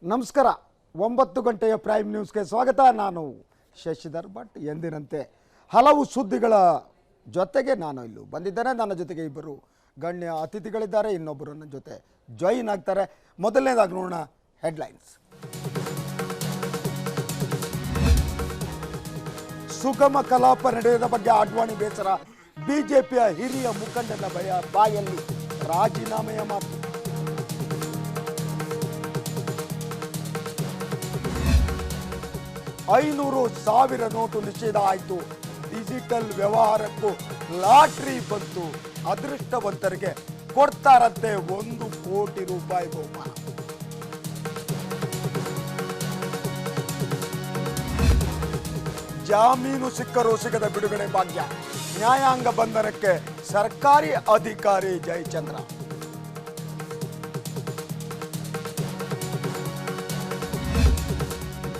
ನಮಸ್ಕಾರ 9 ಗಂಟೆಯ ಪ್ರೈಮ್ ನ್ಯೂಸ್ಗೆ ಸ್ವಾಗತ. ನಾನು ಶಶಿಧರ್ ಭಟ್. ಎಂದಿನಂತೆ ಹಲವು ಸುದ್ದಿಗಳ ಜೊತೆಗೆ ನಾನು ಇಲ್ಲಿ ಬಂದಿದ್ದೇನೆ. ನನ್ನ ಜೊತೆಗೆ ಇಬ್ಬರು ಗಣ್ಯ ಅತಿಥಿಗಳಿದ್ದಾರೆ, ಇನ್ನೊಬ್ಬರು ನನ್ನ ಜೊತೆ ಜಾಯಿನ್ ಆಗ್ತಾರೆ. ಮೊದಲನೇದಾಗಿ ನೋಡೋಣ ಹೆಡ್ಲೈನ್ಸ್. ಸುಗಮ ಕಲಾಪ ನಡೆಯದ ಬಗ್ಗೆ ಆಡ್ವಾಣಿ ಬೇಸರ, ಬಿಜೆಪಿಯ ಹಿರಿಯ ಮುಖಂಡನ ಬಾಯಲ್ಲಿ ರಾಜೀನಾಮೆಯ ಮಾತು. $500,000 ನೋಟು ನಿಷೇಧ ಆಯಿತು. ಡಿಜಿಟಲ್ ವ್ಯವಹಾರಕ್ಕೂ ಲಾಟ್ರಿ ಬಂತು. ಅದೃಷ್ಟವಂತರಿಗೆ ಕೊಡ್ತಾರಂತೆ ₹1 ಕೋಟಿ ಬಹುಮಾನ. ಜಾಮೀನು ಸಿಕ್ಕರೂ ಸಿಗದ ಬಿಡುಗಡೆ ಭಾಗ್ಯ, ನ್ಯಾಯಾಂಗ ಬಂಧನಕ್ಕೆ ಸರ್ಕಾರಿ ಅಧಿಕಾರಿ ಜಯಚಂದ್ರ.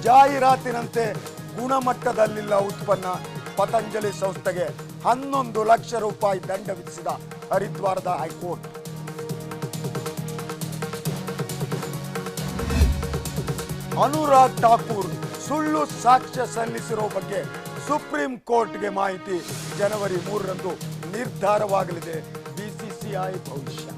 ಜಾಹೀರಾತಿನಂತೆ ಗುಣಮಟ್ಟದಲ್ಲಿಲ್ಲ ಉತ್ಪನ್ನ, ಪತಂಜಲಿ ಸಂಸ್ಥೆಗೆ ₹11 ಲಕ್ಷ ದಂಡ ವಿಧಿಸಿದ ಹರಿದ್ವಾರದ ಹೈಕೋರ್ಟ್. ಅನುರಾಗ್ ಠಾಕೂರ್ ಸುಳ್ಳು ಸಾಕ್ಷ್ಯ ಸಲ್ಲಿಸಿರೋ ಬಗ್ಗೆ ಸುಪ್ರೀಂ ಕೋರ್ಟ್ಗೆ ಮಾಹಿತಿ. ಜನವರಿ 3ರಂದು ನಿರ್ಧಾರವಾಗಲಿದೆ ಬಿಸಿಸಿಐ ಭವಿಷ್ಯ.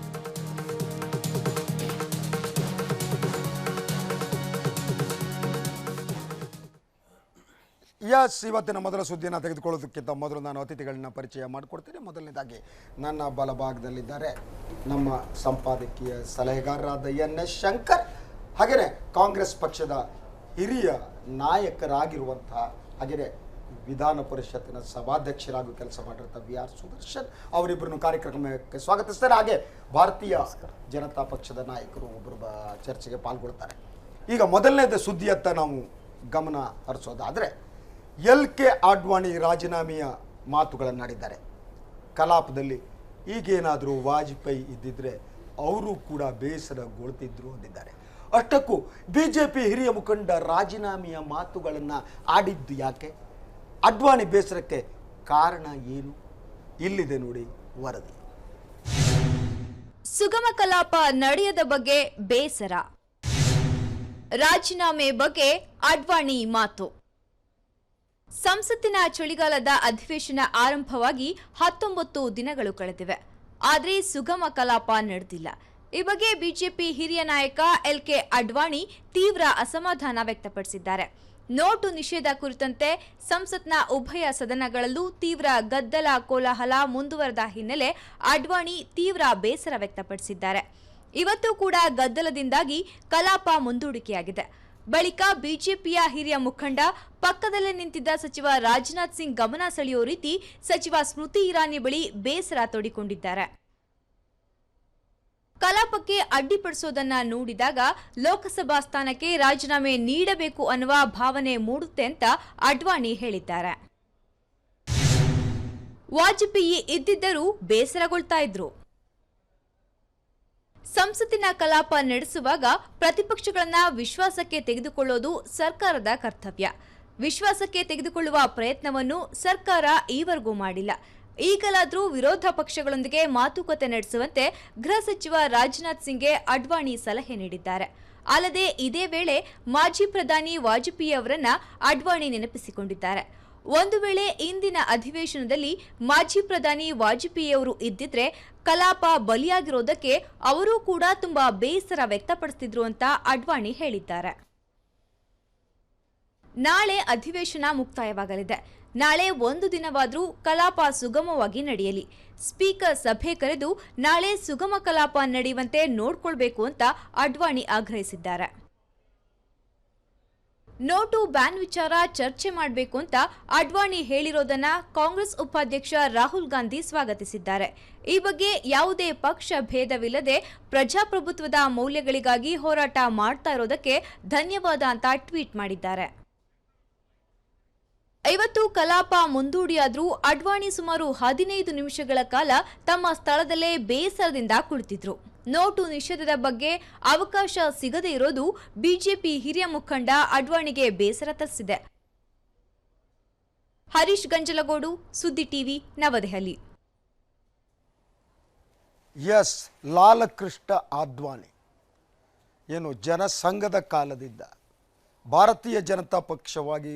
ಇವತ್ತಿನ ಮೊದಲ ಸುದ್ದಿಯನ್ನು ತೆಗೆದುಕೊಳ್ಳೋದಕ್ಕಿಂತ ಮೊದಲು ನಾನು ಅತಿಥಿಗಳನ್ನ ಪರಿಚಯ ಮಾಡಿಕೊಡ್ತೀನಿ. ಮೊದಲನೇದಾಗಿ ನನ್ನ ಬಲಭಾಗದಲ್ಲಿದ್ದಾರೆ ನಮ್ಮ ಸಂಪಾದಕೀಯ ಸಲಹೆಗಾರರಾದ NS ಶಂಕರ್, ಹಾಗೆಯೇ ಕಾಂಗ್ರೆಸ್ ಪಕ್ಷದ ಹಿರಿಯ ನಾಯಕರಾಗಿರುವಂತಹ ಹಾಗೆಯೇ ವಿಧಾನ ಪರಿಷತ್ತಿನ ಸಭಾಧ್ಯಕ್ಷರಾಗಿ ಕೆಲಸ ಮಾಡಿರುವಂಥ VR ಸುದರ್ಶನ್ ಅವರಿಬ್ಬರನ್ನು ಕಾರ್ಯಕ್ರಮಕ್ಕೆ ಸ್ವಾಗತಿಸ್ತಾರೆ. ಹಾಗೆ ಭಾರತೀಯ ಜನತಾ ಪಕ್ಷದ ನಾಯಕರು ಒಬ್ಬರು ಚರ್ಚೆಗೆ ಪಾಲ್ಗೊಳ್ತಾರೆ. ಈಗ ಮೊದಲನೇದು ಸುದ್ದಿಯತ್ತ ನಾವು ಗಮನ ಹರಿಸೋದಾದರೆ, LK ಆಡ್ವಾಣಿ ರಾಜೀನಾಮೆಯ ಮಾತುಗಳನ್ನಾಡಿದ್ದಾರೆ. ಕಲಾಪದಲ್ಲಿ ಈಗೇನಾದರೂ ವಾಜಪೇಯಿ ಇದ್ದಿದ್ರೆ ಅವರು ಕೂಡ ಬೇಸರಗೊಳ್ತಿದ್ರು ಅಂದಿದ್ದಾರೆ. ಅಷ್ಟಕ್ಕೂ ಬಿಜೆಪಿ ಹಿರಿಯ ಮುಖಂಡ ರಾಜೀನಾಮೆಯ ಮಾತುಗಳನ್ನು ಆಡಿದ್ದು ಯಾಕೆ? ಅಡ್ವಾಣಿ ಬೇಸರಕ್ಕೆ ಕಾರಣ ಏನು? ಇಲ್ಲಿದೆ ನೋಡಿ ವರದಿ. ಸುಗಮ ಕಲಾಪ ನಡೆಯದ ಬಗ್ಗೆ ಬೇಸರ, ರಾಜೀನಾಮೆ ಬಗ್ಗೆ ಅಡ್ವಾಣಿ ಮಾತು. ಸಂಸತ್ತಿನ ಚಳಿಗಾಲದ ಅಧಿವೇಶನ ಆರಂಭವಾಗಿ 19 ದಿನಗಳು ಕಳೆದಿವೆ. ಆದರೆ ಸುಗಮ ಕಲಾಪ ನಡೆದಿಲ್ಲ. ಈ ಬಗ್ಗೆ ಬಿಜೆಪಿ ಹಿರಿಯ ನಾಯಕ LK ಅಡ್ವಾಣಿ ತೀವ್ರ ಅಸಮಾಧಾನ ವ್ಯಕ್ತಪಡಿಸಿದ್ದಾರೆ. ನೋಟು ನಿಷೇಧ ಕುರಿತಂತೆ ಸಂಸತ್ನ ಉಭಯ ಸದನಗಳಲ್ಲೂ ತೀವ್ರ ಗದ್ದಲ ಕೋಲಾಹಲ ಮುಂದುವರೆದ ಹಿನ್ನೆಲೆ ಅಡ್ವಾಣಿ ತೀವ್ರ ಬೇಸರ ವ್ಯಕ್ತಪಡಿಸಿದ್ದಾರೆ. ಇವತ್ತು ಕೂಡ ಗದ್ದಲದಿಂದಾಗಿ ಕಲಾಪ ಮುಂದೂಡಿಕೆಯಾಗಿದೆ. ಬಳಿಕ ಬಿಜೆಪಿಯ ಹಿರಿಯ ಮುಖಂಡ ಪಕ್ಕದಲ್ಲೇ ನಿಂತಿದ್ದ ಸಚಿವ ರಾಜನಾಥ್ ಸಿಂಗ್ ಗಮನ ಸೆಳೆಯುವ ರೀತಿ ಸಚಿವ ಸ್ಮೃತಿ ಇರಾನಿ ಬಳಿ ಬೇಸರ ತೋಡಿಕೊಂಡಿದ್ದಾರೆ. ಕಲಾಪಕ್ಕೆ ಅಡ್ಡಿಪಡಿಸೋದನ್ನ ನೋಡಿದಾಗ ಲೋಕಸಭಾ ಸ್ಥಾನಕ್ಕೆ ರಾಜೀನಾಮೆ ನೀಡಬೇಕು ಅನ್ನುವ ಭಾವನೆ ಮೂಡುತ್ತೆ ಅಂತ ಅಡ್ವಾಣಿ ಹೇಳಿದ್ದಾರೆ. ವಾಜಪೇಯಿ ಇದ್ದಿದ್ದರೂ ಬೇಸರಗೊಳ್ತಾ ಇದ್ರು. ಸಂಸತ್ತಿನ ಕಲಾಪ ನಡೆಸುವಾಗ ಪ್ರತಿಪಕ್ಷಗಳನ್ನ ವಿಶ್ವಾಸಕ್ಕೆ ತೆಗೆದುಕೊಳ್ಳೋದು ಸರ್ಕಾರದ ಕರ್ತವ್ಯ. ವಿಶ್ವಾಸಕ್ಕೆ ತೆಗೆದುಕೊಳ್ಳುವ ಪ್ರಯತ್ನವನ್ನು ಸರ್ಕಾರ ಈವರೆಗೂ ಮಾಡಿಲ್ಲ. ಈಗಲಾದರೂ ವಿರೋಧ ಪಕ್ಷಗಳೊಂದಿಗೆ ಮಾತುಕತೆ ನಡೆಸುವಂತೆ ಗೃಹ ಸಚಿವ ರಾಜನಾಥ್ ಸಿಂಗ್ಗೆ ಅಡ್ವಾಣಿ ಸಲಹೆ ನೀಡಿದ್ದಾರೆ. ಅಲ್ಲದೆ ಇದೇ ವೇಳೆ ಮಾಜಿ ಪ್ರಧಾನಿ ವಾಜಪೇಯಿ ಅವರನ್ನ ಅಡ್ವಾಣಿ ನೆನಪಿಸಿಕೊಂಡಿದ್ದಾರೆ. ಒಂದು ವೇಳೆ ಇಂದಿನ ಅಧಿವೇಶನದಲ್ಲಿ ಮಾಜಿ ಪ್ರಧಾನಿ ವಾಜಪೇಯಿ ಅವರು ಇದ್ದಿದ್ರೆ ಕಲಾಪ ಬಲಿಯಾಗಿರೋದಕ್ಕೆ ಅವರೂ ಕೂಡ ತುಂಬಾ ಬೇಸರ ವ್ಯಕ್ತಪಡಿಸುತ್ತಿದ್ರು ಅಂತ ಅಡ್ವಾಣಿ ಹೇಳಿದ್ದಾರೆ. ನಾಳೆ ಅಧಿವೇಶನ ಮುಕ್ತಾಯವಾಗಲಿದೆ. ನಾಳೆ ಒಂದು ದಿನವಾದರೂ ಕಲಾಪ ಸುಗಮವಾಗಿ ನಡೆಯಲಿ. ಸ್ಪೀಕರ್ ಸಭೆ ಕರೆದು ನಾಳೆ ಸುಗಮ ಕಲಾಪ ನಡೆಯುವಂತೆ ನೋಡ್ಕೊಳ್ಬೇಕು ಅಂತ ಅಡ್ವಾಣಿ ಆಗ್ರಹಿಸಿದ್ದಾರೆ. ನೋಟು ಬ್ಯಾನ್ ವಿಚಾರ ಚರ್ಚೆ ಮಾಡಬೇಕು ಅಂತ ಅಡ್ವಾಣಿ ಹೇಳಿರೋದನ್ನ ಕಾಂಗ್ರೆಸ್ ಉಪಾಧ್ಯಕ್ಷ ರಾಹುಲ್ ಗಾಂಧಿ ಸ್ವಾಗತಿಸಿದ್ದಾರೆ. ಈ ಬಗ್ಗೆ ಯಾವುದೇ ಪಕ್ಷ ಭೇದವಿಲ್ಲದೆ ಪ್ರಜಾಪ್ರಭುತ್ವದ ಮೌಲ್ಯಗಳಿಗಾಗಿ ಹೋರಾಟ ಮಾಡ್ತಾ ಇರೋದಕ್ಕೆ ಧನ್ಯವಾದ ಅಂತ ಟ್ವೀಟ್ ಮಾಡಿದ್ದಾರೆ. ಇವತ್ತು ಕಲಾಪ ಮುಂದೂಡಿಯಾದ್ರೂ ಅಡ್ವಾಣಿ ಸುಮಾರು 15 ನಿಮಿಷಗಳ ಕಾಲ ತಮ್ಮ ಸ್ಥಳದಲ್ಲೇ ಬೇಸರದಿಂದ ಕುಳಿತಿದ್ರು. ನೋಟು ನಿಷೇಧದ ಬಗ್ಗೆ ಅವಕಾಶ ಸಿಗದೇ ಇರೋದು ಬಿಜೆಪಿ ಹಿರಿಯ ಮುಖಂಡ ಅಡ್ವಾಣಿಗೆ ಬೇಸರ ತರಿಸಿದೆ. ಹರೀಶ್ ಗಂಜಲಗೋಡು, ಸುದ್ದಿ ಟಿವಿ, ನವದೆಹಲಿ. ಲಾಲಕೃಷ್ಣ ಅಡ್ವಾಣಿ ಏನು ಜನಸಂಘದ ಕಾಲದಿಂದ ಭಾರತೀಯ ಜನತಾ ಪಕ್ಷವಾಗಿ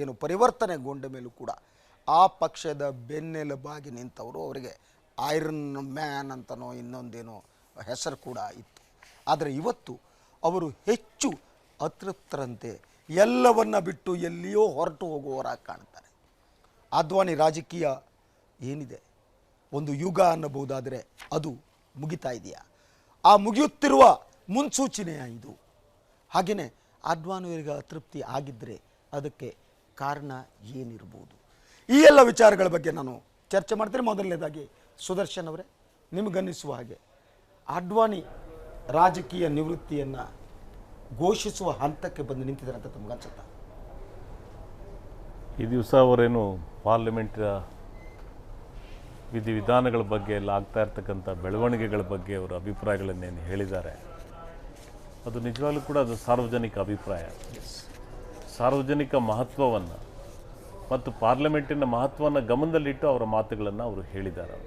ಏನು ಪರಿವರ್ತನೆಗೊಂಡ ಮೇಲೂ ಕೂಡ ಆ ಪಕ್ಷದ ಬೆನ್ನೆಲುಬಾಗಿ ನಿಂತವರು. ಅವರಿಗೆ ಐರನ್ ಮ್ಯಾನ್ ಅಂತನೋ ಇನ್ನೊಂದೇನೋ ಹೆಸರು ಕೂಡ ಇತ್ತು. ಆದರೆ ಇವತ್ತು ಅವರು ಹೆಚ್ಚು ಅತೃಪ್ತರಂತೆ, ಎಲ್ಲವನ್ನ ಬಿಟ್ಟು ಎಲ್ಲಿಯೋ ಹೊರಟು ಹೋಗುವವರಾಗಿ ಕಾಣ್ತಾರೆ. ಅದ್ವಾನಿ ರಾಜಕೀಯ ಏನಿದೆ, ಒಂದು ಯುಗ ಅನ್ನಬಹುದಾದರೆ ಅದು ಮುಗಿತಾ ಇದೆಯಾ? ಆ ಮುಗಿಯುತ್ತಿರುವ ಮುನ್ಸೂಚನೆಯ ಇದು. ಹಾಗೆಯೇ ಅದ್ವಾನಿಯವರಿಗೆ ಅತೃಪ್ತಿ ಆಗಿದ್ದರೆ ಅದಕ್ಕೆ ಕಾರಣ ಏನಿರ್ಬೋದು? ಈ ಎಲ್ಲ ವಿಚಾರಗಳ ಬಗ್ಗೆ ನಾನು ಚರ್ಚೆ ಮಾಡ್ತೀನಿ. ಮೊದಲನೇದಾಗಿ ಸುದರ್ಶನ್ ಅವರೇ, ನಿಮಗನ್ನಿಸುವ ಹಾಗೆ ಅಡ್ವಾಣಿ ರಾಜಕೀಯ ನಿವೃತ್ತಿಯನ್ನು ಘೋಷಿಸುವ ಹಂತಕ್ಕೆ ಬಂದು ನಿಂತಿದ್ದಾರೆ ಅಂತ ತಮಗನ್ಸುತ್ತಾ? ಈ ದಿವಸ ಅವರೇನು ಪಾರ್ಲಿಮೆಂಟ್ ವಿಧಿವಿಧಾನಗಳ ಬಗ್ಗೆ ಎಲ್ಲ ಆಗ್ತಾ ಇರ್ತಕ್ಕಂಥ ಬೆಳವಣಿಗೆಗಳ ಬಗ್ಗೆ ಅವರ ಅಭಿಪ್ರಾಯಗಳನ್ನೇನು ಹೇಳಿದ್ದಾರೆ, ಅದು ನಿಜವಾಗ್ಲೂ ಕೂಡ ಅದು ಸಾರ್ವಜನಿಕ ಅಭಿಪ್ರಾಯ. ಸಾರ್ವಜನಿಕ ಮಹತ್ವವನ್ನು ಮತ್ತು ಪಾರ್ಲಿಮೆಂಟಿನ ಮಹತ್ವವನ್ನು ಗಮನದಲ್ಲಿಟ್ಟು ಅವರ ಮಾತುಗಳನ್ನು ಅವರು ಹೇಳಿದ್ದಾರೆ.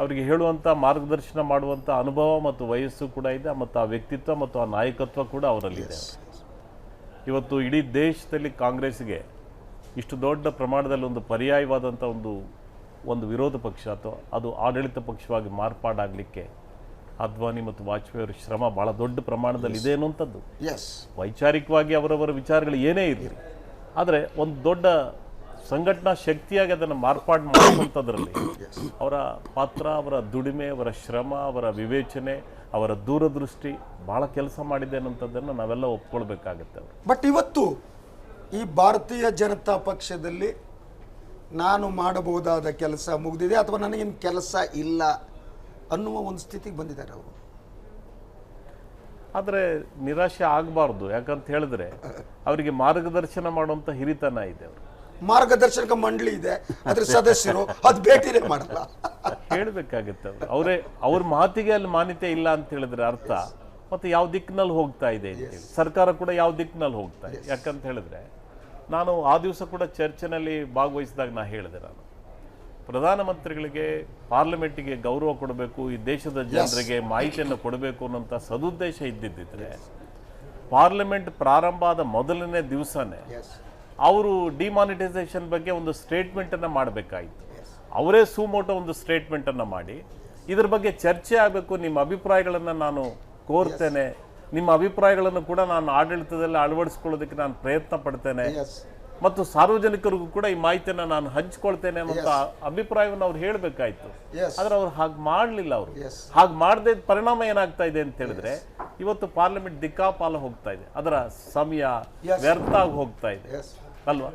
ಅವರಿಗೆ ಹೇಳುವಂಥ ಮಾರ್ಗದರ್ಶನ ಮಾಡುವಂಥ ಅನುಭವ ಮತ್ತು ವಯಸ್ಸು ಕೂಡ ಇದೆ, ಮತ್ತು ಆ ವ್ಯಕ್ತಿತ್ವ ಮತ್ತು ಆ ನಾಯಕತ್ವ ಕೂಡ ಅವರಲ್ಲಿದೆ. ಇವತ್ತು ಇಡೀ ದೇಶದಲ್ಲಿ ಕಾಂಗ್ರೆಸ್ಗೆ ಇಷ್ಟು ದೊಡ್ಡ ಪ್ರಮಾಣದಲ್ಲಿ ಒಂದು ಪರ್ಯಾಯವಾದಂಥ ಒಂದು ವಿರೋಧ ಪಕ್ಷ ಅಥವಾ ಅದು ಆಡಳಿತ ಪಕ್ಷವಾಗಿ ಮಾರ್ಪಾಡಾಗಲಿಕ್ಕೆ ಅದ್ವಾನಿ ಮತ್ತು ವಾಜಪೇಯಿ ಅವರ ಶ್ರಮ ಭಾಳ ದೊಡ್ಡ ಪ್ರಮಾಣದಲ್ಲಿ ಇದೆ ಅನ್ನುವಂಥದ್ದು. ವೈಚಾರಿಕವಾಗಿ ಅವರವರ ವಿಚಾರಗಳು ಏನೇ ಇರಲಿ, ಆದರೆ ಒಂದು ದೊಡ್ಡ ಸಂಘಟನಾ ಶಕ್ತಿಯಾಗಿ ಅದನ್ನು ಮಾರ್ಪಾಡು ಮಾಡುವಂಥದ್ರಲ್ಲಿ ಅವರ ಪಾತ್ರ, ಅವರ ದುಡಿಮೆ, ಅವರ ಶ್ರಮ, ಅವರ ವಿವೇಚನೆ, ಅವರ ದೂರದೃಷ್ಟಿ ಭಾಳ ಕೆಲಸ ಮಾಡಿದೆ ಅನ್ನೋಂಥದ್ದನ್ನು ನಾವೆಲ್ಲ ಒಪ್ಕೊಳ್ಬೇಕಾಗತ್ತೆ. ಬಟ್ ಇವತ್ತು ಈ ಭಾರತೀಯ ಜನತಾ ಪಕ್ಷದಲ್ಲಿ ನಾನು ಮಾಡಬಹುದಾದ ಕೆಲಸ ಮುಗಿದಿದೆ ಅಥವಾ ನನಗೇನು ಕೆಲಸ ಇಲ್ಲ ಅನ್ನುವ ಒಂದು ಸ್ಥಿತಿಗೆ ಬಂದಿದ್ದಾರೆ ಅವರು. ಆದರೆ ನಿರಾಶೆ ಆಗಬಾರ್ದು, ಯಾಕಂತ ಹೇಳಿದ್ರೆ ಅವರಿಗೆ ಮಾರ್ಗದರ್ಶನ ಮಾಡುವಂಥ ಹಿರಿತನ ಇದೆ. ಅವರು ಮಾರ್ಗದರ್ಶಕ ಮಂಡಳಿ ಇದೆ, ಅದ್ರ ಸದಸ್ಯರು ಅದು ಭೇಟಿನೇ ಮಾಡಲ್ಲ. ಹೇಳಬೇಕಾಗತ್ತೆ ಅವ್ರ ಮಾತಿಗೆ ಅಲ್ಲಿ ಮಾನ್ಯತೆ ಇಲ್ಲ ಅಂತ ಹೇಳಿದ್ರೆ ಅರ್ಥ ಮತ್ತೆ ಯಾವ ದಿಕ್ಕಿನಲ್ಲಿ ಹೋಗ್ತಾ ಇದೆ ಅಂತೇಳಿ. ಸರ್ಕಾರ ಕೂಡ ಯಾವ ದಿಕ್ಕಿನಲ್ಲಿ ಹೋಗ್ತಾ ಇದೆ. ಯಾಕಂತ ಹೇಳಿದ್ರೆ ನಾನು ಆ ದಿವಸ ಕೂಡ ಚರ್ಚೆನಲ್ಲಿ ಭಾಗವಹಿಸಿದಾಗ ನಾ ಹೇಳಿದೆ, ನಾನು ಪ್ರಧಾನಮಂತ್ರಿಗಳಿಗೆ ಪಾರ್ಲಿಮೆಂಟಿಗೆ ಗೌರವ ಕೊಡಬೇಕು, ಈ ದೇಶದ ಜನರಿಗೆ ಮಾಹಿತಿಯನ್ನು ಕೊಡಬೇಕು ಅನ್ನೋಂಥ ಸದುದ್ದೇಶ ಇದ್ದಿದ್ದರೆ ಪಾರ್ಲಿಮೆಂಟ್ ಪ್ರಾರಂಭ ಆದ ಮೊದಲನೇ ದಿವಸನೇ ಅವರು ಡಿಮಾನಿಟೈಸೇಷನ್ ಬಗ್ಗೆ ಒಂದು ಸ್ಟೇಟ್ಮೆಂಟನ್ನು ಮಾಡಬೇಕಾಯಿತು. ಅವರೇ ಸುಮೋಟೋ ಒಂದು ಸ್ಟೇಟ್ಮೆಂಟನ್ನು ಮಾಡಿ ಇದ್ರ ಬಗ್ಗೆ ಚರ್ಚೆ ಆಗಬೇಕು, ನಿಮ್ಮ ಅಭಿಪ್ರಾಯಗಳನ್ನು ನಾನು ಕೋರ್ತೇನೆ, ನಿಮ್ಮ ಅಭಿಪ್ರಾಯಗಳನ್ನು ಕೂಡ ನಾನು ಆಡಳಿತದಲ್ಲಿ ಅಳವಡಿಸ್ಕೊಳ್ಳೋದಕ್ಕೆ ನಾನು ಪ್ರಯತ್ನ ಪಡ್ತೇನೆ ಮತ್ತು ಸಾರ್ವಜನಿಕರಿಗೂ ಕೂಡ ಈ ಮಾಹಿತಿಯನ್ನು ನಾನು ಹಂಚ್ಕೊಳ್ತೇನೆ ಅನ್ನೋಂಥ ಅಭಿಪ್ರಾಯವನ್ನು ಅವ್ರು ಹೇಳಬೇಕಾಯ್ತು. ಆದ್ರೆ ಅವ್ರು ಹಾಗೆ ಮಾಡಲಿಲ್ಲ. ಅವರು ಹಾಗೆ ಮಾಡದೆ ಪರಿಣಾಮ ಏನಾಗ್ತಾ ಇದೆ ಅಂತ ಹೇಳಿದ್ರೆ ಇವತ್ತು ಪಾರ್ಲಿಮೆಂಟ್ ದಿಕ್ಕಾಪಾಲ ಹೋಗ್ತಾ ಇದೆ, ಅದರ ಸಮಯ ವ್ಯರ್ಥ ಆಗಿ ಹೋಗ್ತಾ ಇದೆ ಅಲ್ವಾ?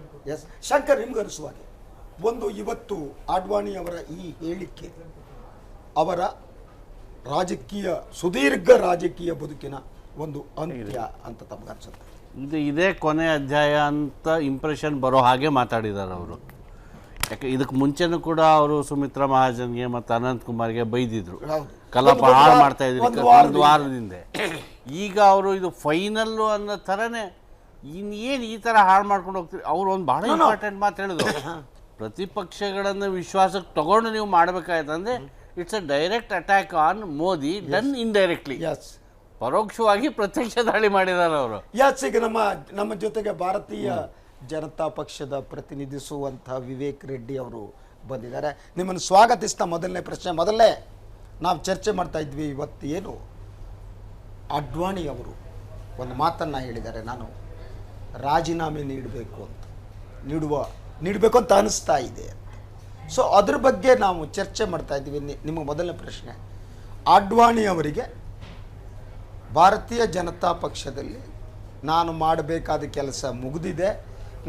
ಶಂಕರ್, ನಿಮ್ಗೆ ಅನಿಸುವಾಗೆ ಒಂದು ಇವತ್ತು ಅಡ್ವಾಣಿ ಅವರ ಈ ಹೇಳಿಕೆ ಅವರ ರಾಜಕೀಯ ಸುದೀರ್ಘ ರಾಜಕೀಯ ಬದುಕಿನ ಒಂದು ಅಂತ್ಯ ಅಂತ ತಮಗನ್ಸುತ್ತೆ? ಇದೇ ಕೊನೆ ಅಧ್ಯಾಯ ಅಂತ ಇಂಪ್ರೆಷನ್ ಬರೋ ಹಾಗೆ ಮಾತಾಡಿದ್ದಾರೆ ಅವರು. ಯಾಕೆ ಇದಕ್ಕೆ ಮುಂಚೆನೂ ಕೂಡ ಅವರು ಸುಮಿತ್ರಾ ಮಹಾಜನ್ಗೆ ಮತ್ತು ಅನಂತ್ ಕುಮಾರ್ಗೆ ಬೈದಿದ್ರು, ಕಲಾಪ ಹಾಳು ಮಾಡ್ತಾ ಇದ್ರು ಒಂದು ವಾರದಿಂದ. ಈಗ ಅವರು ಇದು ಫೈನಲ್ಲು ಅನ್ನೋ ಥರನೇ ಇನ್ನೇನು ಈ ಥರ ಹಾಳು ಮಾಡ್ಕೊಂಡು ಹೋಗ್ತೀರಿ. ಅವರು ಒಂದು ಭಾಳ ಇಂಪಾರ್ಟೆಂಟ್ ಮಾತು ಹೇಳಿದ್ರು, ಪ್ರತಿಪಕ್ಷಗಳನ್ನು ವಿಶ್ವಾಸಕ್ಕೆ ತಗೊಂಡು ನೀವು ಮಾಡಬೇಕಾಯ್ತು ಅಂದರೆ it's a direct attack on Modi done indirectly. ಪರೋಕ್ಷವಾಗಿ ಪ್ರತ್ಯಕ್ಷ ದಾಳಿ ಮಾಡಿದ್ದಾರೆ ಅವರು. ಈಗ ನಮ್ಮ ಜೊತೆಗೆ ಭಾರತೀಯ ಜನತಾ ಪಕ್ಷದ ಪ್ರತಿನಿಧಿಸುವಂತಹ ವಿವೇಕ್ ರೆಡ್ಡಿ ಅವರು ಬಂದಿದ್ದಾರೆ. ನಿಮ್ಮನ್ನು ಸ್ವಾಗತಿಸ್ತಾ ಮೊದಲನೇ ಪ್ರಶ್ನೆ, ಮೊದಲೇ ನಾವು ಚರ್ಚೆ ಮಾಡ್ತಾ ಇದ್ವಿ, ಇವತ್ತು ಏನು ಅಡ್ವಾಣಿ ಅವರು ಒಂದು ಮಾತನ್ನು ಹೇಳಿದ್ದಾರೆ, ನಾನು ರಾಜೀನಾಮೆ ನೀಡಬೇಕು ಅಂತ ಅನಿಸ್ತಾ ಇದೆ. ಸೊ ಅದ್ರ ಬಗ್ಗೆ ನಾವು ಚರ್ಚೆ ಮಾಡ್ತಾ ಇದ್ದೀವಿ. ನಿಮ್ಮ ಮೊದಲನೇ ಪ್ರಶ್ನೆ, ಅಡ್ವಾಣಿ ಅವರಿಗೆ ಭಾರತೀಯ ಜನತಾ ಪಕ್ಷದಲ್ಲಿ ನಾನು ಮಾಡಬೇಕಾದ ಕೆಲಸ ಮುಗಿದಿದೆ,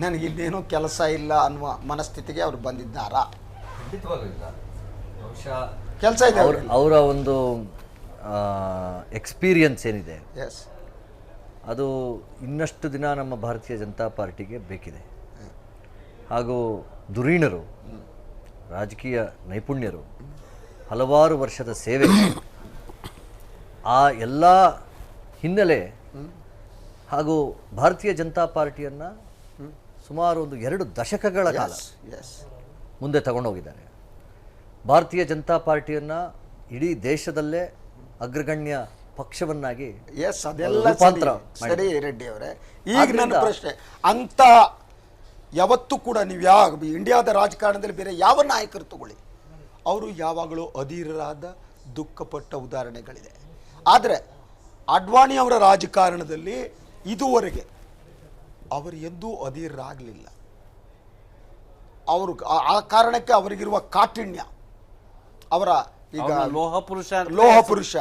ನನಗಿನ್ನೇನೂ ಕೆಲಸ ಇಲ್ಲ ಅನ್ನುವ ಮನಸ್ಥಿತಿಗೆ ಅವರು ಬಂದಿದ್ದಾರಾ? ಕೆಲಸ ಇದೆ, ಅವರ ಒಂದು ಎಕ್ಸ್ಪೀರಿಯನ್ಸ್ ಏನಿದೆ ಅದು ಇನ್ನಷ್ಟು ದಿನ ನಮ್ಮ ಭಾರತೀಯ ಜನತಾ ಪಾರ್ಟಿಗೆ ಬೇಕಿದೆ. ಹಾಗೂ ಧುರೀಣರು, ರಾಜಕೀಯ ನೈಪುಣ್ಯರು, ಹಲವಾರು ವರ್ಷದ ಸೇವೆ, ಆ ಎಲ್ಲ ಹಿನ್ನೆಲೆ ಹಾಗೂ ಭಾರತೀಯ ಜನತಾ ಪಾರ್ಟಿಯನ್ನು ಸುಮಾರು ಒಂದು 2 ದಶಕಗಳ ಕಾಲ ಮುಂದೆ ತಗೊಂಡೋಗಿದ್ದಾರೆ. ಭಾರತೀಯ ಜನತಾ ಪಾರ್ಟಿಯನ್ನು ಇಡೀ ದೇಶದಲ್ಲೇ ಅಗ್ರಗಣ್ಯ ಪಕ್ಷವನ್ನಾಗಿ ಎಸ್ ಅದೆಲ್ಲ ರೂಪಾಂತರ ಸರಿ ರೆಡ್ಡಿ ಅವರೇ. ಈಗ ನನ್ನ ಪ್ರಶ್ನೆ, ಅಂತ ಯಾವತ್ತೂ ಕೂಡ ನೀವು ಯಾವ ಇಂಡಿಯಾದ ರಾಜಕಾರಣದಲ್ಲಿ ಬೇರೆ ಯಾವ ನಾಯಕರು ತಗೊಳ್ಳಿ, ಅವರು ಯಾವಾಗಲೂ ಅಧೀರರಾದ ದುಃಖಪಟ್ಟ ಉದಾಹರಣೆಗಳಿದೆ. ಆದರೆ ಅಡ್ವಾಣಿ ಅವರ ರಾಜಕಾರಣದಲ್ಲಿ ಇದುವರೆಗೆ ಅವರು ಎಂದೂ ಅಧೀರರಾಗಲಿಲ್ಲ. ಅವರು ಆ ಕಾರಣಕ್ಕೆ ಅವರಿಗಿರುವ ಕಾಠಿಣ್ಯ, ಅವರ ಈಗ ಲೋಹ ಪುರುಷ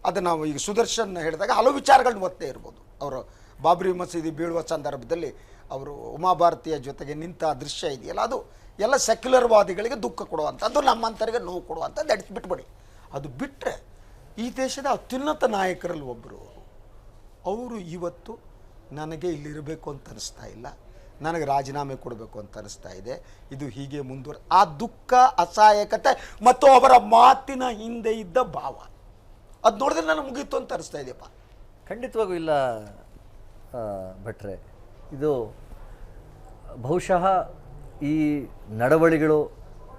ಅದು ನಾವು ಈಗ ಸುದರ್ಶನ್ ಹೇಳಿದಾಗ ಹಲವು ವಿಚಾರಗಳನ್ನ ಒತ್ತೇ ಇರ್ಬೋದು. ಅವರು ಬಾಬ್ರಿ ಮಸೀದಿ ಬೀಳುವ ಸಂದರ್ಭದಲ್ಲಿ ಅವರು ಉಮಾಭಾರತಿಯ ಜೊತೆಗೆ ನಿಂತ ದೃಶ್ಯ ಇದೆಯಲ್ಲ, ಅದು ಎಲ್ಲ ಸೆಕ್ಯುಲರ್ ವಾದಿಗಳಿಗೆ ದುಃಖ ಕೊಡುವಂಥದ್ದು, ನಮ್ಮಂತರಿಗೆ ನೋವು ಕೊಡುವಂಥದ್ದು. ಅಡಿಸಿ ಬಿಟ್ಬಿಡಿ. ಅದು ಬಿಟ್ಟರೆ ಈ ದೇಶದ ಅತ್ಯುನ್ನತ ನಾಯಕರಲ್ಲಿ ಒಬ್ಬರು ಅವರು ಇವತ್ತು ನನಗೆ ಇಲ್ಲಿರಬೇಕು ಅಂತ ಅನಿಸ್ತಾ ಇಲ್ಲ, ನನಗೆ ರಾಜೀನಾಮೆ ಕೊಡಬೇಕು ಅಂತ ಅನಿಸ್ತಾ ಇದೆ, ಇದು ಹೀಗೆ ಆ ದುಃಖ, ಅಸಹಾಯಕತೆ ಮತ್ತು ಅವರ ಮಾತಿನ ಹಿಂದೆ ಇದ್ದ ಭಾವ, ಅದು ನೋಡಿದ್ರೆ ನನಗೆ ಮುಗೀತು ಅಂತ ಅನಿಸ್ತಾ ಇದೆಯಪ್ಪ. ಖಂಡಿತವಾಗೂ ಇಲ್ಲ ಭಟ್ರೆ. ಇದು ಬಹುಶಃ ಈ ನಡವಳಿಗಳು,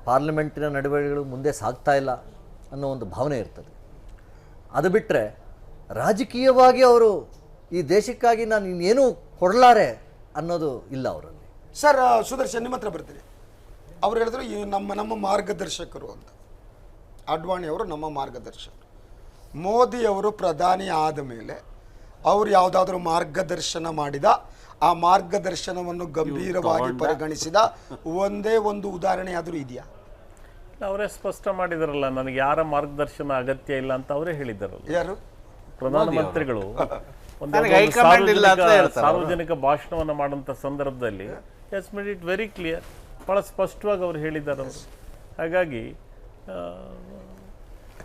ಪಾರ್ಲಿಮೆಂಟಿನ ನಡವಳಿಗಳು ಮುಂದೆ ಸಾಗ್ತಾ ಇಲ್ಲ ಅನ್ನೋ ಒಂದು ಭಾವನೆ ಇರ್ತದೆ. ಅದು ಬಿಟ್ಟರೆ ರಾಜಕೀಯವಾಗಿ ಅವರು ಈ ದೇಶಕ್ಕಾಗಿ ನಾನು ಇನ್ನೇನು ಕೊಡಲಾರೆ ಅನ್ನೋದು ಇಲ್ಲ ಅವರಲ್ಲಿ. ಸರ್ ಸುದರ್ಶನ್, ನಿಮ್ಮ ಹತ್ರ ಬರ್ತೀರಿ. ಅವ್ರು ಹೇಳಿದ್ರು ಈ ನಮ್ಮ ಮಾರ್ಗದರ್ಶಕರು ಅಂತ. ಅಡ್ವಾಣಿ ಅವರು ನಮ್ಮ ಮಾರ್ಗದರ್ಶಕರು. ಮೋದಿ ಅವರು ಪ್ರಧಾನಿ ಆದ ಮೇಲೆ ಅವರು ಯಾವುದಾದ್ರೂ ಮಾರ್ಗದರ್ಶನ ಮಾಡಿದ, ಆ ಮಾರ್ಗದರ್ಶನವನ್ನು ಗಂಭೀರವಾಗಿ ಪರಿಗಣಿಸಿದ ಒಂದೇ ಒಂದು ಉದಾಹರಣೆ ಆದರೂ ಇದೆಯಾ? ಅವರೇ ಸ್ಪಷ್ಟ ಮಾಡಿದಾರಲ್ಲ, ನನಗೆ ಯಾರ ಮಾರ್ಗದರ್ಶನ ಅಗತ್ಯ ಇಲ್ಲ ಅಂತ ಅವರೇ ಹೇಳಿದಾರಲ್ಲ. ಯಾರು? ಪ್ರಧಾನಮಂತ್ರಿಗಳು ಸಾರ್ವಜನಿಕ ಭಾಷಣವನ್ನು ಮಾಡುವಂಥ ಸಂದರ್ಭದಲ್ಲಿ he's made it very clear, ಭಾಳ ಸ್ಪಷ್ಟವಾಗಿ ಅವರು ಹೇಳಿದ್ದಾರೆ ಅವರು. ಹಾಗಾಗಿ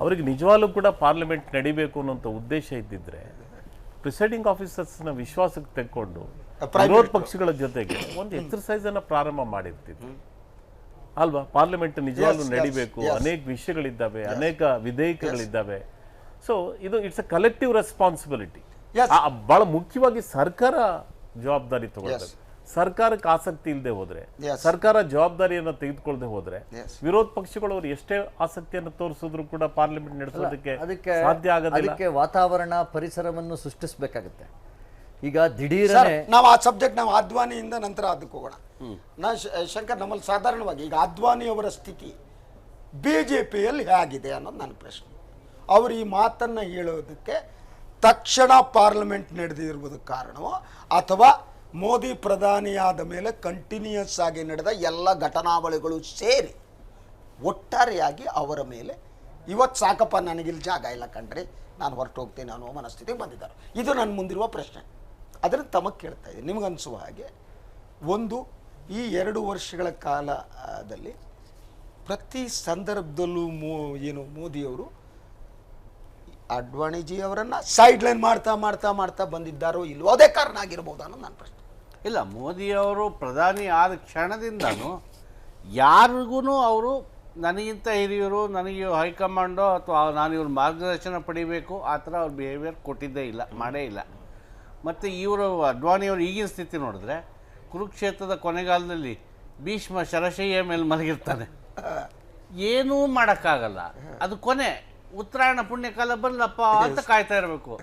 ಅವರಿಗೆ ನಿಜವಾಗ್ಲೂ ಕೂಡ ಪಾರ್ಲಿಮೆಂಟ್ ನಡಿಬೇಕು ಅನ್ನೋಂಥ ಉದ್ದೇಶ ಇದ್ದಿದ್ರೆ ಪ್ರಿಸೈಡಿಂಗ್ ಆಫೀಸರ್ಸ್ನ ವಿಶ್ವಾಸಕ್ಕೆ ತೆಕ್ಕೊಂಡು ವಿರೋಧ ಪಕ್ಷಗಳ ಜೊತೆಗೆ ಒಂದು ಎಕ್ಸರ್ಸೈಸ್ ಅನ್ನು ಪ್ರಾರಂಭ ಮಾಡಿರ್ತಿದ್ರು ಅಲ್ವಾ? ಪಾರ್ಲಿಮೆಂಟ್ ನಿಜವಾಗ್ಲೂ ನಡಿಬೇಕು, ಅನೇಕ ವಿಷಯಗಳಿದ್ದಾವೆ, ಅನೇಕ ವಿಧೇಯಕಗಳಿದ್ದಾವೆ. ಸೊ ಇದು ಇಟ್ಸ್ ಅ ಕಲೆಕ್ಟಿವ್ ರೆಸ್ಪಾನ್ಸಿಬಿಲಿಟಿ. ಬಹಳ ಮುಖ್ಯವಾಗಿ ಸರ್ಕಾರ ಜವಾಬ್ದಾರಿ ತಗೊಳ್ಬೇಕು. ಸರ್ಕಾರಕ್ಕೆ ಆಸಕ್ತಿ ಇಲ್ಲದೆ ಹೋದ್ರೆ, ಸರ್ಕಾರ ಜವಾಬ್ದಾರಿಯನ್ನು ತೆಗೆದುಕೊಳ್ಳದೆ ಹೋದ್ರೆ, ವಿರೋಧ ಪಕ್ಷಗಳು ಅವರು ಎಷ್ಟೇ ಆಸಕ್ತಿಯನ್ನು ತೋರಿಸಿದ್ರು ಕೂಡ ಪಾರ್ಲಿಮೆಂಟ್ ನಡೆಸೋದಕ್ಕೆ ಸಾಧ್ಯ ಆಗೋದಿಲ್ಲ. ಅದಕ್ಕೆ ವಾತಾವರಣ, ಪರಿಸರವನ್ನು ಸೃಷ್ಟಿಸಬೇಕಾಗುತ್ತೆ. ಈಗ ದಿಢೀರನೆ ನಾವು ಆ ಸಬ್ಜೆಕ್ಟ್ ನಾವು ಅದ್ವಾನಿಯಿಂದ ನಂತರ ಅದಕ್ಕೆ ಹೋಗೋಣ. ಶಂಕರ್, ನಮ್ಮಲ್ಲಿ ಸಾಧಾರಣವಾಗಿ ಈಗ ಅದ್ವಾನಿ ಅವರ ಸ್ಥಿತಿ ಬಿಜೆಪಿಯಲ್ಲಿ ಹೇಗಿದೆ ಅನ್ನೋದು ನನ್ನ ಪ್ರಶ್ನೆ. ಅವರು ಈ ಮಾತನ್ನು ಹೇಳೋದಕ್ಕೆ ತಕ್ಷಣ ಪಾರ್ಲಿಮೆಂಟ್ ನಡೆದಿರುವುದು ಕಾರಣವೋ ಅಥವಾ ಮೋದಿ ಪ್ರಧಾನಿಯಾದ ಮೇಲೆ ಕಂಟಿನ್ಯೂಸ್ ಆಗಿ ನಡೆದ ಎಲ್ಲ ಘಟನಾವಳಿಗಳು ಸೇರಿ ಒಟ್ಟಾರೆಯಾಗಿ ಅವರ ಮೇಲೆ ಇವತ್ತು ಸಾಕಪ್ಪ ನನಗಿಲ್ಲಿ ಜಾಗ ಇಲ್ಲ ಕಣ್ರಿ, ನಾನು ಹೊರಟು ಹೋಗ್ತೀನಿ ಅನ್ನೋ ಮನಸ್ಥಿತಿಗೆ ಬಂದಿದ್ದಾರೆ. ಇದು ನನ್ನ ಮುಂದಿರುವ ಪ್ರಶ್ನೆ. ಅದನ್ನು ತಮಗೆ ಕೇಳ್ತಾ ಇದ್ದೀನಿ, ನಿಮಗನ್ಸುವ ಹಾಗೆ ಒಂದು ಈ 2 ವರ್ಷಗಳ ಕಾಲದಲ್ಲಿ ಪ್ರತಿ ಸಂದರ್ಭದಲ್ಲೂ ಮೋದಿಯವರು ಅಡ್ವಾಣಿಜಿ ಅವರನ್ನು ಸೈಡ್ ಲೈನ್ ಮಾಡ್ತಾ ಮಾಡ್ತಾ ಮಾಡ್ತಾ ಬಂದಿದ್ದಾರೋ ಇಲ್ವೋ, ಅದೇ ಕಾರಣ ಆಗಿರ್ಬೋದು ಅನ್ನೋದು ನನ್ನ ಪ್ರಶ್ನೆ. ಇಲ್ಲ, ಮೋದಿಯವರು ಪ್ರಧಾನಿ ಆದ ಕ್ಷಣದಿಂದನೂ ಯಾರಿಗೂ ಅವರು ನನಗಿಂತ ಹಿರಿಯರು, ನನಗೆ ಹೈಕಮಾಂಡೋ ಅಥವಾ ನಾನು ಇವ್ರ ಮಾರ್ಗದರ್ಶನ ಪಡಿಬೇಕು ಆ ಥರ ಅವ್ರ ಬಿಹೇವಿಯರ್ ಕೊಟ್ಟಿದ್ದೇ ಇಲ್ಲ, ಮಾಡೇ ಇಲ್ಲ. ಮತ್ತು ಇವರು ಅಡ್ವಾಣಿಯವರು ಈಗಿನ ಸ್ಥಿತಿ ನೋಡಿದ್ರೆ ಕುರುಕ್ಷೇತ್ರದ ಕೊನೆಗಾಲದಲ್ಲಿ ಭೀಷ್ಮ ಶರಶಯ್ಯ ಮೇಲೆ ಮಲಗಿರ್ತಾನೆ, ಏನೂ ಮಾಡೋಕ್ಕಾಗಲ್ಲ. ಅದು ಕೊನೆ ಉತ್ತರಾಯಣ ಪುಣ್ಯಕಾಲ ಬಂದಪ್ಪ ಅಂತ ಕಾಯ್ತಾ ಇರಬೇಕು.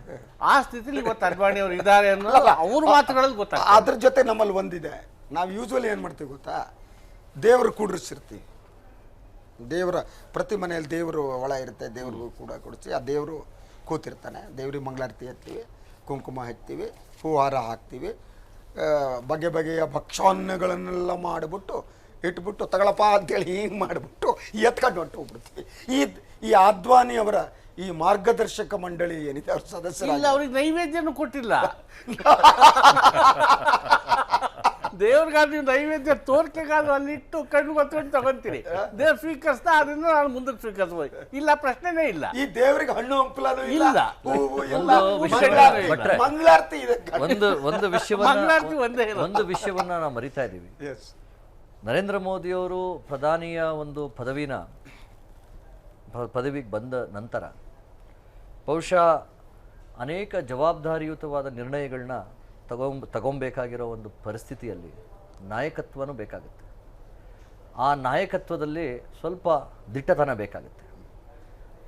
ಆ ಸ್ಥಿತಿಲಿ ಇವತ್ತು ಅಡ್ವಾಣಿ ಅವರು ಇದ್ದಾರೆ ಅನ್ನೋದು ಅವ್ರ ಮಾತುಗಳಲ್ಲಿ ಗೊತ್ತಾಗ್ತದೆ. ಅದ್ರ ಜೊತೆ ನಮ್ಮಲ್ಲಿ ಒಂದಿದೆ, ನಾವು ಯೂಶ್ವಲಿ ಏನು ಮಾಡ್ತೀವಿ ಗೊತ್ತಾ, ದೇವರು ಕೂಡಿಸಿರ್ತೀವಿ. ದೇವರ ಪ್ರತಿ ಮನೆಯಲ್ಲಿ ದೇವರು ಒಳ ಇರುತ್ತೆ, ದೇವ್ರಿಗೂ ಕೂಡ ಕೊಡಿಸಿ ಆ ದೇವರು ಕೂತಿರ್ತಾನೆ. ದೇವ್ರಿಗೆ ಮಂಗಳಾರತಿ ಹಚ್ತೀವಿ, ಕುಂಕುಮ ಹಚ್ತೀವಿ, ಹೂಹಾರ ಹಾಕ್ತೀವಿ, ಬಗೆ ಬಗೆಯ ಭಕ್ಷಾನ್ನಗಳನ್ನೆಲ್ಲ ಮಾಡಿಬಿಟ್ಟು ಇಟ್ಬಿಟ್ಟು ತಗೊಳಪ್ಪ ಅಂತೇಳಿ ಹಿಂಗೆ ಮಾಡಿಬಿಟ್ಟು ಎತ್ಕೊಂಡು ಹೊಂಟು ಹೋಗ್ಬಿಡ್ತೀವಿ. ಈ ಅದ್ವಾನಿ ಅವರ ಈ ಮಾರ್ಗದರ್ಶಕ ಮಂಡಳಿ ಏನಿದೆ ಅವ್ರ ಸದಸ್ಯರು ಅವ್ರಿಗೆ ನೈವೇದ್ಯನೂ ಕೊಟ್ಟಿಲ್ಲ. ದೇವ್ರಿಗಾದ್ರೂ ನೀವು ನೈವೇದ್ಯ ತೋರ್ಕೆಗಾದ್ರೂ ಅಲ್ಲಿ ಇಟ್ಟು ಕಣ್ಣು ಗೊತ್ಕೊಂಡು ತಗೊಂತೀರಿ, ದೇವ್ರ ಸ್ವೀಕರಿಸ್ತಾ ಅದರಿಂದ ನಾನು ಮುಂದಕ್ಕೆ ಸ್ವೀಕರಿಸ್ಬೋದು. ಇಲ್ಲ, ಪ್ರಶ್ನೆನೇ ಇಲ್ಲ. ಈ ದೇವರಿಗೆ ಹಣ್ಣು ಹಂಪಲೂ ಇಲ್ಲ, ಮಂಗಳಾರತಿ ಇದೆ. ಒಂದು ವಿಷಯವನ್ನ ನಾವು ಮರಿತಾ ಇದ್ದೀವಿ. ನರೇಂದ್ರ ಮೋದಿಯವರು ಪ್ರಧಾನಿಯ ಒಂದು ಪದವಿಗೆ ಬಂದ ನಂತರ ಬಹುಶಃ ಅನೇಕ ಜವಾಬ್ದಾರಿಯುತವಾದ ನಿರ್ಣಯಗಳನ್ನ ತಗೊಬೇಕಾಗಿರೋ ಒಂದು ಪರಿಸ್ಥಿತಿಯಲ್ಲಿ ನಾಯಕತ್ವನೂ ಬೇಕಾಗುತ್ತೆ. ಆ ನಾಯಕತ್ವದಲ್ಲಿ ಸ್ವಲ್ಪ ದಿಟ್ಟತನ ಬೇಕಾಗುತ್ತೆ.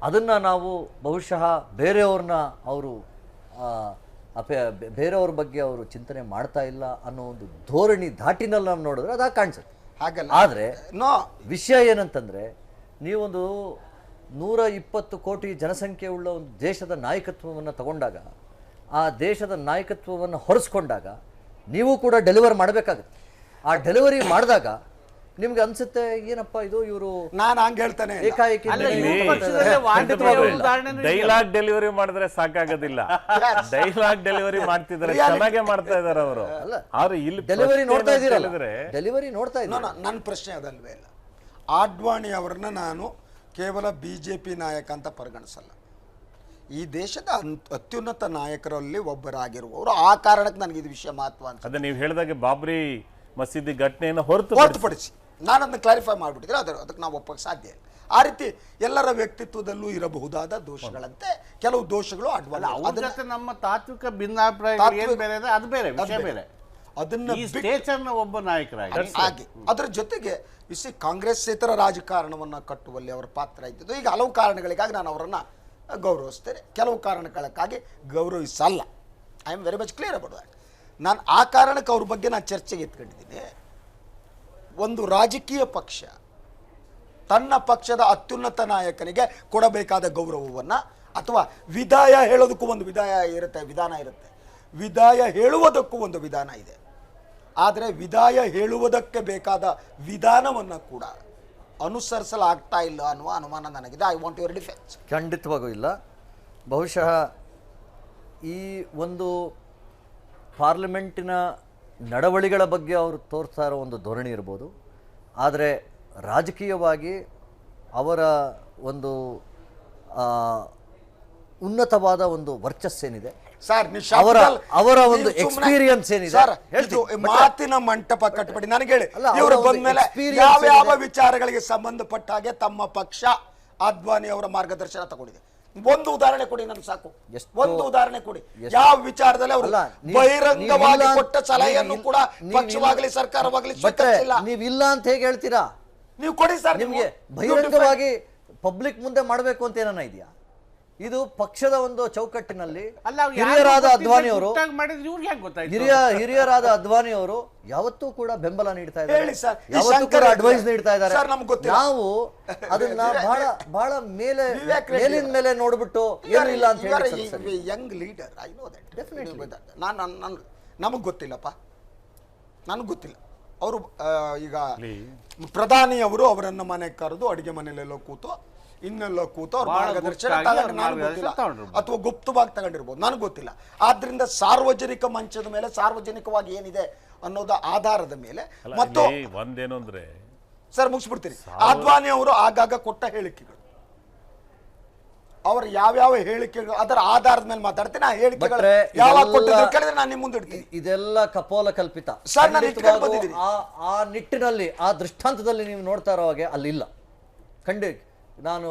ಅದನ್ನು ನಾವು ಬಹುಶಃ ಬೇರೆಯವ್ರನ್ನ ಅವರು ಬೇರೆಯವ್ರ ಬಗ್ಗೆ ಅವರು ಚಿಂತನೆ ಮಾಡ್ತಾ ಇಲ್ಲ ಅನ್ನೋ ಒಂದು ಧೋರಣಿ ಧಾಟಿನಲ್ಲಿ ನಾವು ನೋಡಿದ್ರೆ ಅದಾಗ ಕಾಣಿಸುತ್ತೆ. ಹಾಗಲ್ಲ. ಆದರೆ ನೋ ವಿಷಯ ಏನಂತಂದರೆ, ನೀವೊಂದು 120 ಕೋಟಿ ಜನಸಂಖ್ಯೆ ಉಳ್ಳ ಒಂದು ದೇಶದ ನಾಯಕತ್ವವನ್ನು ತಗೊಂಡಾಗ, ಆ ದೇಶದ ನಾಯಕತ್ವವನ್ನು ಹೊರಿಸ್ಕೊಂಡಾಗ ನೀವು ಕೂಡ ಡೆಲಿವರ್ ಮಾಡಬೇಕಾಗುತ್ತೆ. ಆ ಡೆಲಿವರಿ ಮಾಡಿದಾಗ ನಿಮ್ಗೆ ಅನ್ಸುತ್ತೆ, ಏನಪ್ಪ ಇದು ಇವರು ನಾನು ಹಂಗೆ ಹೇಳ್ತಾನೆ ಏಕಾಏಕಿ ಡೈಲಾಗ್ ಡೆಲಿವರಿ ಮಾಡಿದ್ರೆ ಸಾಕಾಗೋದಿಲ್ಲ, ಡೈಲಾಗ್ ಡೆಲಿವರಿ ಮಾಡ್ತಿದ್ದಾರೆ, ಚೆನ್ನಾಗೇ ಮಾಡ್ತಾ ಇದಾರೆ ಅವರು. ಆದ್ರೆ ಇಲ್ಲಿ ಡೆಲಿವರಿ ನೋಡ್ತಾ ಇದ್ದೀರಲ್ಲ, ಡೆಲಿವರಿ ನೋಡ್ತಾ ಇದ್ದೀರಾ. ನನ್ನ ಪ್ರಶ್ನೆ ಅದಲ್ವೇ ಇಲ್ಲ. ಆಡ್ವಾಣಿ ಅವರನ್ನ ನಾನು ಕೇವಲ ಬಿಜೆಪಿ ನಾಯಕ ಅಂತ ಪರಿಗಣಿಸಲ್ಲ. ಈ ದೇಶದ ಅತ್ಯುನ್ನತ ನಾಯಕರಲ್ಲಿ ಒಬ್ಬರಾಗಿರುವವರು. ಆ ಕಾರಣಕ್ಕೆ ನನಗೆ ಇದು ವಿಷಯ ಮಹತ್ವ ಅಂತ. ಅದೇ ನೀವು ಹೇಳಿದಾಗೆ ಬಾಬ್ರಿ ಮಸೀದಿ ಘಟನೆಯನ್ನು ಹೊರತುಪಡಿಸಿ ನಾನು ಅದನ್ನ ಕ್ಲಾರಿಫೈ ಮಾಡಿಬಿಟ್ಟಿದ್ರೆ ಅದಕ್ಕೆ ನಾವು ಒಪ್ಪಕ್ಕೆ ಸಾಧ್ಯ ಇಲ್ಲ. ಆ ರೀತಿ ಎಲ್ಲರ ವ್ಯಕ್ತಿತ್ವದಲ್ಲೂ ಇರಬಹುದಾದ ದೋಷಗಳಂತೆ ಕೆಲವು ದೋಷಗಳು ಅಡ್ವಾಣಿ ನಮ್ಮ ತಾತ್ವಿಕ ಭಿನ್ನಾಭಿಪ್ರಾಯ ಬೇರೆ ಇದೆ, ಅದು ಬೇರೆ ವಿಷಯ ಬೇರೆ. ಅದನ್ನ ಸ್ಟೇಚರ್ನ ಒಬ್ಬ ನಾಯಕರಾಗಿ ಹಾಗೆ ಅದರ ಜೊತೆಗೆ ಕಾಂಗ್ರೆಸ್ಸೇತರ ರಾಜಕಾರಣವನ್ನು ಕಟ್ಟುವಲ್ಲಿ ಅವರ ಪಾತ್ರ ಇದ್ದಿದ್ದು. ಈಗ ಹಲವು ಕಾರಣಗಳಿಗಾಗಿ ನಾನು ಅವರನ್ನು ಗೌರವಿಸ್ತೇನೆ, ಕೆಲವು ಕಾರಣಗಳಕ್ಕಾಗಿ ಗೌರವಿಸಲ್ಲ. I am very much clear about that. ನಾನು ಆ ಕಾರಣಕ್ಕೆ ಅವ್ರ ಬಗ್ಗೆ ನಾನು ಚರ್ಚೆಗೆ ಎತ್ಕೊಂಡಿದ್ದೀನಿ. ಒಂದು ರಾಜಕೀಯ ಪಕ್ಷ ತನ್ನ ಪಕ್ಷದ ಅತ್ಯುನ್ನತ ನಾಯಕನಿಗೆ ಕೊಡಬೇಕಾದ ಗೌರವವನ್ನು, ಅಥವಾ ವಿದಾಯ ಹೇಳೋದಕ್ಕೂ ಒಂದು ವಿಧಾನ ಇರುತ್ತೆ, ವಿದಾಯ ಹೇಳುವುದಕ್ಕೂ ಒಂದು ವಿಧಾನ ಇದೆ. ಆದರೆ ವಿದಾಯ ಹೇಳುವುದಕ್ಕೆ ಬೇಕಾದ ವಿಧಾನವನ್ನು ಕೂಡ ಅನುಸರಿಸಲಾಗ್ತಾ ಇಲ್ಲ ಅನ್ನುವ ಅನುಮಾನ ನನಗಿದೆ. I want your defence. ಖಂಡಿತವಾಗೂ ಇಲ್ಲ. ಬಹುಶಃ ಈ ಒಂದು ಪಾರ್ಲಿಮೆಂಟಿನ ನಡವಳಿಗಳ ಬಗ್ಗೆ ಅವರು ತೋರಿಸ್ತಾ ಇರೋ ಒಂದು ಧೋರಣೆ ಇರ್ಬೋದು, ಆದರೆ ರಾಜಕೀಯವಾಗಿ ಅವರ ಒಂದು ಉನ್ನತವಾದ ಒಂದು ವರ್ಚಸ್ಸೇನಿದೆ, ಅವರ ಒಂದು ಎಕ್ಸ್ಪೀರಿಯನ್ಸ್ ಏನಿದೆ, ಮಾತಿನ ಮಂಟಪ ಕಟ್ಟಬೇಡಿ. ನನಗೆ ಹೇಳಿ, ಇವರು ಬಂದ್ಮೇಲೆ ಯಾವ ವಿಚಾರಗಳಿಗೆ ಸಂಬಂಧಪಟ್ಟ ಹಾಗೆ ತಮ್ಮ ಪಕ್ಷ ಅದ್ವಾನಿ ಅವರ ಮಾರ್ಗದರ್ಶನ ತಗೊಂಡಿದೆ? ಒಂದು ಉದಾಹರಣೆ ಕೊಡಿ ನನಗೆ ಸಾಕು. ಒಂದು ಉದಾಹರಣೆ ಕೊಡಿ. ಯಾವ ವಿಚಾರದಲ್ಲಿ ಅವರು ಬಹಿರಂಗವಾಗಿ ಕೊಟ್ಟ ಸಲಹೆಯನ್ನು ಕೂಡ ಪಕ್ಷವಾಗಲಿ ಸರ್ಕಾರವಾಗಲಿ ಸ್ವೀಕರಿಸಿಲ್ಲ. ನೀವಿಲ್ಲ ಅಂತ ಹೇಗೆ ಹೇಳ್ತೀರಾ? ನೀವು ಕೊಡಿ ಸರ್. ನಿಮ್ಗೆ ಬಹಿರಂಗವಾಗಿ ಪಬ್ಲಿಕ್ ಮುಂದೆ ಮಾಡಬೇಕು ಅಂತ ಏನಾನ ಇದೆಯಾ? ಇದು ಪಕ್ಷದ ಒಂದು ಚೌಕಟ್ಟಿನಲ್ಲಿ ಹಿರಿಯರಾದ ಅದ್ವಾನಿ ಅವರು ಯಾವತ್ತೂ ಕೂಡ ಬೆಂಬಲ ನೀಡ್ತಾ ಇದ್ದಾರೆ, ಯಾವತ್ತೂ ಕೂಡ ಅಡ್ವೈಸ್ ನೀಡ್ತಾ ಇದ್ದಾರೆ. ನಾವು ಅದನ್ನ ಬಹಳ ಮೇಲಿನ ಮೇಲೆ ನೋಡ್ಬಿಟ್ಟು ಏನು ಇಲ್ಲ ಅಂತ ಹೇಳಿ Young leader, I know that definitely. ನಮಗ್ ಗೊತ್ತಿಲ್ಲಪ್ಪ, ನನಗೆ ಗೊತ್ತಿಲ್ಲ. ಅವರು ಈಗ ಪ್ರಧಾನಿ ಅವರು ಅವರನ್ನ ಮನೆಗೆ ಕರೆದು ಅಡಿಗೆ ಮನೆಯಲ್ಲೆಲ್ಲೋ ಕೂತು ಇನ್ನೆಲ್ಲ ಕೂತು ಅವ್ರ ಮಾರ್ಗದರ್ಶನ ಅಥವಾ ಗುಪ್ತವಾಗಿ ತಗೊಂಡಿರ್ಬೋದು, ನನಗೆ ಗೊತ್ತಿಲ್ಲ. ಆದ್ರಿಂದ ಸಾರ್ವಜನಿಕ ಮಂಚದ ಮೇಲೆ ಸಾರ್ವಜನಿಕವಾಗಿ ಏನಿದೆ ಅನ್ನೋದ ಆಧಾರದ ಮೇಲೆ ಮತ್ತು ಒಂದೇನು ಅಂದ್ರೆ ಸರ್ ಮುಗಿಸ್ಬಿಡ್ತೀನಿ. ಅದ್ವಾನಿ ಅವರು ಆಗಾಗ ಕೊಟ್ಟ ಹೇಳಿಕೆಗಳು, ಅವ್ರ ಯಾವ್ಯಾವ ಹೇಳಿಕೆಗಳು ಅದರ ಆಧಾರದ ಮೇಲೆ ಮಾತಾಡ್ತೀನಿ. ಆ ಹೇಳಿಕೆಗಳು ಯಾವಾಗ ಕೊಟ್ಟಿದ್ರು ಕೇಳಿದ್ರೆ ನಾನು ನಿಮ್ಮ ಮುಂದೆ ಇಡ್ತೀನಿ. ಇದೆಲ್ಲ ಕಪೋಲ ಕಲ್ಪಿತ ಸರ್. ನಾನು ಆ ನಿಟ್ಟಿನಲ್ಲಿ ಆ ದೃಷ್ಟಾಂತದಲ್ಲಿ ನೀವು ನೋಡ್ತಾ ಇರೋ ಹಾಗೆ ಅಲ್ಲಿಲ್ಲ. ಖಂಡಿತ ನಾನು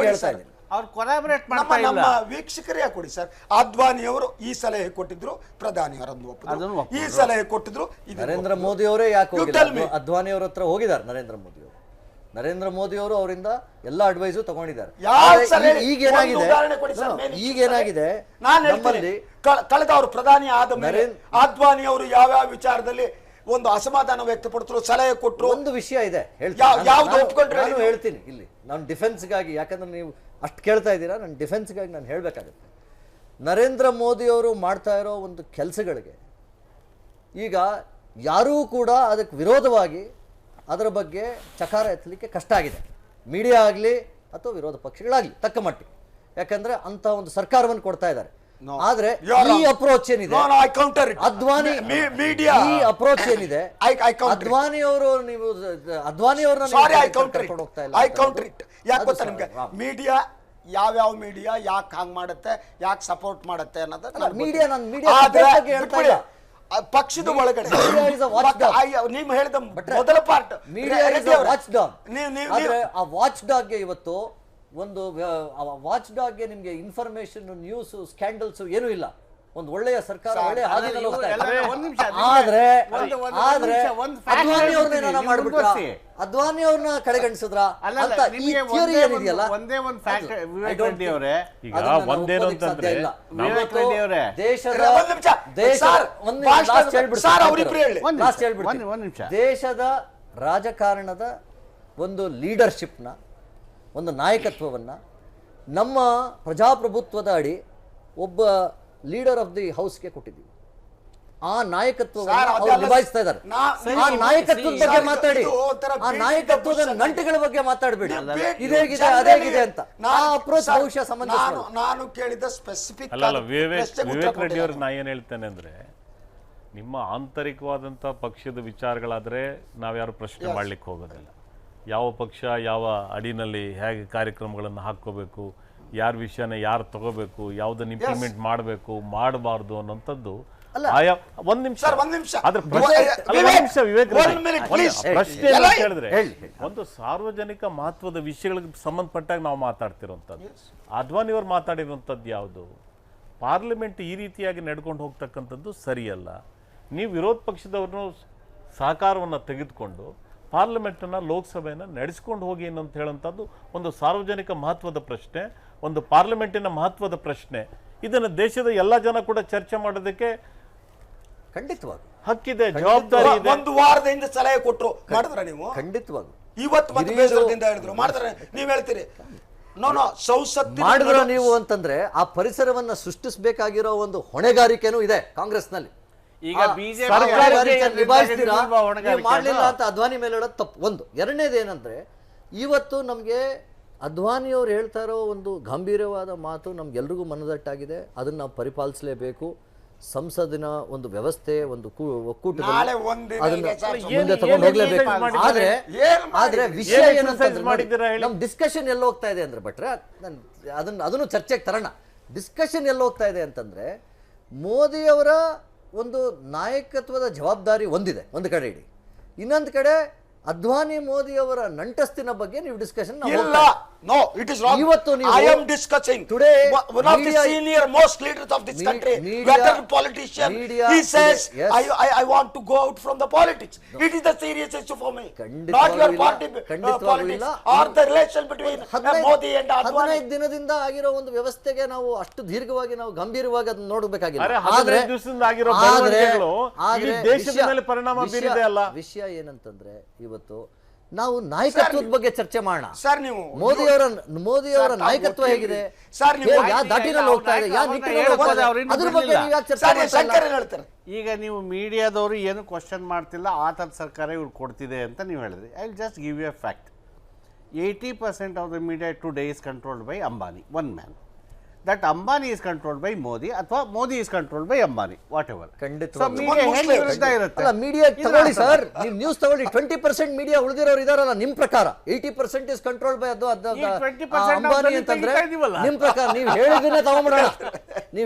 ಹೇಳ್ತಾ ಇದ್ದೀನಿ, ಅವ್ರು ಕೊಲಾಬರೇಟ್ ನಮ್ಮ ವೀಕ್ಷಕರೇ ಕೊಡಿ ಸರ್. ಅದ್ವಾನಿ ಅವರು ಈ ಸಲಹೆ ಕೊಟ್ಟಿದ್ರು, ಪ್ರಧಾನಿ ಅವರನ್ನು ಒಪ್ಪಿದ್ರು. ಈ ಸಲಹೆ ಕೊಟ್ಟಿದ್ರು, ನರೇಂದ್ರ ಮೋದಿ ಅವರೇ ಯಾಕೆ ಅದ್ವಾನಿ ಅವರ ಹತ್ರ ಹೋಗಿದ್ದಾರೆ? ನರೇಂದ್ರ ಮೋದಿ ಅವರು ಅವರಿಂದ ಎಲ್ಲ ಅಡ್ವೈಸು ತಗೊಂಡಿದ್ದಾರೆ. ಈಗೇನಾಗಿದೆ ನಮ್ಮಲ್ಲಿ ಕಳೆದ ಅವರು ಪ್ರಧಾನಿ ಆದ ಮೇಲೆ ಅದ್ವಾನಿ ಅವರು ಯಾವ್ಯಾವ ವಿಚಾರದಲ್ಲಿ ಒಂದು ಅಸಮಾಧಾನ ವ್ಯಕ್ತಪಡಿಸಿದ್ರು, ಸಲಹೆ ಕೊಟ್ಟರು. ಒಂದು ವಿಷಯ ಇದೆ ನಾನು ಹೇಳ್ತೀನಿ ಇಲ್ಲಿ, ನಾನು ಡಿಫೆನ್ಸ್ಗಾಗಿ, ಯಾಕಂದ್ರೆ ನೀವು ಅಷ್ಟು ಕೇಳ್ತಾ ಇದ್ದೀರಾ, ನನ್ನ ಡಿಫೆನ್ಸ್ಗಾಗಿ ನಾನು ಹೇಳಬೇಕಾಗುತ್ತೆ. ನರೇಂದ್ರ ಮೋದಿ ಅವರು ಮಾಡ್ತಾ ಇರೋ ಒಂದು ಕೆಲಸಗಳಿಗೆ ಈಗ ಯಾರೂ ಕೂಡ ಅದಕ್ಕೆ ವಿರೋಧವಾಗಿ ಅದರ ಬಗ್ಗೆ ಚಕಾರ ಎತ್ತಲಿಕ್ಕೆ ಕಷ್ಟ ಆಗಿದೆ, ಮೀಡಿಯಾ ಆಗಲಿ ಅಥವಾ ವಿರೋಧ ಪಕ್ಷಗಳಾಗಲಿ ತಕ್ಕ ಮಟ್ಟಿಗೆ. ಯಾಕಂದ್ರೆ ಅಂತ ಒಂದು ಸರ್ಕಾರವನ್ನು ಕೊಡ್ತಾ ಇದ್ದಾರೆ. ಆದ್ರೆ ಈ ಅಪ್ರೋಚ್ ಏನಿದೆ ಅದ್ವಾನಿ ಈ ಅಪ್ರೋಚ್ ಏನಿದೆ ಅದ್ವಾನಿ ಅವರು ನೀವು ಅದ್ವಾನಿ ಅವ್ರನ್ನ ಹೋಗ್ತಾ ಇಲ್ಲ. ಯಾಕೆ ಗೊತ್ತಾ ನಿಮ್ಗೆ? ಮೀಡಿಯಾ ಯಾವ್ಯಾವ ಮೀಡಿಯಾ ಯಾಕೆ ಹಾಂಗ್ ಮಾಡುತ್ತೆ, ಯಾಕೆ ಸಪೋರ್ಟ್ ಮಾಡುತ್ತೆ ಅನ್ನೋದು ಮೀಡಿಯಾ ಪಕ್ಷದ ಒಳಗಡೆ ನೀವು ಹೇಳಿದ ಮೊದಲ ಪಾರ್ಟ್ ಆ ವಾಚ್ ಡಾಗ್ಗೆ ಇವತ್ತು ಒಂದು ವಾಚ್ ಡಾಗ್ಗೆ ನಿಮ್ಗೆ ಇನ್ಫಾರ್ಮೇಶನ್, ನ್ಯೂಸ್, ಸ್ಕ್ಯಾಂಡಲ್ಸ್ ಏನೂ ಇಲ್ಲ. ಒಂದು ಒಳ್ಳೆಯ ಸರ್ಕಾರ ಒಳ್ಳೆಯ ಹಾದಿನಲ್ಲಿ ಹೋಗ್ತಾ ಇದೆ. ಒಂದ್ ನಿಮಿಷ, ಆದ್ರೆ ಆದ್ರೆ ಅದ್ವಾನಿ ಅವ್ರನ್ನ ಮಾಡ್ಬಿಟ್ರ, ಅದ್ವಾನಿ ಅವ್ರನ್ನ ಕಡೆಗಣಿಸಿದ್ರ ಅಂತ ಈ ಥಿಯರಿ ಏನಿದೆಯಲ್ಲ, ಒಂದೇ ಒಂದು ಫ್ಯಾಕ್ಟ್ ವಿವೇಕ್ ರೆಡ್ಡಿ ಅವರೇ, ಈಗ ಒಂದೇನು ಅಂತಂದ್ರೆ ವಿವೇಕ್ ರೆಡ್ಡಿ ಅವರೇ, ಒಂದ್ ನಿಮಿಷ, ದೇಶದ ರಾಜಕಾರಣದ ಒಂದು ಲೀಡರ್ಶಿಪ್ನ, ಒಂದು ನಾಯಕತ್ವವನ್ನ ನಮ್ಮ ಪ್ರಜಾಪ್ರಭುತ್ವದ ಅಡಿ ಒಬ್ಬ ಲೀಡರ್ ಆಫ್ ದಿ ಹೌಸ್ಗೆ ಕೊಟ್ಟಿದ್ದೀವಿ. ಆ ನಾಯಕತ್ವವನ್ನು ನಿಭಾಯಿಸ್ತಾ ಇದ್ದಾರೆ. ಆ ನಾಯಕತ್ವದ ಬಗ್ಗೆ ಮಾತಾಡಿ, ಆ ನಾಯಕತ್ವದ ನಂಟುಗಳ ಬಗ್ಗೆ ಮಾತಾಡಬೇಡಿ, ಇದೇಗಿದೆ ಅದೇಗಿದೆ ಅಂತ. ಆ ಅಪ್ರೋಚ್ ಬಹುಶಃ ಸಂಬಂಧ. ನಾನು ಕೇಳಿದ ಸ್ಪೆಸಿಫಿಕ್ ಅಲ್ಲ ವಿವೇಕ್ ರೆಡ್ಡಿ ಅವ್ರಿಗೆ ನಾ ಏನು ಹೇಳ್ತೇನೆ ಅಂದ್ರೆ, ನಿಮ್ಮ ಆಂತರಿಕವಾದಂಥ ಪಕ್ಷದ ವಿಚಾರಗಳಾದರೆ ನಾವ್ಯಾರು ಪ್ರಶ್ನೆ ಮಾಡ್ಲಿಕ್ಕೆ ಹೋಗೋದಿಲ್ಲ. ಯಾವ ಪಕ್ಷ ಯಾವ ಅಡಿನಲ್ಲಿ ಹೇಗೆ ಕಾರ್ಯಕ್ರಮಗಳನ್ನು ಹಾಕ್ಕೋಬೇಕು, ಯಾರ ವಿಷಯನ ಯಾರು ತಗೋಬೇಕು, ಯಾವುದನ್ನು ಇಂಪ್ಲಿಮೆಂಟ್ ಮಾಡಬೇಕು ಮಾಡಬಾರ್ದು ಅನ್ನೋಂಥದ್ದು ಆಯಾ ಒಂದ್ ನಿಮಿಷ ಅದ್ರ ವಿವೇಕ್ ಪ್ರಶ್ನೆ ಅಂತ ಹೇಳಿದ್ರೆ ಒಂದು ಸಾರ್ವಜನಿಕ ಮಹತ್ವದ ವಿಷಯಗಳಿಗೆ ಸಂಬಂಧಪಟ್ಟಾಗ ನಾವು ಮಾತಾಡ್ತಿರೋಂಥದ್ದು. ಅದ್ವಾನಿ ಅವ್ರು ಮಾತಾಡಿರುವಂಥದ್ದು ಯಾವುದು? ಪಾರ್ಲಿಮೆಂಟ್ ಈ ರೀತಿಯಾಗಿ ನಡ್ಕೊಂಡು ಹೋಗ್ತಕ್ಕಂಥದ್ದು ಸರಿಯಲ್ಲ. ನೀವು ವಿರೋಧ ಪಕ್ಷದವ್ರನ್ನು ಸಹಕಾರವನ್ನು ತೆಗೆದುಕೊಂಡು ಪಾರ್ಲಿಮೆಂಟನ್ನು ಲೋಕಸಭೆಯನ್ನು ನಡೆಸ್ಕೊಂಡು ಹೋಗಿ ಅಂತ ಹೇಳುವಂಥದ್ದು ಒಂದು ಸಾರ್ವಜನಿಕ ಮಹತ್ವದ ಪ್ರಶ್ನೆ, ಒಂದು ಪಾರ್ಲಿಮೆಂಟಿನ ಮಹತ್ವದ ಪ್ರಶ್ನೆ. ಇದನ್ನು ದೇಶದ ಎಲ್ಲ ಜನ ಕೂಡ ಚರ್ಚೆ ಮಾಡೋದಕ್ಕೆ ಖಂಡಿತವಾಗಿ ಹಕ್ಕಿದೆ, ಜವಾಬ್ದಾರಿ ಇದೆ. ಒಂದು ವಾರದಿಂದ ಸಲಹೆ ಕೊಟ್ಟರು ಮಾಡಿದ್ರ ನೀವು? ಖಂಡಿತವಾಗಿ. ಇವತ್ತು ಮತ್ತೆ ಬೇಸರದಿಂದ ಹೇಳಿದ್ರು ಮಾಡಿದ್ರೆ ನೀವು ಹೇಳ್ತೀರಿ ಮಾಡಿದ್ರ ನೀವು ಅಂತಂದ್ರೆ ಆ ಪರಿಸರವನ್ನ ಸೃಷ್ಟಿಸಬೇಕಾಗಿರೋ ಒಂದು ಹೊಣೆಗಾರಿಕೆನೂ ಇದೆ ಕಾಂಗ್ರೆಸ್ನಲ್ಲಿ. ಈಗ ನಿಭಾಯಿಸ್ತೀರಾ ಮಾಡ್ಲಿಲ್ಲ ಅಂತ ಅದ್ವಾನಿ ಮೇಲೆ ಹೇಳೋದು ತಪ್ಪು. ಒಂದು. ಎರಡನೇದು ಏನಂದ್ರೆ, ಇವತ್ತು ನಮ್ಗೆ ಅದ್ವಾನಿ ಅವ್ರು ಹೇಳ್ತಾ ಇರೋ ಒಂದು ಗಂಭೀರವಾದ ಮಾತು ನಮ್ಗೆಲ್ರಿಗೂ ಮನದಟ್ಟಾಗಿದೆ. ಅದನ್ನ ನಾವು ಪರಿಪಾಲಿಸಲೇಬೇಕು. ಸಂಸದಿನ ಒಂದು ವ್ಯವಸ್ಥೆ, ಒಂದು ಒಕ್ಕೂಟದಲ್ಲಿ ಅದನ್ನ ಮುಂದೆ ತಗೊಂಡು ಹೋಗ್ಲೇಬೇಕು. ಆದ್ರೆ ವಿಷಯ ಏನಂತಂದ್ರೆ, ನಮ್ ಡಿಸ್ಕಷನ್ ಎಲ್ಲ ಹೋಗ್ತಾ ಇದೆ ಅಂದ್ರೆ ಭಟ್ರೆ, ಅದನ್ನು ಚರ್ಚೆಗೆ ತರೋಣ. ಡಿಸ್ಕಷನ್ ಎಲ್ಲ ಹೋಗ್ತಾ ಇದೆ ಅಂತಂದ್ರೆ, ಮೋದಿಯವರ ಒಂದು ನಾಯಕತ್ವದ ಜವಾಬ್ದಾರಿ ಒಂದಿದೆ ಒಂದು ಕಡೆ ಇಡಿ, ಇನ್ನೊಂದು ಕಡೆ ಅದ್ವಾನಿ ಮೋದಿ ಅವರ ನಂಟಸ್ತಿನ ಬಗ್ಗೆ ನೀವು ಡಿಸ್ಕಷನ್ ಇಲ್ಲ. No, it is wrong. I am discussing today one of the senior most leaders of this country, veteran politician. He says, I want to go out from the politics. It is the serious issue for me, not your party politics or the relation between Modi and Advani. 15 ದಿನದಿಂದ ಆಗಿರೋ ಒಂದು ವ್ಯವಸ್ಥೆಗೆ ನಾವು ಅಷ್ಟು ದೀರ್ಘವಾಗಿ ನಾವು ಗಂಭೀರವಾಗಿ ಅದನ್ನ ನೋಡಬೇಕಾಗಿಲ್ಲ. ವಿಷಯ ಏನಂತಂದ್ರೆ, ಇವತ್ತು ನಾವು ನಾಯಕತ್ವದ ಬಗ್ಗೆ ಚರ್ಚೆ ಮಾಡೋಣ. ಸರ್, ನೀವು ಮೋದಿಯವರ ನಾಯಕತ್ವ ಹೇಗಿದೆ, ಯಾವ ದಾಟಿನಲ್ಲಿ ಹೋಗ್ತಾ ಇದೆ, ಯಾವ ನಿಟ್ಟಿನಲ್ಲಿ ಹೋಗ್ತಾ ಇದೆ, ಅದ್ರ ಬಗ್ಗೆ ನೀವು ಯಾಕೆ ಚರ್ಚೆ ಮಾಡ್ತಾರೆ? ಈಗ ನೀವು ಮೀಡಿಯಾದವರು ಏನು ಕ್ವಶನ್ ಮಾಡ್ತಿಲ್ಲ, ಆ ಥರದ ಸರ್ಕಾರ ಇವ್ರು ಕೊಡ್ತಿದೆ ಅಂತ ನೀವು ಹೇಳಿದ್ರಿ. I will just give you a fact. 80% of the media today is controlled by Ambani, one man. That Ambani is controlled by Modi, ಅಥವಾ Modi is controlled by Ambani, whatever. Media ತಗೊಳ್ಳಿ ಸರ್, ನೀವು ನ್ಯೂಸ್ ತಗೊಳ್ಳಿ. 20% media ಉಳಿದಿರೋರು ಇದಾರಲ್ಲ, ನಿಮ್ ಪ್ರಕಾರ 80% is controlled by Ambani ಅಂತಂದ್ರೆ ನಿಮ್ ಪ್ರಕಾರ ನೀವು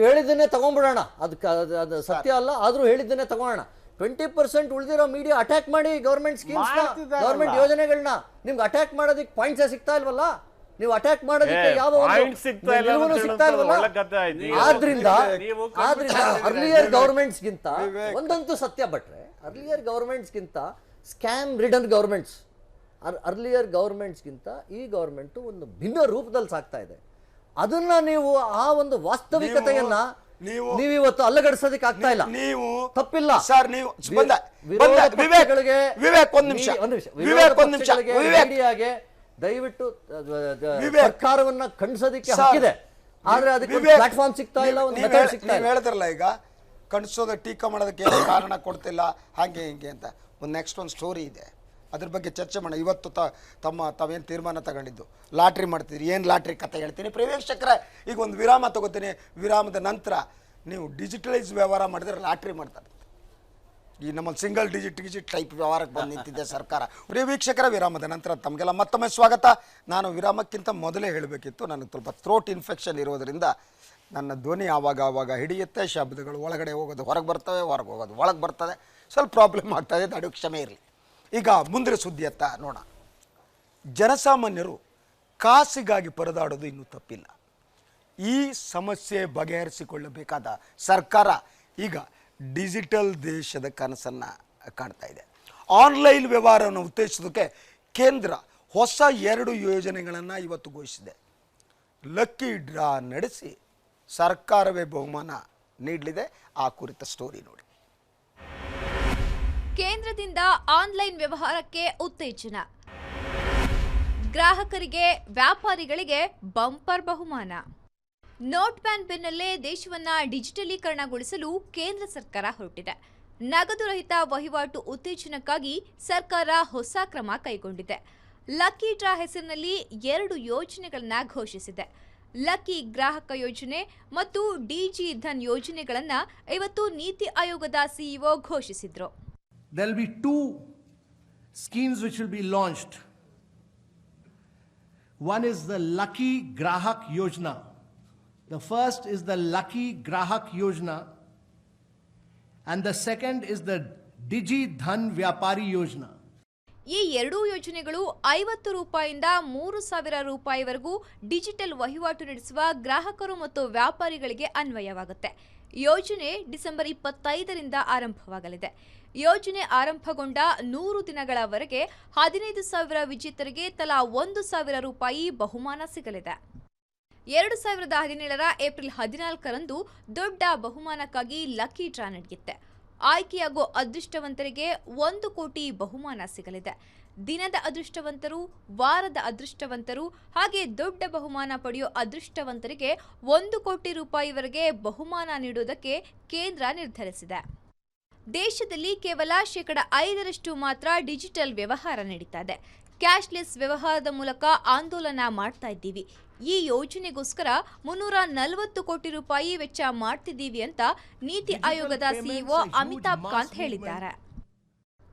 ಹೇಳಿದ್ದನ್ನೇ ತಗೊಂಡ್ಬಿಡೋಣ. ಅದು ಸತ್ಯ ಅಲ್ಲ, ಆದ್ರೂ ಹೇಳಿದ್ದನ್ನೇ ತಗೋಣ. 20% ಉಳಿದಿರೋ ಮೀಡಿಯಾ ಅಟ್ಯಾಕ್ ಮಾಡಿ ಗವರ್ಮೆಂಟ್ ಸ್ಕೀಮ್ಸ್, ಗವರ್ಮೆಂಟ್ ಯೋಜನೆಗಳನ್ನ ನಿಮ್ಗೆ ಅಟ್ಯಾಕ್ ಮಾಡೋದಕ್ಕೆ ಪಾಯಿಂಟ್ಸ್ ಸಿಗ್ತಾ ಇಲ್ವಲ್ಲ. ನೀವು ಅಟ್ಯಾಕ್ ಮಾಡೋದಕ್ಕೆ ಯಾವ ಸಿಗ್ತಾ ಇಲ್ವಲ್ಲ. ಆದ್ರಿಂದ ಅರ್ಲಿಯರ್ ಗವರ್ಮೆಂಟ್ಸ್ಗಿಂತ ಒಂದಂತೂ ಸತ್ಯ ಭಟ್ರೆ, ಅರ್ಲಿಯರ್ ಗವರ್ಮೆಂಟ್ಸ್ಗಿಂತ ಸ್ಕ್ಯಾಮ್ ರಿಡನ್ ಗವರ್ಮೆಂಟ್ಸ್, ಅರ್ಲಿಯರ್ ಗವರ್ಮೆಂಟ್ಸ್ಗಿಂತ ಈ ಗವರ್ಮೆಂಟ್ ಒಂದು ಭಿನ್ನ ರೂಪದಲ್ಲಿ ಸಾಕ್ತಾ ಇದೆ. ಅದನ್ನ ನೀವು ಆ ಒಂದು ವಾಸ್ತವಿಕತೆಯನ್ನ ನೀವಿವತ್ತು ಅಲ್ಲಗಡಿಸೋದಕ್ಕೆ ಆಗ್ತಾ ಇಲ್ಲ. ನೀವು ತಪ್ಪಿಲ್ಲ ಸರ್. ನೀವು ಮೀಡಿಯಾಗೆ ದಯವಿಟ್ಟು ಸರ್ಕಾರವನ್ನ ಖಂಡಿಸೋದಕ್ಕೆ ಹಕ್ಕಿದೆ, ಆದ್ರೆ ಅದಕ್ಕೆ ಪ್ಲಾಟ್ಫಾರ್ಮ್ ಸಿಗ್ತಾ ಇಲ್ಲ, ಒಂದು ಮೆಥಡ್ ಸಿಗ್ತಾ ಇಲ್ಲ. ಹೇಳಿದ್ರಲ್ಲ, ಈಗ ಖಂಡಿಸೋದ ಟೀಕಾ ಮಾಡೋದಕ್ಕೆ ಏನು ಕಾರಣ ಕೊಡ್ತಿಲ್ಲ, ಹಾಗೆ ಹಿಂಗೆ ಅಂತ. ಒಂದು ನೆಕ್ಸ್ಟ್ ಒಂದು ಸ್ಟೋರಿ ಇದೆ, ಅದ್ರ ಬಗ್ಗೆ ಚರ್ಚೆ ಮಾಡೋಣ. ಇವತ್ತು ತಾವೇನು ತೀರ್ಮಾನ ತಗೊಂಡಿದ್ದು, ಲಾಟ್ರಿ ಮಾಡ್ತಿದ್ರಿ, ಏನು ಲಾಟ್ರಿ ಕತೆ ಹೇಳ್ತೀನಿ ಪ್ರೇಕ್ಷಕರೇ. ಈಗ ಒಂದು ವಿರಾಮ ತಗೋತೀನಿ. ವಿರಾಮದ ನಂತರ ನೀವು ಡಿಜಿಟಲೈಸ್ ವ್ಯವಹಾರ ಮಾಡಿದ್ರೆ ಲಾಟ್ರಿ ಮಾಡ್ತಾರೆ. ಈ ನಮ್ಮಲ್ಲಿ ಸಿಂಗಲ್ ಡಿಜಿಟ್ ಟೈಪ್ ವ್ಯವಹಾರಕ್ಕೆ ಬಂದು ನಿಂತಿದೆ ಸರ್ಕಾರ. ಪ್ರಿಯ ವೀಕ್ಷಕರ, ವಿರಾಮದ ನಂತರ ತಮಗೆಲ್ಲ ಮತ್ತೊಮ್ಮೆ ಸ್ವಾಗತ. ನಾನು ವಿರಾಮಕ್ಕಿಂತ ಮೊದಲೇ ಹೇಳಬೇಕಿತ್ತು, ನನಗೆ ಸ್ವಲ್ಪ ಥ್ರೋಟ್ ಇನ್ಫೆಕ್ಷನ್ ಇರೋದರಿಂದ ನನ್ನ ಧ್ವನಿ ಆವಾಗ ಹಿಡಿಯುತ್ತೆ, ಶಬ್ದಗಳು ಒಳಗಡೆ ಹೋಗೋದು ಹೊರಗೆ ಬರ್ತವೆ, ಹೊರಗೆ ಹೋಗೋದು ಒಳಗೆ ಬರ್ತದೆ, ಸ್ವಲ್ಪ ಪ್ರಾಬ್ಲಮ್ ಆಗ್ತಾಯಿದೆ, ದಯವಿಟ್ಟು ಕ್ಷಮೆ ಇರಲಿ. ಈಗ ಮುಂದಿನ ಸುದ್ದಿಯತ್ತ ನೋಡ. ಜನಸಾಮಾನ್ಯರು ಕಾಸಿಗಾಗಿ ಪರದಾಡೋದು ಇನ್ನೂ ತಪ್ಪಿಲ್ಲ. ಈ ಸಮಸ್ಯೆ ಬಗೆಹರಿಸಿಕೊಳ್ಳಬೇಕಾದ ಸರ್ಕಾರ ಈಗ ಡಿಜಿಟಲ್ ದೇಶದ ಕನಸನ್ನು ಕಾಣ್ತಾ ಇದೆ. ಆನ್ಲೈನ್ ವ್ಯವಹಾರವನ್ನು ಉತ್ತೇಜಿಸೋದಕ್ಕೆ ಕೇಂದ್ರ ಹೊಸ 2 ಯೋಜನೆಗಳನ್ನು ಇವತ್ತು ಘೋಷಿಸಿದೆ. ಲಕ್ಕಿ ಡ್ರಾ ನಡೆಸಿ ಸರ್ಕಾರವೇ ಬಹುಮಾನ ನೀಡಲಿದೆ. ಆ ಕುರಿತ ಸ್ಟೋರಿ ನೋಡಿ. ಕೇಂದ್ರದಿಂದ ಆನ್ಲೈನ್ ವ್ಯವಹಾರಕ್ಕೆ ಉತ್ತೇಜನ, ಗ್ರಾಹಕರಿಗೆ ವ್ಯಾಪಾರಿಗಳಿಗೆ ಬಂಪರ್ ಬಹುಮಾನ. ನೋಟ್ ಬ್ಯಾನ್ ಬೆನ್ನಲ್ಲೇ ದೇಶವನ್ನ ಡಿಜಿಟಲೀಕರಣಗೊಳಿಸಲು ಕೇಂದ್ರ ಸರ್ಕಾರ ಹೊರಟಿದೆ. ನಗದು ರಹಿತ ವಹಿವಾಟು ಉತ್ತೇಜನಕ್ಕಾಗಿ ಸರ್ಕಾರ ಹೊಸ ಕ್ರಮ ಕೈಗೊಂಡಿದೆ. ಲಕ್ಕಿ ಡ್ರಾ ಹೆಸರಿನಲ್ಲಿ 2 ಯೋಜನೆಗಳನ್ನ ಘೋಷಿಸಿದೆ. ಲಕ್ಕಿ ಗ್ರಾಹಕ ಯೋಜನೆ ಮತ್ತು ಡಿಜಿ ಧನ್ ಯೋಜನೆಗಳನ್ನ ಇವತ್ತು ನೀತಿ ಆಯೋಗದ ಸಿಇಒ ಘೋಷಿಸಿದ್ರು. There will be 2 schemes which will be launched. One is the Lucky Grahak Yojana. The first is the Lucky Grahak Yojana and the second is the Digi Dhan Vyapari Yojana. ಈ 2 ಯೋಜನೆಗಳು 50 ರೂಪಾಯಿಯಿಂದ 3,000 ರೂಪಾಯಿವರೆಗೂ digital ವಹಿವಾಟು ನಡೆಸುವ ಗ್ರಾಹಕರು ಮತ್ತು ವ್ಯಾಪಾರಿಗಳಿಗೆ ಅನ್ವಯವಾಗುತ್ತೆ. ಯೋಜನೆ ಡಿಸೆಂಬರ್ 25ರಿಂದ ಆರಂಭವಾಗಲಿದೆ. ಯೋಜನೆ ಆರಂಭಗೊಂಡ 100 ದಿನಗಳವರೆಗೆ 15,000 ವಿಜೇತರಿಗೆ ತಲಾ 1,000 ರೂಪಾಯಿ ಬಹುಮಾನ ಸಿಗಲಿದೆ. 2017ರ ಏಪ್ರಿಲ್ 14ರಂದು ದೊಡ್ಡ ಬಹುಮಾನಕ್ಕಾಗಿ ಲಕ್ಕಿ ಡ್ರಾ ನಡೆಯುತ್ತೆ. ಆಯ್ಕೆಯಾಗೋ ಅದೃಷ್ಟವಂತರಿಗೆ 1 ಕೋಟಿ ಬಹುಮಾನ ಸಿಗಲಿದೆ. ದಿನದ ಅದೃಷ್ಟವಂತರು, ವಾರದ ಅದೃಷ್ಟವಂತರು ಹಾಗೆ ದೊಡ್ಡ ಬಹುಮಾನ ಪಡೆಯೋ ಅದೃಷ್ಟವಂತರಿಗೆ 1 ಕೋಟಿ ರೂಪಾಯಿವರೆಗೆ ಬಹುಮಾನ ನೀಡುವುದಕ್ಕೆ ಕೇಂದ್ರ ನಿರ್ಧರಿಸಿದೆ. ದೇಶದಲ್ಲಿ ಕೇವಲ 5% ಮಾತ್ರ ಡಿಜಿಟಲ್ ವ್ಯವಹಾರ ನಡೀತಾ ಇದೆ. ಕ್ಯಾಶ್ಲೆಸ್ ವ್ಯವಹಾರದ ಮೂಲಕ ಆಂದೋಲನ ಮಾಡ್ತಾ ಇದ್ದೀವಿ. ಈ ಯೋಜನೆಗೋಸ್ಕರ 340 ಕೋಟಿ ರೂಪಾಯಿ ವೆಚ್ಚ ಮಾಡ್ತಿದ್ದೀವಿ ಅಂತ ನೀತಿ ಆಯೋಗದ ಸಿಇಒ ಅಮಿತಾಬ್ ಕಾಂತ್ ಹೇಳಿದ್ದಾರೆ.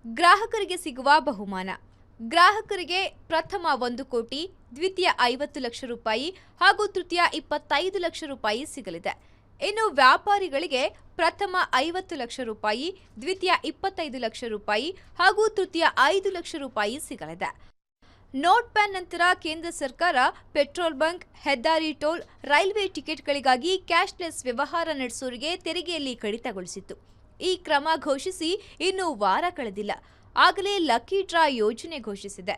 ಗ್ರಾಹಕರಿಗೆ ಸಿಗುವ ಬಹುಮಾನ, ಗ್ರಾಹಕರಿಗೆ ಪ್ರಥಮ 1 ಕೋಟಿ, ದ್ವಿತೀಯ 50 ಲಕ್ಷ ರೂಪಾಯಿ ಹಾಗೂ ತೃತೀಯ 25 ಲಕ್ಷ ರೂಪಾಯಿ ಸಿಗಲಿದೆ. ಇನ್ನು ವ್ಯಾಪಾರಿಗಳಿಗೆ ಪ್ರಥಮ 50 ಲಕ್ಷ ರೂಪಾಯಿ, ದ್ವಿತೀಯ 25 ಲಕ್ಷ ರೂಪಾಯಿ ಹಾಗೂ ತೃತೀಯ 5 ಲಕ್ಷ ರೂಪಾಯಿ ಸಿಗಲಿದೆ. ನೋಟ್ ಬ್ಯಾನ್ ನಂತರ ಕೇಂದ್ರ ಸರ್ಕಾರ ಪೆಟ್ರೋಲ್ ಬಂಕ್, ಹೆದ್ದಾರಿ ಟೋಲ್, ರೈಲ್ವೆ ಟಿಕೆಟ್ಗಳಿಗಾಗಿ ಕ್ಯಾಶ್ಲೆಸ್ ವ್ಯವಹಾರ ನಡೆಸೋರಿಗೆ ತೆರಿಗೆಯಲ್ಲಿ ಕಡಿತಗೊಳಿಸಿತ್ತು. ಈ ಕ್ರಮ ಘೋಷಿಸಿ ಇನ್ನು ವಾರ ಕಳೆದಿಲ್ಲ. ಆಗಲೇ ಲಕ್ಕಿ ಡ್ರಾ ಯೋಜನೆ ಘೋಷಿಸಿದೆ.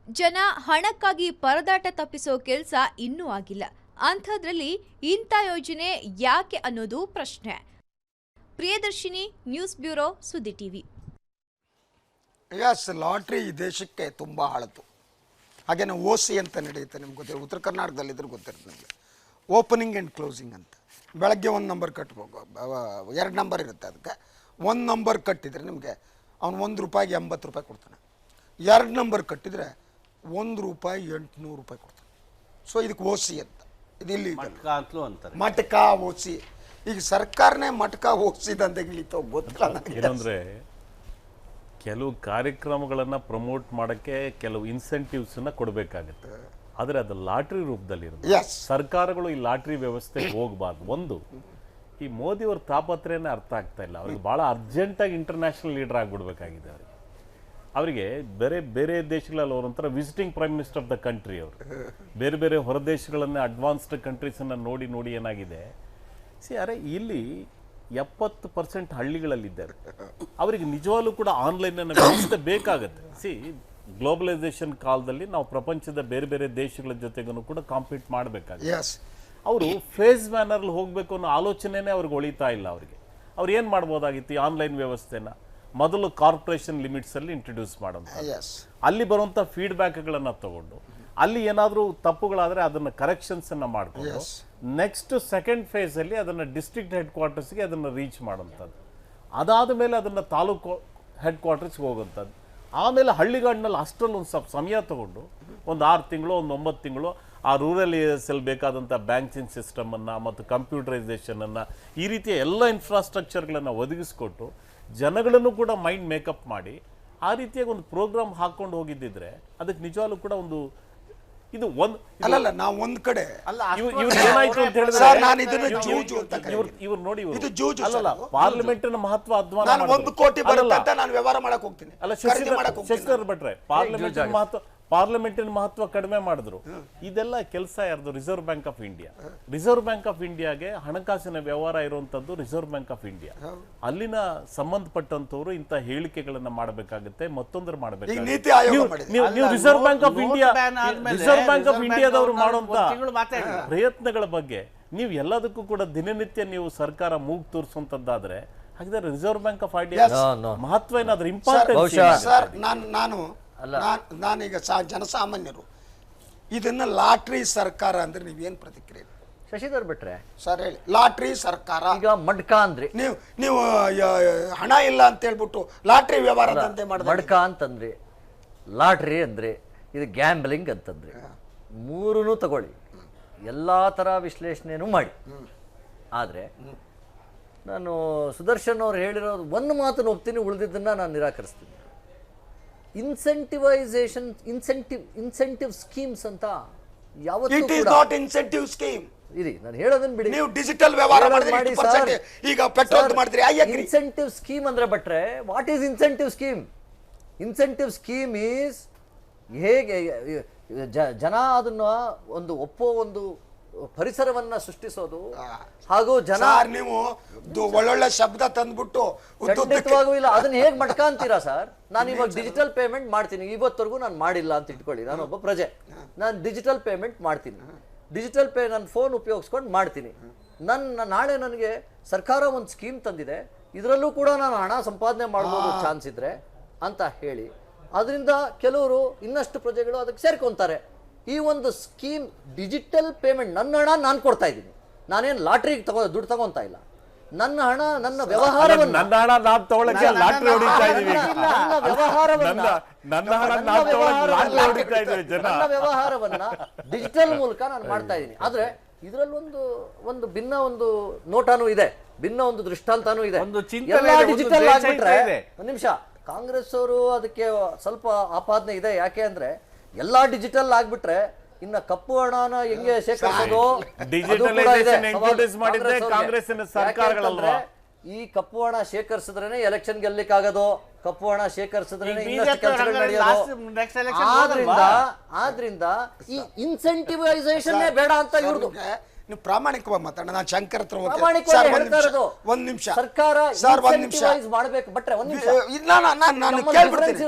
ಜನ ಹಣಕ್ಕಾಗಿ ಪರದಾಟ ತಪ್ಪಿಸೋ ಕೆಲಸ ಇನ್ನೂ ಆಗಿಲ್ಲ. ಅಂಥದ್ರಲ್ಲಿ ಇಂಥ ಯೋಜನೆ ಯಾಕೆ ಅನ್ನೋದು ಪ್ರಶ್ನೆ. ಪ್ರಿಯದರ್ಶಿನಿ, ನ್ಯೂಸ್ ಬ್ಯೂರೋ, ಸುದ್ದಿ ಟಿವಿ. ಎಸ್, ಲಾಟ್ರಿ ಈ ದೇಶಕ್ಕೆ ತುಂಬ ಹಳತು. ಹಾಗೇನೆ OC ಅಂತ ನಡೆಯುತ್ತೆ, ನಿಮ್ಗೆ ಗೊತ್ತಿರೋ, ಉತ್ತರ ಕರ್ನಾಟಕದಲ್ಲಿದ್ರೂ ಗೊತ್ತಿರುತ್ತೆ ನಿಮಗೆ. ಓಪನಿಂಗ್ ಆ್ಯಂಡ್ ಕ್ಲೋಸಿಂಗ್ ಅಂತ. ಬೆಳಗ್ಗೆ 1 ನಂಬರ್ ಕಟ್ಬೇಕು, 2 ನಂಬರ್ ಇರುತ್ತೆ. ಅದಕ್ಕೆ 1 ನಂಬರ್ ಕಟ್ಟಿದರೆ ನಿಮಗೆ ಅವನು ₹1 80 ಕೊಡ್ತಾನೆ. 2 ನಂಬರ್ ಕಟ್ಟಿದರೆ ₹1 800 ಕೊಡ್ತಾನೆ. ಸೊ ಇದಕ್ಕೆ OC ಅಂತ. ಇದು ಇಲ್ಲಿ ಮಟಕ OC. ಈಗ ಸರ್ಕಾರನೇ ಮಟಕ OC ದಂಧೆಗಳಿತ್ತು, ಗೊತ್ತಿಲ್ಲ ನನಗೆ. ಏನಂದ್ರೆ ಕೆಲವು ಕಾರ್ಯಕ್ರಮಗಳನ್ನ ಪ್ರಮೋಟ್ ಮಾಡಕ್ಕೆ ಕೆಲವು ಇನ್ಸೆಂಟಿವ್ಸ್ ಅನ್ನ ಕೊಡಬೇಕಾಗುತ್ತೆ. ಆದರೆ ಅದು ಲಾಟ್ರಿ ರೂಪದಲ್ಲಿ ಇರುತ್ತೆ. ಸರ್ಕಾರಗಳು ಈ ಲಾಟ್ರಿ ವ್ಯವಸ್ಥೆಗೆ ಹೋಗಬಾರ್ದು. ಒಂದು, ಈ ಮೋದಿ ಅವ್ರ ತಾಪತ್ರೆಯೇ ಅರ್ಥ ಆಗ್ತಾ ಇಲ್ಲ. ಅವ್ರಿಗೆ ಬಹಳ ಅರ್ಜೆಂಟಾಗಿ ಇಂಟರ್ನ್ಯಾಷನಲ್ ಲೀಡರ್ ಆಗಿಬಿಡ್ಬೇಕಾಗಿದೆ. ಅವರಿಗೆ ಬೇರೆ ಬೇರೆ ದೇಶಗಳಲ್ಲಿ ಅವರೊಂಥರ visiting prime minister of the country. ಅವರು ಬೇರೆ ಬೇರೆ ಹೊರ ದೇಶಗಳನ್ನ ಅಡ್ವಾನ್ಸ್ಡ್ ಕಂಟ್ರೀಸನ್ನು ನೋಡಿ ನೋಡಿ ಏನಾಗಿದೆ, ಅರೆ ಇಲ್ಲಿ 70% ಹಳ್ಳಿಗಳಲ್ಲಿದ್ದಾರೆ. ಅವರಿಗೆ ನಿಜವಾಗ್ಲೂ ಕೂಡ ಆನ್ಲೈನ್ ವ್ಯವಸ್ಥೆ ಬೇಕಾಗುತ್ತೆ. ಗ್ಲೋಬಲೈಸೇಷನ್ ಕಾಲದಲ್ಲಿ ನಾವು ಪ್ರಪಂಚದ ಬೇರೆ ಬೇರೆ ದೇಶಗಳ ಜೊತೆಗೂ ಕೂಡ ಕಾಂಪೀಟ್ ಮಾಡಬೇಕಾಗುತ್ತೆ. ಅವರು ಫೇಸ್ ಮ್ಯಾನರ್ಲಿ ಹೋಗಬೇಕು ಅನ್ನೋ ಆಲೋಚನೆನೇ ಅವ್ರಿಗೆ ಒಳಿತಾ ಇಲ್ಲ. ಅವ್ರು ಏನು ಮಾಡ್ಬೋದಾಗಿತ್ತು, ಈ ಆನ್ಲೈನ್ ವ್ಯವಸ್ಥೆನ ಮೊದಲು ಕಾರ್ಪೊರೇಷನ್ ಲಿಮಿಟ್ಸಲ್ಲಿ ಇಂಟ್ರೊಡ್ಯೂಸ್ ಮಾಡೋದು. ಅಲ್ಲಿ ಬರುವಂಥ ಫೀಡ್ಬ್ಯಾಕ್ಗಳನ್ನು ತಗೊಂಡು ಅಲ್ಲಿ ಏನಾದರೂ ತಪ್ಪುಗಳಾದರೆ ಅದನ್ನು ಕರೆಕ್ಷನ್ಸನ್ನು ಮಾಡಿಕೊಂಡು ನೆಕ್ಸ್ಟ್ ಸೆಕೆಂಡ್ ಫೇಸಲ್ಲಿ ಅದನ್ನು ಡಿಸ್ಟ್ರಿಕ್ಟ್ ಹೆಡ್ ಕ್ವಾರ್ಟರ್ಸ್ಗೆ ಅದನ್ನು ರೀಚ್ ಮಾಡೋಂಥದ್ದು. ಅದಾದ ಮೇಲೆ ಅದನ್ನು ತಾಲೂಕು ಹೆಡ್ ಕ್ವಾರ್ಟರ್ಸ್ಗೆ ಹೋಗೋಂಥದ್ದು. ಆಮೇಲೆ ಹಳ್ಳಿಗಾಡಿನಲ್ಲಿ ಅಷ್ಟರಲ್ಲಿ ಒಂದು ಸ್ವಲ್ಪ ಸಮಯ ತಗೊಂಡು ಒಂದು 6 ತಿಂಗಳು, ಒಂದು 9 ತಿಂಗಳು ಆ ರೂರಲ್ ಏರಿಯಾಸಲ್ಲಿ ಬೇಕಾದಂಥ ಬ್ಯಾಂಕಿಂಗ್ ಸಿಸ್ಟಮನ್ನು ಮತ್ತು ಕಂಪ್ಯೂಟರೈಸೇಷನನ್ನು, ಈ ರೀತಿಯ ಎಲ್ಲ ಇನ್ಫ್ರಾಸ್ಟ್ರಕ್ಚರ್ಗಳನ್ನು ಒದಗಿಸ್ಕೊಟ್ಟು ಜನಗಳನ್ನು ಕೂಡ ಮೈಂಡ್ ಮೇಕಪ್ ಮಾಡಿ ಆ ರೀತಿಯಾಗಿ ಒಂದು ಪ್ರೋಗ್ರಾಮ್ ಹಾಕ್ಕೊಂಡು ಹೋಗಿದ್ದಿದ್ರೆ ಅದಕ್ಕೆ ನಿಜವಾಗ್ಲೂ ಕೂಡ ಒಂದು ಇದು ಅಲ್ಲಲ್ಲ. ನಾವು ಒಂದು ಕಡೆ ಏನಾಯ್ತು ಅಂತ ಹೇಳಿದ್ರೆ ಇವ್ರು ನೋಡಿ, ಪಾರ್ಲಿಮೆಂಟಿನ ಮಹತ್ವ ಅಧ್ವಾನ. 1 ಕೋಟಿ ಬರುತ್ತೆ ಅಂತ ನಾನು ವ್ಯವಹಾರ ಮಾಡಕ್ ಹೋಗ್ತೀನಿ. ಅಲ್ಲ ಶಶಿಧರ್ ಭಟ್ರೆ, ಪಾರ್ಲಿಮೆಂಟ್ ಮಹತ್ವ ಪಾರ್ಲಿಮೆಂಟಿನ ಮಹತ್ವ ಕಡಿಮೆ ಮಾಡಿದ್ರು. ಇದೆಲ್ಲ ಕೆಲಸ ಯಾರ್ದು? Reserve bank of India. Reserve bank of ಇಂಡಿಯಾಗೆ ಹಣಕಾಸಿನ ವ್ಯವಹಾರ ಇರುವಂತದ್ದು ರಿಸರ್ವ್ ಬ್ಯಾಂಕ್ ಆಫ್ ಇಂಡಿಯಾ. ಅಲ್ಲಿನ ಸಂಬಂಧಪಟ್ಟಂತವ್ರು ಇಂಥ ಹೇಳಿಕೆಗಳನ್ನ ಮಾಡಬೇಕಾಗುತ್ತೆ, ಮತ್ತೊಂದರ ಮಾಡಬೇಕಾಗುತ್ತೆ. ನೀತಿ ಆಯೋಗ ಮಾಡಿದೆ. ನೀವು reserve bank of India, ban ಆದ್ಮೇಲೆ ರಿಸರ್ವ್ ಬ್ಯಾಂಕ್ ಆಫ್ ಇಂಡಿಯಾದವರು ಒಂದು ಮಾಡುವಂತ ತಿಂಗಳು ಮಾತಾಡಿಲ್ಲ. ಪ್ರಯತ್ನಗಳ ಬಗ್ಗೆ ನೀವು ಎಲ್ಲದಕ್ಕೂ ಕೂಡ ದಿನನಿತ್ಯ ನೀವು ಸರ್ಕಾರ ಮೂಗು ತೋರಿಸುವಂತದ್ದಾದ್ರೆ ಹಾಗಿದ್ರೆ ರಿಸರ್ವ್ ಬ್ಯಾಂಕ್ ಆಫ್ ಇಂಡಿಯಾ ಮಹತ್ವ ಏನಾದ್ರೂ ಇಂಪಾರ್ಟೆನ್ಸ್? ಸರ್ ನಾನೀಗ ಜನಸಾಮಾನ್ಯರು ಇದನ್ನ ಲಾಟ್ರಿ ಸರ್ಕಾರ ಅಂದ್ರೆ ನೀವೇನ್ ಪ್ರತಿಕ್ರಿಯೆ? ಶಶಿಧರ್ ಭಟ್ರೆ ಸರ್ ಹೇಳಿ. ಲಾಟ್ರಿ ಸರ್ಕಾರ ಈಗ ಮಡ್ಕ ಅಂದ್ರಿ, ನೀವು ಹಣ ಇಲ್ಲ ಅಂತ ಹೇಳ್ಬಿಟ್ಟು ಲಾಟ್ರಿ ವ್ಯವಹಾರದಂತೆ ಮಾಡಿದ್ರೆ ಮಡ್ಕ ಅಂತಂದ್ರಿ, ಲಾಟ್ರಿ ಅಂದ್ರೆ ಇದು ಗ್ಯಾಂಬ್ಲಿಂಗ್ ಅಂತಂದ್ರಿ. ಮೂರನ್ನು ತಗೊಳ್ಳಿ, ಎಲ್ಲ ಥರ ವಿಶ್ಲೇಷಣೆನೂ ಮಾಡಿ. ಆದರೆ ನಾನು ಸುದರ್ಶನ್ ಅವ್ರು ಹೇಳಿರೋದು ಒಂದು ಮಾತನ್ನು ಹೋಗ್ತೀನಿ, ಉಳಿದಿದ್ದನ್ನು ನಾನು ನಿರಾಕರಿಸ್ತೀನಿ. ಇನ್ಸೆಂಟಿವ್ ಸ್ಕೀಮ್ಸ್ ಅಂತ ಯಾವತ್ತೂ it is not incentive scheme. ಇರಿ, ನಾನು ಹೇಳೋದನ್ನ ಬಿಡಿ. ನೀವು ಡಿಜಿಟಲ್ ವ್ಯವಹಾರ ಮಾಡಿದ್ರಿ, 20% ಈಗ ಪೆಟ್ರೋಲ್ ಮಾಡಿದ್ರಿ. ಇನ್ಸೆಂಟಿವ್ ಸ್ಕೀಮ್ ಅಂದ್ರೆ ಭಟ್ರೆ, what is incentive scheme? Incentive scheme is ಹೇಗೆ ಜನ ಅದನ್ನ ಒಂದು ಒಪ್ಪೋ ಒಂದು ಪರಿಸರವನ್ನ ಸೃಷ್ಟಿಸೋದು, ಹಾಗೂ ಜನ ನೀವು ಒಳ್ಳೊಳ್ಳೆ ಶಬ್ದ ತಂದ್ಬಿಟ್ಟು ಖಂಡಿತವಾಗೂ ಇಲ್ಲ. ಅದನ್ನ ಹೇಗೆ ಮಡ್ಕ ಅಂತೀರಾ ಸರ್? ನಾನು ಇವಾಗ ಡಿಜಿಟಲ್ ಪೇಮೆಂಟ್ ಮಾಡ್ತೀನಿ, ಇವತ್ತವರೆಗೂ ನಾನು ಮಾಡಿಲ್ಲ ಅಂತ ಇಟ್ಕೊಳ್ಳಿ, ನಾನೊಬ್ಬ ಪ್ರಜೆ, ನಾನು ಡಿಜಿಟಲ್ ಪೇಮೆಂಟ್ ಮಾಡ್ತೀನಿ, ಡಿಜಿಟಲ್ ಪೇ ನನ್ನ ಫೋನ್ ಉಪಯೋಗಿಸ್ಕೊಂಡು ಮಾಡ್ತೀನಿ. ನಾಳೆ ನನಗೆ ಸರ್ಕಾರ ಒಂದು ಸ್ಕೀಮ್ ತಂದಿದೆ, ಇದರಲ್ಲೂ ಕೂಡ ನಾನು ಹಣ ಸಂಪಾದನೆ ಮಾಡ್ಬೋದು ಚಾನ್ಸ್ ಇದ್ರೆ ಅಂತ ಹೇಳಿ, ಅದರಿಂದ ಕೆಲವರು ಇನ್ನಷ್ಟು ಪ್ರಜೆಗಳು ಅದಕ್ಕೆ ಸೇರ್ಕೊಂತಾರೆ. ಈ ಒಂದು ಸ್ಕೀಮ್ ಡಿಜಿಟಲ್ ಪೇಮೆಂಟ್, ನನ್ನ ಹಣ ನಾನು ಕೊಡ್ತಾ ಇದ್ದೀನಿ, ನಾನೇನು ಲಾಟ್ರಿಗೆ ದುಡ್ಡು ತಗೊಂತಾ ಇಲ್ಲ. ನನ್ನ ಹಣ, ನನ್ನ ವ್ಯವಹಾರವನ್ನ ಡಿಜಿಟಲ್ ಮೂಲಕ ನಾನು ಮಾಡ್ತಾ ಇದ್ದೀನಿ. ಆದ್ರೆ ಇದರಲ್ಲಿ ಒಂದು ಭಿನ್ನ ಒಂದು ನೋಟಾನು ಇದೆ, ಭಿನ್ನ ಒಂದು ದೃಷ್ಟಾಂತನೂ ಇದೆ. ಎಲ್ಲ ಡಿಜಿಟಲ್ ಆಗ್ಬಿಟ್ರೆ, ಒಂದು ನಿಮಿಷ, ಕಾಂಗ್ರೆಸ್ ಅವರು ಅದಕ್ಕೆ ಸ್ವಲ್ಪ ಆಪಾದನೆ ಇದೆ. ಯಾಕೆ ಅಂದ್ರೆ ಎಲ್ಲಾ ಡಿಜಿಟಲ್ ಆಗ್ಬಿಟ್ರೆ ಇನ್ನ ಕಪ್ಪು ಹಣನ ಹೆಂಗೆ ಶೇಖರಿಸೋದು, ಈ ಕಪ್ಪು ಹಣ ಶೇಖರಿಸಿದ್ರೇನೆ ಎಲೆಕ್ಷನ್ ಗೆಲ್ಲಿಕ್ಕಾಗೋದು, ಕಪ್ಪು ಹಣ ಶೇಖರಿಸಿದ್ರೇನೆ ಇನ್ನಷ್ಟು ಕೆಲಸಗಳು ನಡೆಯೋದು. ಆದ್ರಿಂದ ಈ ಇನ್ಸೆಂಟಿವೈಸೇಷನ್ ಬೇಡ ಅಂತ ಇವ್ರದ್ದು. ನೀವು ಪ್ರಾಮಾಣಿಕವಾಗಿ ಮಾತಾಡೋಣ. ನಾನು ಶಂಕರ್ ಹತ್ರ ಒಂದ್ ನಿಮಿಷ ಸರ್ಕಾರ ಸರ್, ಒಂದ್ ನಿಮಿಷ ಮಾಡ್ಬೇಕು ಭಟ್ರೆ, ಒಂದ್ ನಿಮಿಷ ನಾನು ಕೇಳ್ಬಿಡ್ತೀನಿ,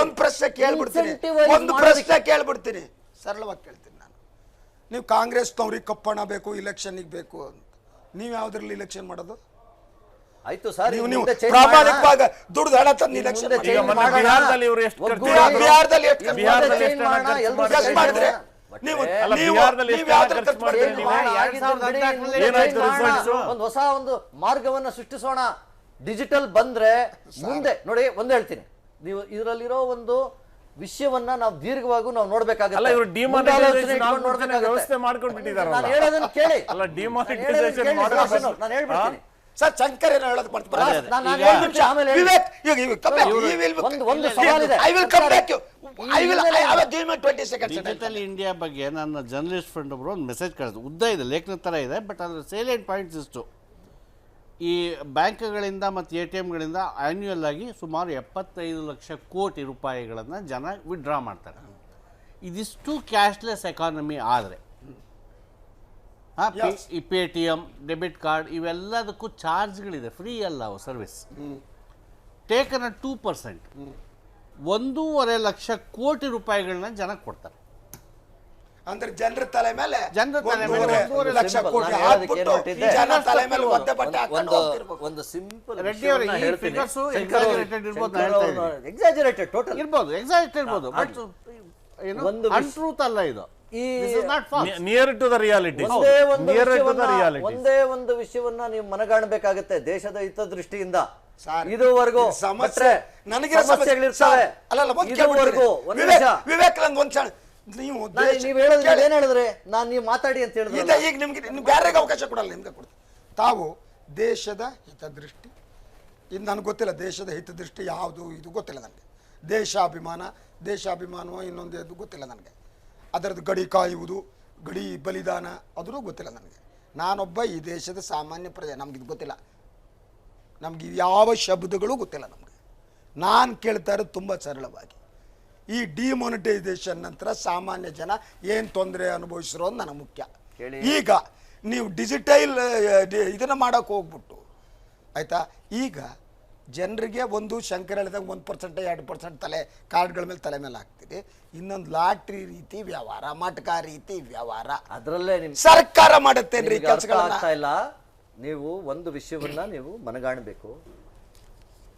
ಒಂದ್ ಪ್ರಶ್ನೆ ಕೇಳ್ಬಿಡ್ತೀನಿ, ಒಂದು ಪ್ರಶ್ನೆ ಕೇಳ್ಬಿಡ್ತೀನಿ, ಸರಳವಾಗಿ ಕೇಳ್ತೀನಿ ನಾನು. ನೀವು ಕಾಂಗ್ರೆಸ್ನವ್ರಿಗೆ ಕಪ್ಪಣ ಬೇಕು, ಇಲೆಕ್ಷನ್ಗೆ ಬೇಕು ಅಂತ, ನೀವು ಯಾವ್ದ್ರಲ್ಲಿ ಇಲೆಕ್ಷನ್ ಮಾಡೋದು? ಆಯ್ತು ಸರ್, ನೀವು ಪ್ರಾಮಾಣಿಕವಾಗಿ ದುಡ್ಡು ಹಣ ತಂದು ಇಲೆಕ್ಷನ್ ಒಂದು ಹೊಸ ಒಂದು ಮಾರ್ಗವನ್ನ ಸೃಷ್ಟಿಸೋಣ. ಡಿಜಿಟಲ್ ಬಂದ್ರೆ ಮುಂದೆ ನೋಡಿ, ಒಂದ್ ಹೇಳ್ತೀನಿ, ನೀವು ಇದರಲ್ಲಿರೋ ಒಂದು ವಿಷಯವನ್ನ ನಾವು ದೀರ್ಘವಾಗಿ ನಾವು ನೋಡ್ಬೇಕಾಗುತ್ತೆ. ನಾನು ಹೇಳೋದನ್ನ ಕೇಳಿ, ನಾನು ಹೇಳ್ಬಿಡ್ತೀನಿ ಸರ್. ಶಂಕರ್ ಏನೋ ಹೇಳೋದು ಒಂದು ಸವಾಲಿದೆ. ಡಿಜಿಟಲ್ ಇಂಡಿಯಾ ಬಗ್ಗೆ ನನ್ನ ಜರ್ನಲಿಸ್ಟ್ ಫ್ರೆಂಡ್ ಒಬ್ರು ಒಂದು ಮೆಸೇಜ್ ಕಳಿಸಿದ್ರು, ಉದ್ದ ಇದೆ, ಲೇಖನ ಥರ ಇದೆ, ಬಟ್ ಅದರ ಸೇಲಿಯಂಟ್ ಪಾಯಿಂಟ್ಸ್ ಇಷ್ಟು. ಈ ಬ್ಯಾಂಕ್ಗಳಿಂದ ಮತ್ತು ATMಗಳಿಂದ ಆ್ಯನ್ಯುಯಲ್ ಆಗಿ ಸುಮಾರು 75 ಲಕ್ಷ ಕೋಟಿ ರೂಪಾಯಿಗಳನ್ನು ಜನ ವಿಡ್ರಾ ಮಾಡ್ತಾರೆ. ಇದಿಷ್ಟು ಕ್ಯಾಶ್ಲೆಸ್ ಎಕಾನಮಿ ಆದರೆ ಈ ಪೇಟಿಎಮ್, ಡೆಬಿಟ್ ಕಾರ್ಡ್ ಇವೆಲ್ಲದಕ್ಕೂ ಚಾರ್ಜ್ಗಳಿದೆ, ಫ್ರೀ ಅಲ್ಲ ಅವು ಸರ್ವಿಸ್. ಟೇಕನ್ 2%, 1.5 ಲಕ್ಷ ಕೋಟಿ ರೂಪಾಯಿಗಳನ್ನ ಜನ ಕೊಡ್ತಾರೆ. ಅಂದ್ರೆ ಜನರ ತಲೆ ಮೇಲೆ ಲಕ್ಷ ಕೋಟಿ ಜನ ತಲೆ ಮೇಲೆ ಒದ್ದೆ ಬಟ್ಟೆ ಒಂದು ಸಿಂಪಲ್ ಎಕ್ಸಾಜರೇಟೆಡ್ ಟೋಟಲ್ ಇರ್ಬೋದು, ಎಕ್ಸಾಜರೇಟೆಡ್ ಇರ್ಬೋದು, ಬಟ್ ಒಂದು ಅನ್ಟ್ರೂತ್ ಅಲ್ಲ ಇದು. Near to the reality. ಒಂದೇ ಒಂದು ವಿಷಯವನ್ನ ನೀವು ಮನಗಾಣಬೇಕಾಗುತ್ತೆ ದೇಶದ ಹಿತದೃಷ್ಟಿಯಿಂದ. ಇದುವರೆಗೂ ವಿವೇಕಾನಂದ ಒಂದ್ ನೀವು ಏನ್ ಹೇಳಿದ್ರೆ ನಾನು ನೀವು ಮಾತಾಡಿ ಅಂತ ಹೇಳಿದ್ರೆ ಈಗ ನಿಮ್ಗೆ ಬೇರೆಗೆ ಅವಕಾಶ ಕೊಡಲ್ಲ, ನಿಮ್ಗೆ ಕೊಡ್ತೀನಿ. ತಾವು ದೇಶದ ಹಿತದೃಷ್ಟಿ, ಇದು ನನಗೆ ಗೊತ್ತಿಲ್ಲ, ದೇಶದ ಹಿತದೃಷ್ಟಿ ಯಾವುದು ಇದು ಗೊತ್ತಿಲ್ಲ ನನಗೆ. ದೇಶಾಭಿಮಾನವೋ ಇನ್ನೊಂದು ಇದು ಗೊತ್ತಿಲ್ಲ ನನಗೆ. ಅದರದ್ದು ಗಡಿ ಕಾಯುವುದು, ಗಡಿ ಬಲಿದಾನ ಅದೂ ಗೊತ್ತಿಲ್ಲ ನನಗೆ. ನಾನೊಬ್ಬ ಈ ದೇಶದ ಸಾಮಾನ್ಯ ಪ್ರಜೆ, ನಮ್ಗಿದು ಗೊತ್ತಿಲ್ಲ, ನಮ್ಗೆ ಯಾವ ಶಬ್ದಗಳು ಗೊತ್ತಿಲ್ಲ ನಮಗೆ. ನಾನು ಕೇಳ್ತಾ ಇರೋದು ತುಂಬ ಸರಳವಾಗಿ, ಈ ಡಿಮಾನಿಟೈಸೇಷನ್ ನಂತರ ಸಾಮಾನ್ಯ ಜನ ಏನು ತೊಂದರೆ ಅನುಭವಿಸಿರೋ ಅಂತ ನನಗೆ ಮುಖ್ಯ. ಈಗ ನೀವು ಡಿಜಿಟಲ್ ಇದನ್ನು ಮಾಡೋಕೆ ಹೋಗ್ಬಿಟ್ಟು ಆಯಿತಾ, ಈಗ ಜನರಿಗೆ ಒಂದು ಶಂಕರ್ ಹೇಳಿದಾಗ 1% 2% ತಲೆ ಕಾರ್ಡ್ಗಳ ಮೇಲೆ ತಲೆ ಮೇಲೆ ಹಾಕ್ತೀರಿ, ಇನ್ನೊಂದು ಲಾಟ್ರಿ ರೀತಿ ವ್ಯವಹಾರ, ಮಟ್ಕ ರೀತಿ ವ್ಯವಹಾರ ಅದರಲ್ಲೇ ನಿಮ್ಗೆ ಸರ್ಕಾರ ಮಾಡುತ್ತೇನ್ರಿ ನಿಮ್ಗೆ ಅರ್ಥ ಕೆಲಸಗಳನ್ನ. ಆಗ್ತಾ ಇಲ್ಲ. ನೀವು ಒಂದು ವಿಷಯವನ್ನ ನೀವು ಮನಗಾಣಬೇಕು.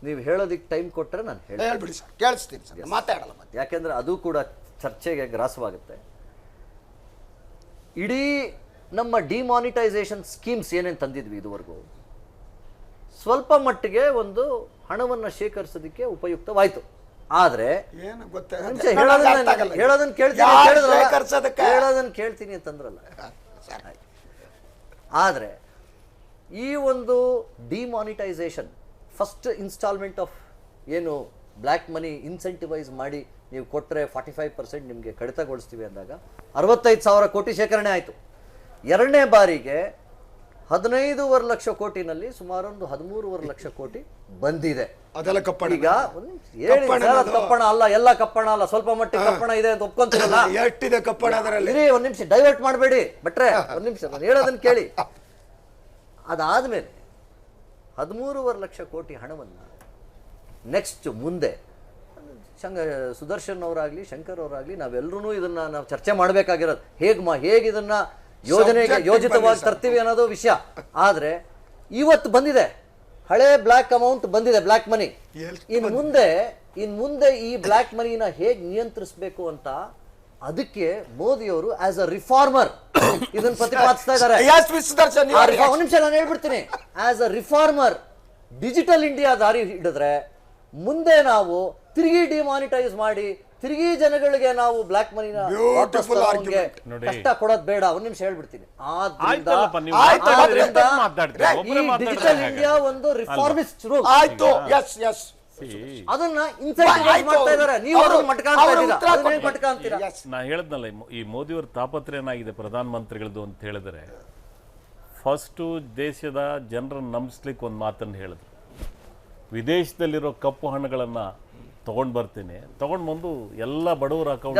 ನೀವು ಹೇಳೋದಕ್ಕೆ ಟೈಮ್ ಕೊಟ್ಟರೆ ನಾನು ಹೇಳ್ಬಿಡಿ ಸರ್, ಕೇಳಿಸ್ತೀನಿ ಸರ್, ಮಾತಾಡಲ್ಲ ಮತ್ತೆ. ಯಾಕೆಂದ್ರೆ ಅದು ಕೂಡ ಚರ್ಚೆಗೆ ಗ್ರಾಸವಾಗುತ್ತೆ. ಇಡೀ ನಮ್ಮ ಡಿಮಾನಿಟೈಸೇಷನ್ ಸ್ಕೀಮ್ಸ್ ಏನೇನು ತಂದಿದ್ವಿ ಇದುವರೆಗೂ ಸ್ವಲ್ಪ ಮಟ್ಟಿಗೆ ಒಂದು ಹಣವನ್ನು ಶೇಖರಿಸೋದಕ್ಕೆ ಉಪಯುಕ್ತವಾಯಿತು. ಆದ್ರೆ ಏನು ಹೇಳೋದನ್ನ ಕೇಳ್ತೀನಿ ಅಂತಂದ್ರಲ್ಲ. ಆದ್ರೆ ಈ ಒಂದು ಡಿಮಾನಿಟೈಸೇಷನ್ ಫಸ್ಟ್ ಇನ್ಸ್ಟಾಲ್ಮೆಂಟ್ ಆಫ್ ಏನು ಬ್ಲ್ಯಾಕ್ ಮನಿ ಇನ್ಸೆಂಟಿವೈಸ್ ಮಾಡಿ ನೀವು ಕೊಟ್ಟರೆ 45% ನಿಮಗೆ ಕಡಿತಗೊಳಿಸ್ತೀವಿ ಅಂದಾಗ 65,000 ಕೋಟಿ ಶೇಖರಣೆ ಆಯಿತು. ಎರಡನೇ ಬಾರಿಗೆ 15.5 ಲಕ್ಷ ಕೋಟಿನಲ್ಲಿ ಸುಮಾರು ಒಂದು 13.5 ಲಕ್ಷ ಕೋಟಿ ಬಂದಿದೆ. ಅದೆಲ್ಲ ಕಪ್ಪಣ. ಈಗ ಕಪ್ಪಣ ಅಲ್ಲ, ಎಲ್ಲ ಕಪ್ಪಣ ಅಲ್ಲ, ಸ್ವಲ್ಪ ಮಟ್ಟಿಗೆ ಕಪ್ಪಣ ಇದೆ ಅಂತ ಒಪ್ಕೊಂತೀರಲ್ಲ. ಎಷ್ಟಿದೆ ಕಪ್ಪಣ ಅದರಲ್ಲಿ? ಇರಿ, ಒಂದ್ ನಿಮಿಷ ಡೈವರ್ಟ್ ಮಾಡಬೇಡಿ ಭಟ್ರೆ, ಒಂದ್ ನಿಮಿಷ ನಾನು ಹೇಳೋದನ್ನ ಕೇಳಿ. ಅದಾದ್ಮೇಲೆ 13.5 ಲಕ್ಷ ಕೋಟಿ ಹಣವನ್ನು ನೆಕ್ಸ್ಟ್ ಮುಂದೆ ಸುದರ್ಶನ್ ಅವರಾಗ್ಲಿ ಶಂಕರ್ ಅವರಾಗ್ಲಿ ನಾವೆಲ್ಲರೂ ಇದನ್ನ ನಾವು ಚರ್ಚೆ ಮಾಡಬೇಕಾಗಿರೋದು ಹೇಗೆ ಇದನ್ನ ಯೋಜಿತವಾಗಿ ತರ್ತೀವಿ ಅನ್ನೋದು ವಿಷಯ. ಆದ್ರೆ ಇವತ್ತು ಬಂದಿದೆ ಹಳೆ ಬ್ಲಾಕ್ ಅಮೌಂಟ್ ಬಂದಿದೆ, ಬ್ಲಾಕ್ ಮನಿ. ಇನ್ ಮುಂದೆ ಈ ಬ್ಲಾಕ್ ಮನಿನ ಹೇಗೆ ನಿಯಂತ್ರಿಸಬೇಕು ಅಂತ ಅದಕ್ಕೆ ಮೋದಿಯವರು ಆಸ್ ಅ ರಿಫಾರ್ಮರ್ ಇದನ್ನ ಪ್ರತಿಪಾದಿಸ್ತಾ ಇದ್ದಾರೆ. ಒಂದ್ ನಿಮಿಷ ನಾನು ಹೇಳ್ಬಿಡ್ತೀನಿ. As a reformer digital India ದಾರಿ ಹಿಡಿದ್ರೆ ಮುಂದೆ ನಾವು ತಿರುಗಿ ಡಿಮಾನಿಟೈಸ್ ಮಾಡಿ ತಿರುಗಿ ಜನಗಳಿಗೆ ನಾವು ಬ್ಲಾಕ್ ಮನಿನ ಕಷ್ಟ ಕೊಡೋದು ಬೇಡ. ಒಂದ್ ನಿಮಿಷ ಹೇಳ್ಬಿಡ್ತೀನಿ. ಡಿಜಿಟಲ್ ಇಂಡಿಯಾ ಒಂದು ರಿಫಾರ್ಮಿಸ್ಟ್ ರೂಲ್ ಅದನ್ನ ಇನ್ಸೆಂಟಿವೈಸ್ ಮಾಡ್ತಾ ಇದ್ದಾರೆ. ನೀವು ಮಟ್ಕಾಂತೀರಾ? ನಾ ಹೇಳದ್ನಲ್ಲ, ಈ ಮೋದಿಯವರ ತಾಪತ್ರೆ ಏನಾಗಿದೆ ಪ್ರಧಾನ ಮಂತ್ರಿಗಳದ್ದು ಅಂತ ಹೇಳಿದ್ರೆ, ಫಸ್ಟು ದೇಶದ ಜನರನ್ನು ನಂಬಿಸ್ಲಿಕ್ಕೆ ಒಂದು ಮಾತನ್ನು ಹೇಳಿದ್ರು. ವಿದೇಶದಲ್ಲಿರೋ ಕಪ್ಪು ಹಣಗಳನ್ನ ತಗೊಂಡ್ ಬರ್ತೀನಿ, ತಗೊಂಡ್ ಬಂದು ಎಲ್ಲ ಬಡವರ ಅಕೌಂಟ್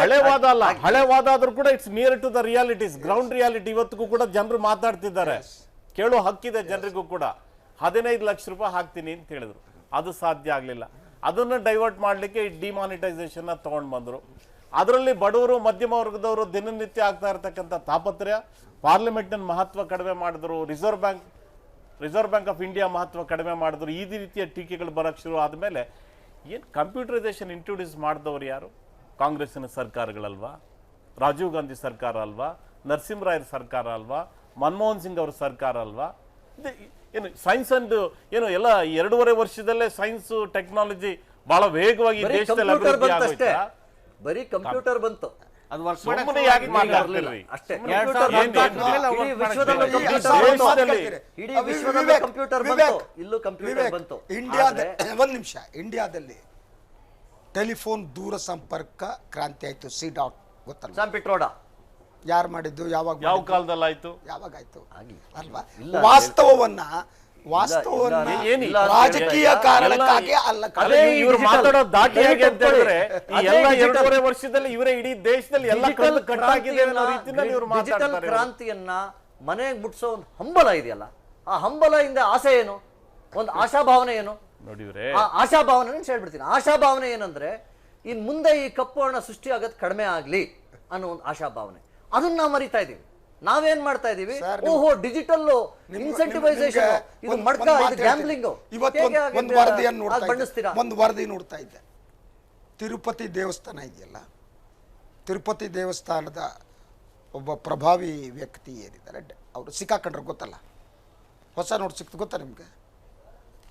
ಹಳೆವಾದ ಅಲ್ಲ, ಹಳೆವಾದ ಆದ್ರೂ ಕೂಡ it's near to the realities, ground reality. ಇವತ್ತಿಗೂ ಕೂಡ ಜನರು ಮಾತಾಡ್ತಿದ್ದಾರೆ, ಕೇಳೋ ಹಕ್ಕಿದೆ ಜನರಿಗೂ ಕೂಡ. 15 ಲಕ್ಷ ರೂಪಾಯಿ ಹಾಕ್ತೀನಿ ಅಂತ ಹೇಳಿದ್ರು, ಅದು ಸಾಧ್ಯ ಆಗ್ಲಿಲ್ಲ. ಅದನ್ನ ಡೈವರ್ಟ್ ಮಾಡ್ಲಿಕ್ಕೆ ಈ ಡಿಮಾನಿಟೈಸೇಷನ್ ತಗೊಂಡ್ ಬಂದ್ರು. ಅದರಲ್ಲಿ ಬಡವರು ಮಧ್ಯಮ ವರ್ಗದವರು ದಿನನಿತ್ಯ ಆಗ್ತಾ ಇರತಕ್ಕಂಥ ತಾಪತ್ರ್ಯ, ಪಾರ್ಲಿಮೆಂಟ್ನ ಮಹತ್ವ ಕಡಿಮೆ ಮಾಡಿದ್ರು, ರಿಸರ್ವ್ ಬ್ಯಾಂಕ್ ಆಫ್ ಇಂಡಿಯಾ ಮಹತ್ವ ಕಡಿಮೆ ಮಾಡಿದ್ರು. ಈ ರೀತಿಯ ಟೀಕೆಗಳು ಬರಕ್ಕೆ ಶುರು ಆದಮೇಲೆ ಏನು ಕಂಪ್ಯೂಟರೈಸೇಷನ್ ಇಂಟ್ರೊಡ್ಯೂಸ್ ಮಾಡಿದವರು ಯಾರು? ಕಾಂಗ್ರೆಸ್ಸಿನ ಸರ್ಕಾರಗಳಲ್ವಾ? ರಾಜೀವ್ ಗಾಂಧಿ ಸರ್ಕಾರ ಅಲ್ವಾ? ನರಸಿಂಹರಾಯರ ಸರ್ಕಾರ ಅಲ್ವಾ? ಮನಮೋಹನ್ ಸಿಂಗ್ ಅವ್ರ ಸರ್ಕಾರ ಅಲ್ವಾ? ಏನು ಸೈನ್ಸ್ ಅಂಡ್ ಏನು ಎಲ್ಲ 2.5 ವರ್ಷದಲ್ಲೇ ಸೈನ್ಸ್ ಟೆಕ್ನಾಲಜಿ ಬಹಳ ವೇಗವಾಗಿ ದೇಶದಲ್ಲಿ ಅಭಿವೃದ್ಧಿ ಆಗೋಯ್ತಾ? ಬರೀ ಕಂಪ್ಯೂಟರ್ ಬಂತು, ಅದು ಇಡೀ ವಿಶ್ವದಲ್ಲಿ ಕಂಪ್ಯೂಟರ್ ಬಂತು, ಇಲ್ಲೂ ಕಂಪ್ಯೂಟರ್ ಬಂತು. ಒಂದ್ ನಿಮಿಷ, ಇಂಡಿಯಾದಲ್ಲಿ ಟೆಲಿಫೋನ್ ದೂರ ಸಂಪರ್ಕ ಕ್ರಾಂತಿ ಆಯ್ತು. C.dot ಗೊತ್ತಲ್ಲ? ಸಾಂಪಿಟ್ರೋಡ ಯಾರು ಮಾಡಿದ್ದು? ಯಾವ ಕಾಲದಲ್ಲಿ ಆಯ್ತು? ಯಾವಾಗಾಯ್ತು ಅಲ್ವಾ? ವಾಸ್ತವವನ್ನ ರಾಜಕೀಯ ಕಾರಣಕ್ಕಾಗಿ ಅಲ್ಲ. ಇವರು ಮಾತಾಡೋ ದಾಟಿ ಹೇಗೆ ಅಂತ ಹೇಳಿದ್ರೆ ಈ ಎಲ್ಲ 2.5 ವರ್ಷದಲ್ಲಿ ಇವರೇ ಇಡೀ ದೇಶದಲ್ಲಿ ಎಲ್ಲ ಡಿಜಿಟಲ್ ಕ್ರಾಂತಿಯನ್ನ ಮನೆಗೆ ಮುಟ್ಸೋ ಒಂದು ಹಂಬಲ ಇದೆಯಲ್ಲ, ಆ ಹಂಬಲದಿಂದ ಆಸೆ ಏನು? ಒಂದು ಆಶಾಭಾವನೆ ಏನು? ನೋಡಿದ್ರೆ ಆ ಆಶಾಭಾವನೆ ಹೇಳ್ಬಿಡ್ತೀನಿ. ಆಶಾಭಾವನೆ ಏನಂದ್ರೆ ಇನ್ ಮುಂದೆ ಈ ಕಪ್ಪು ಹಣ ಸೃಷ್ಟಿ ಆಗೋದು ಕಡಿಮೆ ಆಗ್ಲಿ ಅನ್ನೋ ಒಂದು ಆಶಾಭಾವನೆ. ಅದನ್ನ ನಾವು ಮರಿತಾ ಇದೀವಿ. ನಾವೇನ್ ಮಾಡ್ತಾ ಇದೀವಿ? ಓಹೋ, ಡಿಜಿಟಲ್ ಇನ್ಸೆಂಟಿವೈಸೇಷನ್, ಇದು ಮಡ್ಕ, ಇದು ಗ್ಯಾಂಬ್ಲಿಂಗ್. ಒಂದು ವರದಿ ನೋಡ್ತಾ ಇದ್ದೆ. ತಿರುಪತಿ ದೇವಸ್ಥಾನ ಇದೆಯಲ್ಲ, ತಿರುಪತಿ ದೇವಸ್ಥಾನದ ಒಬ್ಬ ಪ್ರಭಾವಿ ವ್ಯಕ್ತಿ ಏನಿದ್ದಾರೆ ಅವರು ಸಿಕ್ಕಾಕೊಂಡ್ರೆ ಗೊತ್ತಲ್ಲ, ಹೊಸ ನೋಟ್ ಸಿಕ್ತು ಗೊತ್ತಾ ನಿಮ್ಗೆ?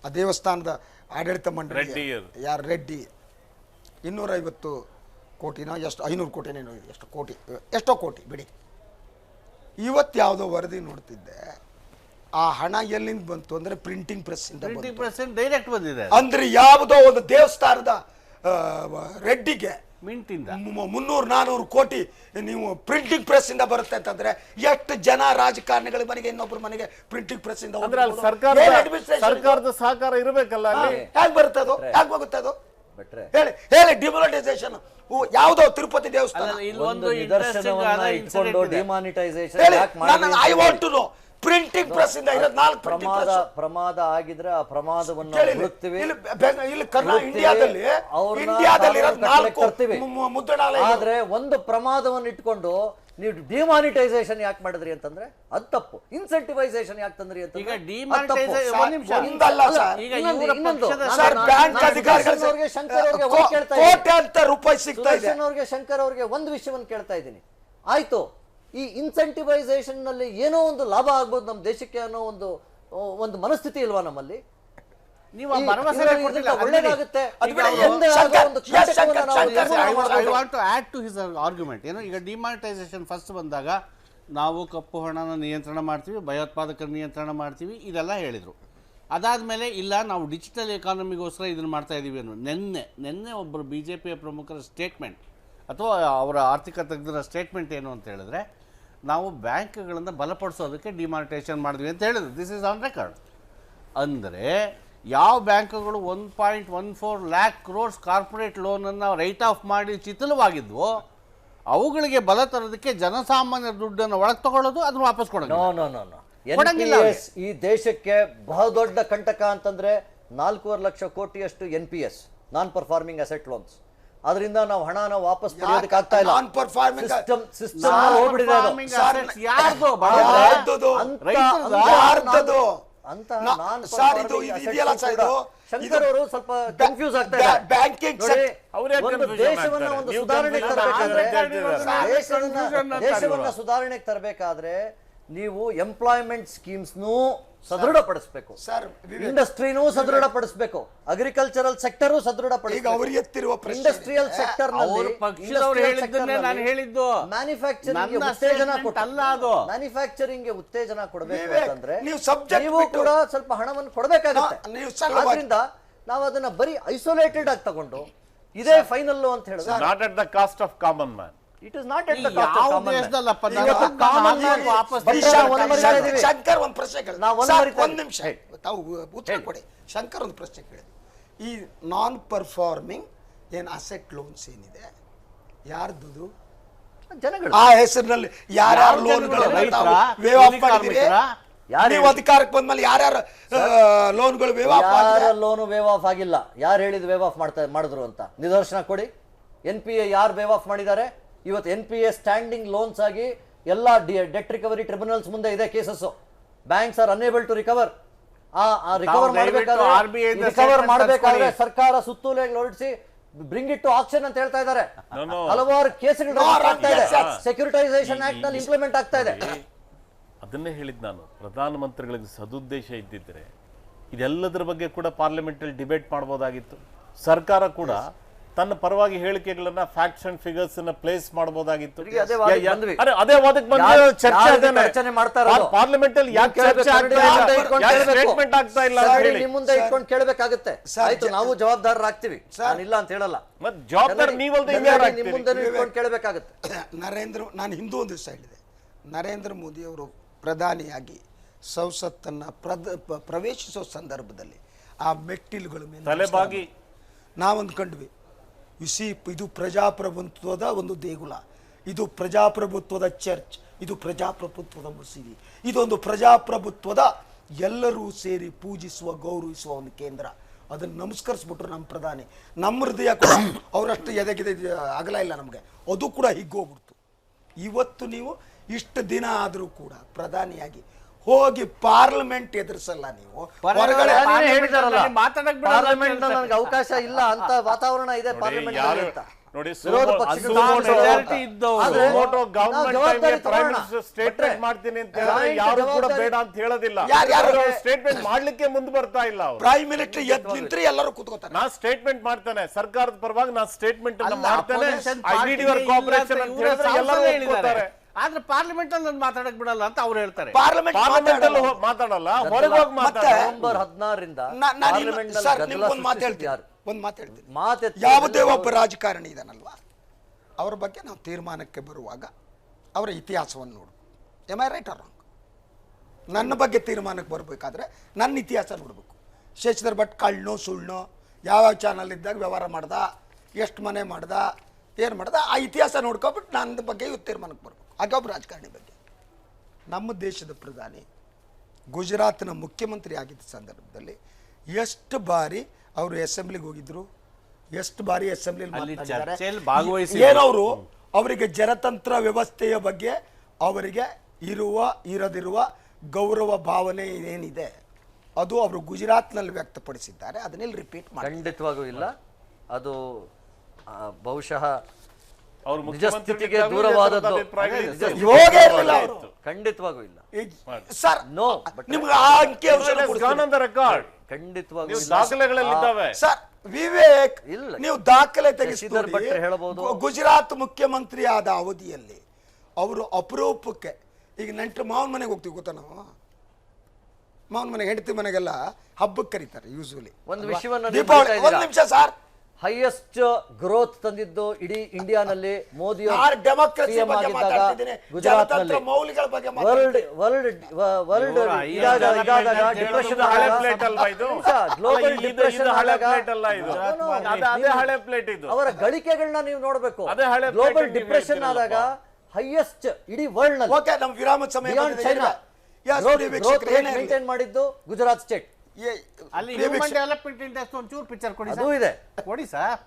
ಆ ದೇವಸ್ಥಾನದ ಆಡಳಿತ ಮಂಡಳಿ ಯಾರು ರೆಡ್ಡಿ 250 ಕೋಟಿನೋ ಎಷ್ಟು 500 ಕೋಟಿನೇನೋ ಎಷ್ಟೋ ಕೋಟಿ ಬಿಡಿ. ಇವತ್ತು ಯಾವುದೋ ವರದಿ ನೋಡ್ತಿದ್ದೆ, ಆ ಹಣ ಎಲ್ಲಿಂದ ಬಂತು ಅಂದ್ರೆ ಪ್ರಿಂಟಿಂಗ್ ಪ್ರೆಸ್ ಡೈರೆಕ್ಟ್ ಬಂದಿದೆ. ಅಂದ್ರೆ ಯಾವುದೋ ಒಂದು ದೇವಸ್ಥಾನದ ರೆಡ್ಡಿಗೆ ಮಿಂಟಿಂದ 300-400 ಕೋಟಿ ನೀವು ಪ್ರಿಂಟಿಂಗ್ ಪ್ರೆಸ್ ಇಂದ ಬರುತ್ತೆ ಅಂತಂದ್ರೆ ಎಷ್ಟು ಜನ ರಾಜಕಾರಣಿಗಳ ಮನೆಗೆ ಇನ್ನೊಬ್ಬರ ಮನೆಗೆ ಪ್ರಿಂಟಿಂಗ್ ಪ್ರೆಸ್ ಇಂದ ಅಂದ್ರೆ ಅಲ್ಲಿ ಸರ್ಕಾರದ ಸಹಕಾರ ಇರಬೇಕಲ್ಲ ಅಲ್ಲಿ. ಹೇಗೆ ಬರುತ್ತೆ ಅದು, ಹೇಗೆ ಹೋಗುತ್ತೆ ಅದು? ಭಟ್ರೆ ಹೇಳಿ ಡಿಮಾನಿಟೈಸೇಷನ್ ಯಾವುದೋ ತಿರುಪತಿ ದೇವಸ್ಥಾನ ಒಂದು ನಿದರ್ಶನವನ್ನ ಇಟ್ಕೊಂಡು ಡಿಮಾನಿಟೈಸೇಷನ್ ಹೇಳಿ, ಯಾಕೆ ಮಾಡಿ I want to know. Printing press ಇಂದ ಇರೋದು 4 ಪ್ರಮಾದ ಆಗಿದ್ರೆ ಆ ಪ್ರಮಾದವನ್ನು ಹುಡುಕ್ತಿವಿ. ಇಂಡಿಯಾದಲ್ಲಿ ಇರೋದು 4 ಮುದ್ರಣಾಲಯ. ಆದ್ರೆ ಒಂದು ಪ್ರಮಾದವನ್ನು ಇಟ್ಕೊಂಡು ನೀವು ಡಿಮಾನಿಟೈಸೇಷನ್ ಯಾಕೆ ಮಾಡಿದ್ರಿ ಅಂತಂದ್ರೆ ಅದು ತಪ್ಪು. ಇನ್ಸೆಂಟಿವೈಸೇಷನ್ ಯಾಕೆ ತಂದ್ರಿ ಅಂತ ಈಗ ಡಿಮಾನಿಟೈಸೇಷನ್ ಒಂದಲ್ಲ ಸರ್. ಈಗ ಇವರ ಪಕ್ಷದ ಸರ್ ಬ್ಯಾಂಕ್ ಅಧಿಕಾರಿಗಳಿಗೆ ಶಂಕರ್ ಅವ್ರಿಗೆ ಕೇಳ್ತಾ ಕೋಟ್ಯಾಂತರ ರೂಪಾಯಿ ಸಿಗ್ತಾ ಇದೆ. ಅವ್ರಿಗೆ ಶಂಕರ್ ಅವ್ರಿಗೆ ಒಂದು ವಿಷಯವನ್ನು ಕೇಳ್ತಾ ಇದ್ದೀನಿ. ಆಯ್ತು, ಈ ಇನ್ಸೆಂಟಿವೈಸೇಷನ್ ನಲ್ಲಿ ಏನೋ ಒಂದು ಲಾಭ ಆಗ್ಬೋದು ನಮ್ಮ ದೇಶಕ್ಕೆ ಅನ್ನೋ ಒಂದು ಮನಸ್ಥಿತಿ ಇಲ್ವಾ ನಮ್ಮಲ್ಲಿ? ನೀವು ಭರವಸೆ ಕೊಟ್ಟಿಲ್ಲ. ಒಳ್ಳೇದಾಗುತ್ತೆ. I want to add to his argument. ಏನು ಈಗ ಡಿಮಾನಿಟೈಸೇಷನ್ ಫಸ್ಟ್ ಬಂದಾಗ ನಾವು ಕಪ್ಪು ಹಣನ ನಿಯಂತ್ರಣ ಮಾಡ್ತೀವಿ, ಭಯೋತ್ಪಾದಕರ ನಿಯಂತ್ರಣ ಮಾಡ್ತೀವಿ, ಇದೆಲ್ಲ ಹೇಳಿದರು. ಅದಾದಮೇಲೆ ಇಲ್ಲ ನಾವು ಡಿಜಿಟಲ್ ಎಕಾನಮಿಗೋಸ್ಕರ ಇದನ್ನು ಮಾಡ್ತಾ ಇದ್ದೀವಿ ಅನ್ನೋ ನಿನ್ನೆ ಒಬ್ಬರು BJPಯ ಪ್ರಮುಖರ ಸ್ಟೇಟ್ಮೆಂಟ್ ಅಥವಾ ಅವರ ಆರ್ಥಿಕ ತಜ್ಞರ ಸ್ಟೇಟ್ಮೆಂಟ್ ಏನು ಅಂತ ಹೇಳಿದ್ರೆ, ನಾವು ಬ್ಯಾಂಕ್ಗಳನ್ನು ಬಲಪಡಿಸೋದಕ್ಕೆ ಡಿಮಾನಿಟೈಸೇಷನ್ ಮಾಡಿದ್ವಿ ಅಂತ ಹೇಳಿದ್ರು. This is on record. ಅಂದರೆ ಯಾವ ಬ್ಯಾಂಕ್ಗಳು 1.14 lakh crores ಕಾರ್ಪೊರೇಟ್ ಲೋನನ್ನು ರೈಟ್ ಆಫ್ ಮಾಡಿ ಚಿಥಲವಾಗಿದ್ವೋ ಅವುಗಳಿಗೆ ಬಲ ತರೋದಕ್ಕೆ ಜನಸಾಮಾನ್ಯರ ದುಡ್ಡನ್ನು ಒಳಗೆ ತಗೊಳ್ಳೋದು, ಅದನ್ನು ವಾಪಸ್ ಕೊಡೋದು. NPS ಈ ದೇಶಕ್ಕೆ ಬಹುದೊಡ್ಡ ಕಂಟಕ ಅಂತಂದ್ರೆ 4.5 ಲಕ್ಷ ಕೋಟಿಯಷ್ಟು NPS, non performing asset loans. ಅದರಿಂದ ನಾವು ಹಣನ ವಾಪಸ್ ಪಡೆಯೋದಕ್ಕೆ ಆಗ್ತಾ ಇಲ್ಲ. ಸಿಸ್ಟಮ್ ಹೋಗ್ಬಿಟ್ಟಿದೆ ಶಂಕರ್ ಅವರು ಸ್ವಲ್ಪ ಕನ್ಫ್ಯೂಸ್ ಆಗ್ತಾ ಇದ್ದಾರೆ. ದೇಶವನ್ನ ಒಂದು ಸುಧಾರಣೆಗೆ ತರಬೇಕಾದ್ರೆ ದೇಶವನ್ನ ಸುಧಾರಣೆಗೆ ತರಬೇಕಾದ್ರೆ ನೀವು ಎಂಪ್ಲಾಯ್ಮೆಂಟ್ ಸ್ಕೀಮ್ಸ್ನೂ ಸದೃಢಪಡಿಸಬೇಕು, ಇಂಡಸ್ಟ್ರಿನೂ ಸದೃಢಪಡಿಸಬೇಕು, ಅಗ್ರಿಕಲ್ಚರಲ್ ಸೆಕ್ಟರ್ ಸದೃಢಪಡಿಸಬೇಕು, ಇಂಡಸ್ಟ್ರಿಯಲ್ ಸೆಕ್ಟರ್ ನಲ್ಲಿ ಮ್ಯಾನುಫ್ಯಾಕ್ಚರಿಂಗ್ ಉತ್ತೇಜನ ಕೊಡಬೇಕು ಅಂತಂದ್ರೆ ನೀವು ಕೂಡ ಸ್ವಲ್ಪ ಹಣವನ್ನು ಕೊಡಬೇಕಾಗುತ್ತೆ. ಆದ್ರಿಂದ ನಾವು ಅದನ್ನ ಬರೀ ಐಸೋಲೇಟೆಡ್ ಆಗಿ ತಗೊಂಡು ಇದೇ ಫೈನಲ್ ಅಂತ ಹೇಳಿದ್ರೆ not at the cost of common man. It is not at the cost of common man. Shankar ಒಂದು ಪ್ರಶ್ನೆ ಕೇಳಿ, ಒಂದು ನಿಮಿಷ ತಾವು ಉತ್ತರ ಕೊಡಿ. ಶಂಕರ್ ಒಂದು ಪ್ರಶ್ನೆ ಕೇಳಿ. ಈ ನಾನ್ ಪರ್ಫಾರ್ಮಿಂಗ್ ಏನ್ ಅಸೆಟ್ ಲೋನ್ಸ್ ಏನಿದೆ ಯಾರ್ದು ಜನಗಳು ಆ ಹೆಸರಿನಲ್ಲಿ ಯಾರ್ಯಾರು ಲೋನ್ಗಳು ವೇವ್ ಆಫ್ ಮಾಡಿದಿರಿ? ನೀವು ಅಧಿಕಾರಕ್ಕೆ ಬಂದ್ಮೇಲೆ ಯಾರ್ಯಾರು ಲೋನ್ಗಳು ವೇವ್ ಆಫ್ ಯಾರ ಲೋನು ವೇವ್ ಆಫ್ ಆಗಿಲ್ಲ? ಯಾರು ಹೇಳಿದ್ರು ವೇವ್ ಆಫ್ ಮಾಡಿದ್ರು ಅಂತ ನಿದರ್ಶನ ಕೊಡಿ. NPA ಯಾರು ವೇವ್ ಆಫ್ ಮಾಡಿದ್ದಾರೆ? ಇವತ್ತು NPA ಸ್ಟ್ಯಾಂಡಿಂಗ್ ಲೋನ್ಸ್ ಆಗಿ ಎಲ್ಲ ಡೆಟ್ ರಿಕವರಿ ಟ್ರಿಬ್ಯುನಲ್ಸ್ ಮುಂದೆ ಇದೆ cases. Banks are unable to recover. Recover ಮಾಡಬೇಕಾದ್ರೆ ಸರ್ಕಾರ ಸುತ್ತೋಲೆಗಳು ಹೊರಡಿಸಿ ಬ್ರಿಂಗ್ ಇಟ್ ಟು ಆಕ್ಷನ್ ಅಂತ ಹೇಳ್ತಾ ಇದ್ದಾರೆ. ಹಲವಾರು ಕೇಸ್ಗಳು ಆಗ್ತಾ ಇದೆ, ಸೆಕ್ಯೂರಿಟೈಸೇಷನ್ ಆಕ್ಟ್ ನಲ್ಲಿ ಇಂಪ್ಲಿಮೆಂಟ್ ಆಗ್ತಾ ಇದೆ. ಅದನ್ನೇ ಹೇಳಿದ್ ನಾನು, ಪ್ರಧಾನಮಂತ್ರಿಗಳಿಗೆ ಸದುದ್ದೇಶ ಇದ್ದಿದ್ರೆ ಇದೆಲ್ಲದರ ಬಗ್ಗೆ ಕೂಡ ಪಾರ್ಲಿಮೆಂಟ್ ಅಲ್ಲಿ ಡಿಬೇಟ್ ಮಾಡಬಹುದಾಗಿತ್ತು. ಸರ್ಕಾರ ಕೂಡ ತನ್ನ ಪರವಾಗಿ ಹೇಳಿಕೆಗಳನ್ನ ಫ್ಯಾಕ್ಟ್ಸ್ ಅಂಡ್ ಫಿಗರ್ಸ್ ಅನ್ನ ಪ್ಲೇಸ್ ಮಾಡಬಹುದಾಗಿತ್ತು. ಅದೇ ವಾದಕ್ಕೆ ಬಂದು ಚರ್ಚೆ ಪಾರ್ಲಿಮೆಂಟ್ ಅಲ್ಲಿ ಯಾಕೆ ಚರ್ಚೆ ಸ್ಟೇಟ್ಮೆಂಟ್ ಆಗ್ತಾ ಇಲ್ಲ ನಿಮ್ಮ ಮುಂದೆ ಇಟ್ಕೊಂಡು ಕೇಳಬೇಕಾಗುತ್ತೆ. ಆಯ್ತು, ನಾವು ಜವಾಬ್ದಾರರಾಗ್ತೀವಿ, ಇಲ್ಲ ಅಂತ ಹೇಳಲ್ಲ. ಜವಾಬ್ದಾರಿ ನೀವಲ್ದೆ ನಿಮ್ಮ ಮುಂದೆ ಇಟ್ಕೊಂಡು ಕೇಳಬೇಕಾಗುತ್ತೆ. ನಾನು ಹಿಂದೂ ಒಂದು ದಿವಸ ಹೇಳಿದೆ, ನರೇಂದ್ರ ಮೋದಿ ಅವರು ಪ್ರಧಾನಿಯಾಗಿ ಸಂಸತ್ತನ್ನ ಪ್ರವೇಶಿಸೋ ಸಂದರ್ಭದಲ್ಲಿ ಆ ಮೆಟ್ಟಿಲುಗಳ ಮೇಲೆ ತಲೆಬಾಗಿ ನಾವಂದ್ಕೊಂಡ್ವಿ, ಇದು ಪ್ರಜಾಪ್ರಭುತ್ವದ ಒಂದು ದೇಗುಲ, ಇದು ಪ್ರಜಾಪ್ರಭುತ್ವದ ಚರ್ಚ್, ಇದು ಪ್ರಜಾಪ್ರಭುತ್ವದ ಮಸೀದಿ, ಇದೊಂದು ಪ್ರಜಾಪ್ರಭುತ್ವದ ಎಲ್ಲರೂ ಸೇರಿ ಪೂಜಿಸುವ ಗೌರವಿಸುವ ಒಂದು ಕೇಂದ್ರ. ಅದನ್ನು ನಮಸ್ಕರಿಸ್ಬಿಟ್ರು ನಮ್ಮ ಪ್ರಧಾನಿ. ನಮ್ಮ ಹೃದಯ ಕೂಡ ಅವರಷ್ಟು ಎದೆಗಿದೆ ಅಗಲ ಇಲ್ಲ ನಮಗೆ, ಅದು ಕೂಡ ಹಿಗ್ಗೋಗ್ಬಿಡ್ತು. ಇವತ್ತು ನೀವು ಇಷ್ಟು ದಿನ ಆದರೂ ಕೂಡ ಪ್ರಧಾನಿಯಾಗಿ ಹೋಗಿ ಪಾರ್ಲಿಮೆಂಟ್ ಎದುರಿಸಲ್ಲ. ನೀವು ಹೊರಗಡೆ ಪಾರ್ಲಿಮೆಂಟ್ ನನಗೆ ಅವಕಾಶ ಇಲ್ಲ ಅಂತ ವಾತಾವರಣ ಇದೆ ಪಾರ್ಲಿಮೆಂಟ್ ಅಂತ ನೋಡಿ. ವಿರೋಧ ಪಕ್ಷಗಳು ಸ್ಟೇಟ್ಮೆಂಟ್ ಮಾಡ್ತೀನಿ ಅಂತ ಹೇಳಿದ್ರೆ ಯಾರು ಕೂಡ ಬೇಡ ಅಂತ ಹೇಳೋದಿಲ್ಲ. ಸ್ಟೇಟ್ಮೆಂಟ್ ಮಾಡ್ಲಿಕ್ಕೆ ಮುಂದೆ ಬರ್ತಾ ಇಲ್ಲ. ಪ್ರೈಮ್ ಮಿನಿಸ್ಟರ್ ಎದ್ದು ನಿಂತ್ರೆ ಎಲ್ಲರೂ ಕೂತ್ಕೋತಾರೆ. ನಾನು ಸ್ಟೇಟ್ಮೆಂಟ್ ಮಾಡ್ತೇನೆ, ಸರ್ಕಾರದ ಪರವಾಗಿ ನಾನು ಸ್ಟೇಟ್ಮೆಂಟ್ ಅನ್ನ ಮಾಡ್ತೇನೆ, ಐ ನೀಡ್ ಯುವರ್ ಕೋಆಪರೇಷನ್ ಅಂತ ಹೇಳಿದ್ರೆ ಎಲ್ಲರೂ ಒಪ್ಕೋತಾರೆ. ಆದ್ರೆ ಪಾರ್ಲಿಮೆಂಟ್ ಅಲ್ಲಿ ಮಾತಾಡಕ್ ಬಿಡಲ್ಲ ಅಂತ ಅವ್ರು ಹೇಳ್ತಾರೆ. ಪಾರ್ಲಿಮೆಂಟ್ ಅಲ್ಲಿ ಮಾತಾಡಲ್ಲ, ಹೊರಗೆ ಹೋಗಿ ಮಾತಾಡ್ತಾರೆ. ನವೆಂಬರ್ 16ರಿಂದ ಒಂದು ಮಾತು ಹೇಳ್ತೀನಿ, ಯಾವುದೇ ಒಬ್ಬ ರಾಜಕಾರಣಿ ಇದಾನಲ್ವಾ, ಅವ್ರ ಬಗ್ಗೆ ನಾವು ತೀರ್ಮಾನಕ್ಕೆ ಬರುವಾಗ ಅವರ ಇತಿಹಾಸವನ್ನು ನೋಡು. Am I right or wrong? ನನ್ನ ಬಗ್ಗೆ ತೀರ್ಮಾನಕ್ಕೆ ಬರಬೇಕಾದ್ರೆ ನನ್ನ ಇತಿಹಾಸ ನೋಡಬೇಕು. ಶಶಿಧರ್ ಭಟ್ ಕಳ್ಳನೋ ಸುಳ್ಳನೋ, ಯಾವ್ಯಾವ ಚಾನಲ್ ಇದ್ದಾಗ ವ್ಯವಹಾರ ಮಾಡ್ದ, ಎಷ್ಟು ಮನೆ ಮಾಡ್ದ, ಏನು ಮಾಡ್ದ, ಆ ಇತಿಹಾಸ ನೋಡ್ಕೊಬಿಟ್ಟು ನನ್ನ ಬಗ್ಗೆ ಇವತ್ತು ತೀರ್ಮಾನಕ್ಕೆ ಬರಬೇಕು. ಹಾಗೆ ಒಬ್ಬ ರಾಜಕಾರಣಿ ಬಗ್ಗೆ. ನಮ್ಮ ದೇಶದ ಪ್ರಧಾನಿ ಗುಜರಾತ್ನ ಮುಖ್ಯಮಂತ್ರಿ ಆಗಿದ್ದ ಸಂದರ್ಭದಲ್ಲಿ ಎಷ್ಟು ಬಾರಿ ಅವರು ಅಸೆಂಬ್ಲಿಗೆ ಹೋಗಿದ್ರು, ಎಷ್ಟು ಬಾರಿ ಅಸೆಂಬ್ಲಿಯಲ್ಲಿ ಚರ್ಚೆಯಲ್ಲಿ ಭಾಗವಹಿಸಿ ಏನವರು ಅವರಿಗೆ ಜನತಂತ್ರ ವ್ಯವಸ್ಥೆಯ ಬಗ್ಗೆ ಅವರಿಗೆ ಇರದಿರುವ ಗೌರವ ಭಾವನೆ ಏನಿದೆ ಅದು ಅವರು ಗುಜರಾತ್ನಲ್ಲಿ ವ್ಯಕ್ತಪಡಿಸಿದ್ದಾರೆ. ಅದನ್ನೆಲ್ಲಿ ರಿಪೀಟ್ ಮಾಡಿ. ಖಂಡಿತವಾಗೂ ಇಲ್ಲ. ಅದು ಬಹುಶಃ ಅವ್ರ ನಿಜ ಸ್ಥಿತಿಗೆ ದೂರವಾದದ್ದು. ಯೋಗ ಇರಲಿಲ್ಲ ಅವರು. ಖಂಡಿತವಾಗೂ ಇಲ್ಲ ಸರ್. ನೋ, ನಿಮ್ಗೆ ಆ ಅಂಕಿ ರೆಕಾರ್ಡ್ ಖಂಡಿತವಾಗೂ ದಾಖಲೆಗಳಲ್ಲಿದ್ದಾವೆ ಸರ್. ವಿವೇಕ್, ಇಲ್ಲ. ನೀವು ದಾಖಲೆ ಶಶಿಧರ್ ಭಟ್ರು ಹೇಳ್ಬೋದು. ಗುಜರಾತ್ ಮುಖ್ಯಮಂತ್ರಿ ಆದ ಅವಧಿಯಲ್ಲಿ ಅವರು ಅಪರೂಪಕ್ಕೆ, ಈಗ ನೆಂಟರು ಮಾವನ ಮನೆಗೆ ಹೋಗ್ತೀವಿ ಗೊತ್ತಾ, ನಾವು ಮಾವನ ಮನೆಗೆ ಹೆಂಡತಿ ಮನೆಗೆಲ್ಲ ಹಬ್ಬಕ್ಕೆ ಕರೀತಾರೆ ಯೂಶುವಲಿ. ಒಂದು ವಿಷಯವನ್ನು ದೀಪಾವಳಿ. ಒಂದು ನಿಮಿಷ ಸರ್. ಹೈಯೆಸ್ಟ್ ಗ್ರೋತ್ ತಂದಿದ್ದು ಇಡೀ ಇಂಡಿಯಾನಲ್ಲಿ ಮೋದಿ ಡೆಮೋಕ್ರಸಿ ಬಗ್ಗೆ ಮಾತಾಡ್ತಿದ್ದೀನಿ, ಜನತಂತ್ರ ಮೌಲ್ಯಗಳ ಬಗ್ಗೆ ಮಾತಾಡ್ತಿದ್ದೀನಿ. ವರ್ಲ್ಡ್ ಡಿಪ್ರೆಷನ್ ಗ್ಲೋಬಲ್ ಡಿಪ್ರೆಷನ್ ಅವರ ಗಳಿಕೆಗಳನ್ನ ನೀವು ನೋಡಬೇಕು. ಗ್ಲೋಬಲ್ ಡಿಪ್ರೆಷನ್ ಆದಾಗ ಹೈಯೆಸ್ಟ್ ಇಡೀ ವರ್ಲ್ಡ್ ನಲ್ಲಿ. ಓಕೆ, ನಮ್ಮ ವಿರಾಮದ ಸಮಯ ಮೇಂಟೈನ್ ಮಾಡಿದ್ದು ಗುಜರಾತ್ ಸ್ಟೇಟ್. ಅಲ್ಲಿ ಹ್ಯೂಮನ್ ಡೆವಲಪ್ಮೆಂಟ್ ಇಂಡೆಕ್ಸ್ ಒಂಚೂರು ಪಿಕ್ಚರ್ ಕೊಡಿ ಅದು ಇದೆ, ಕೊಡಿ ಸರ್.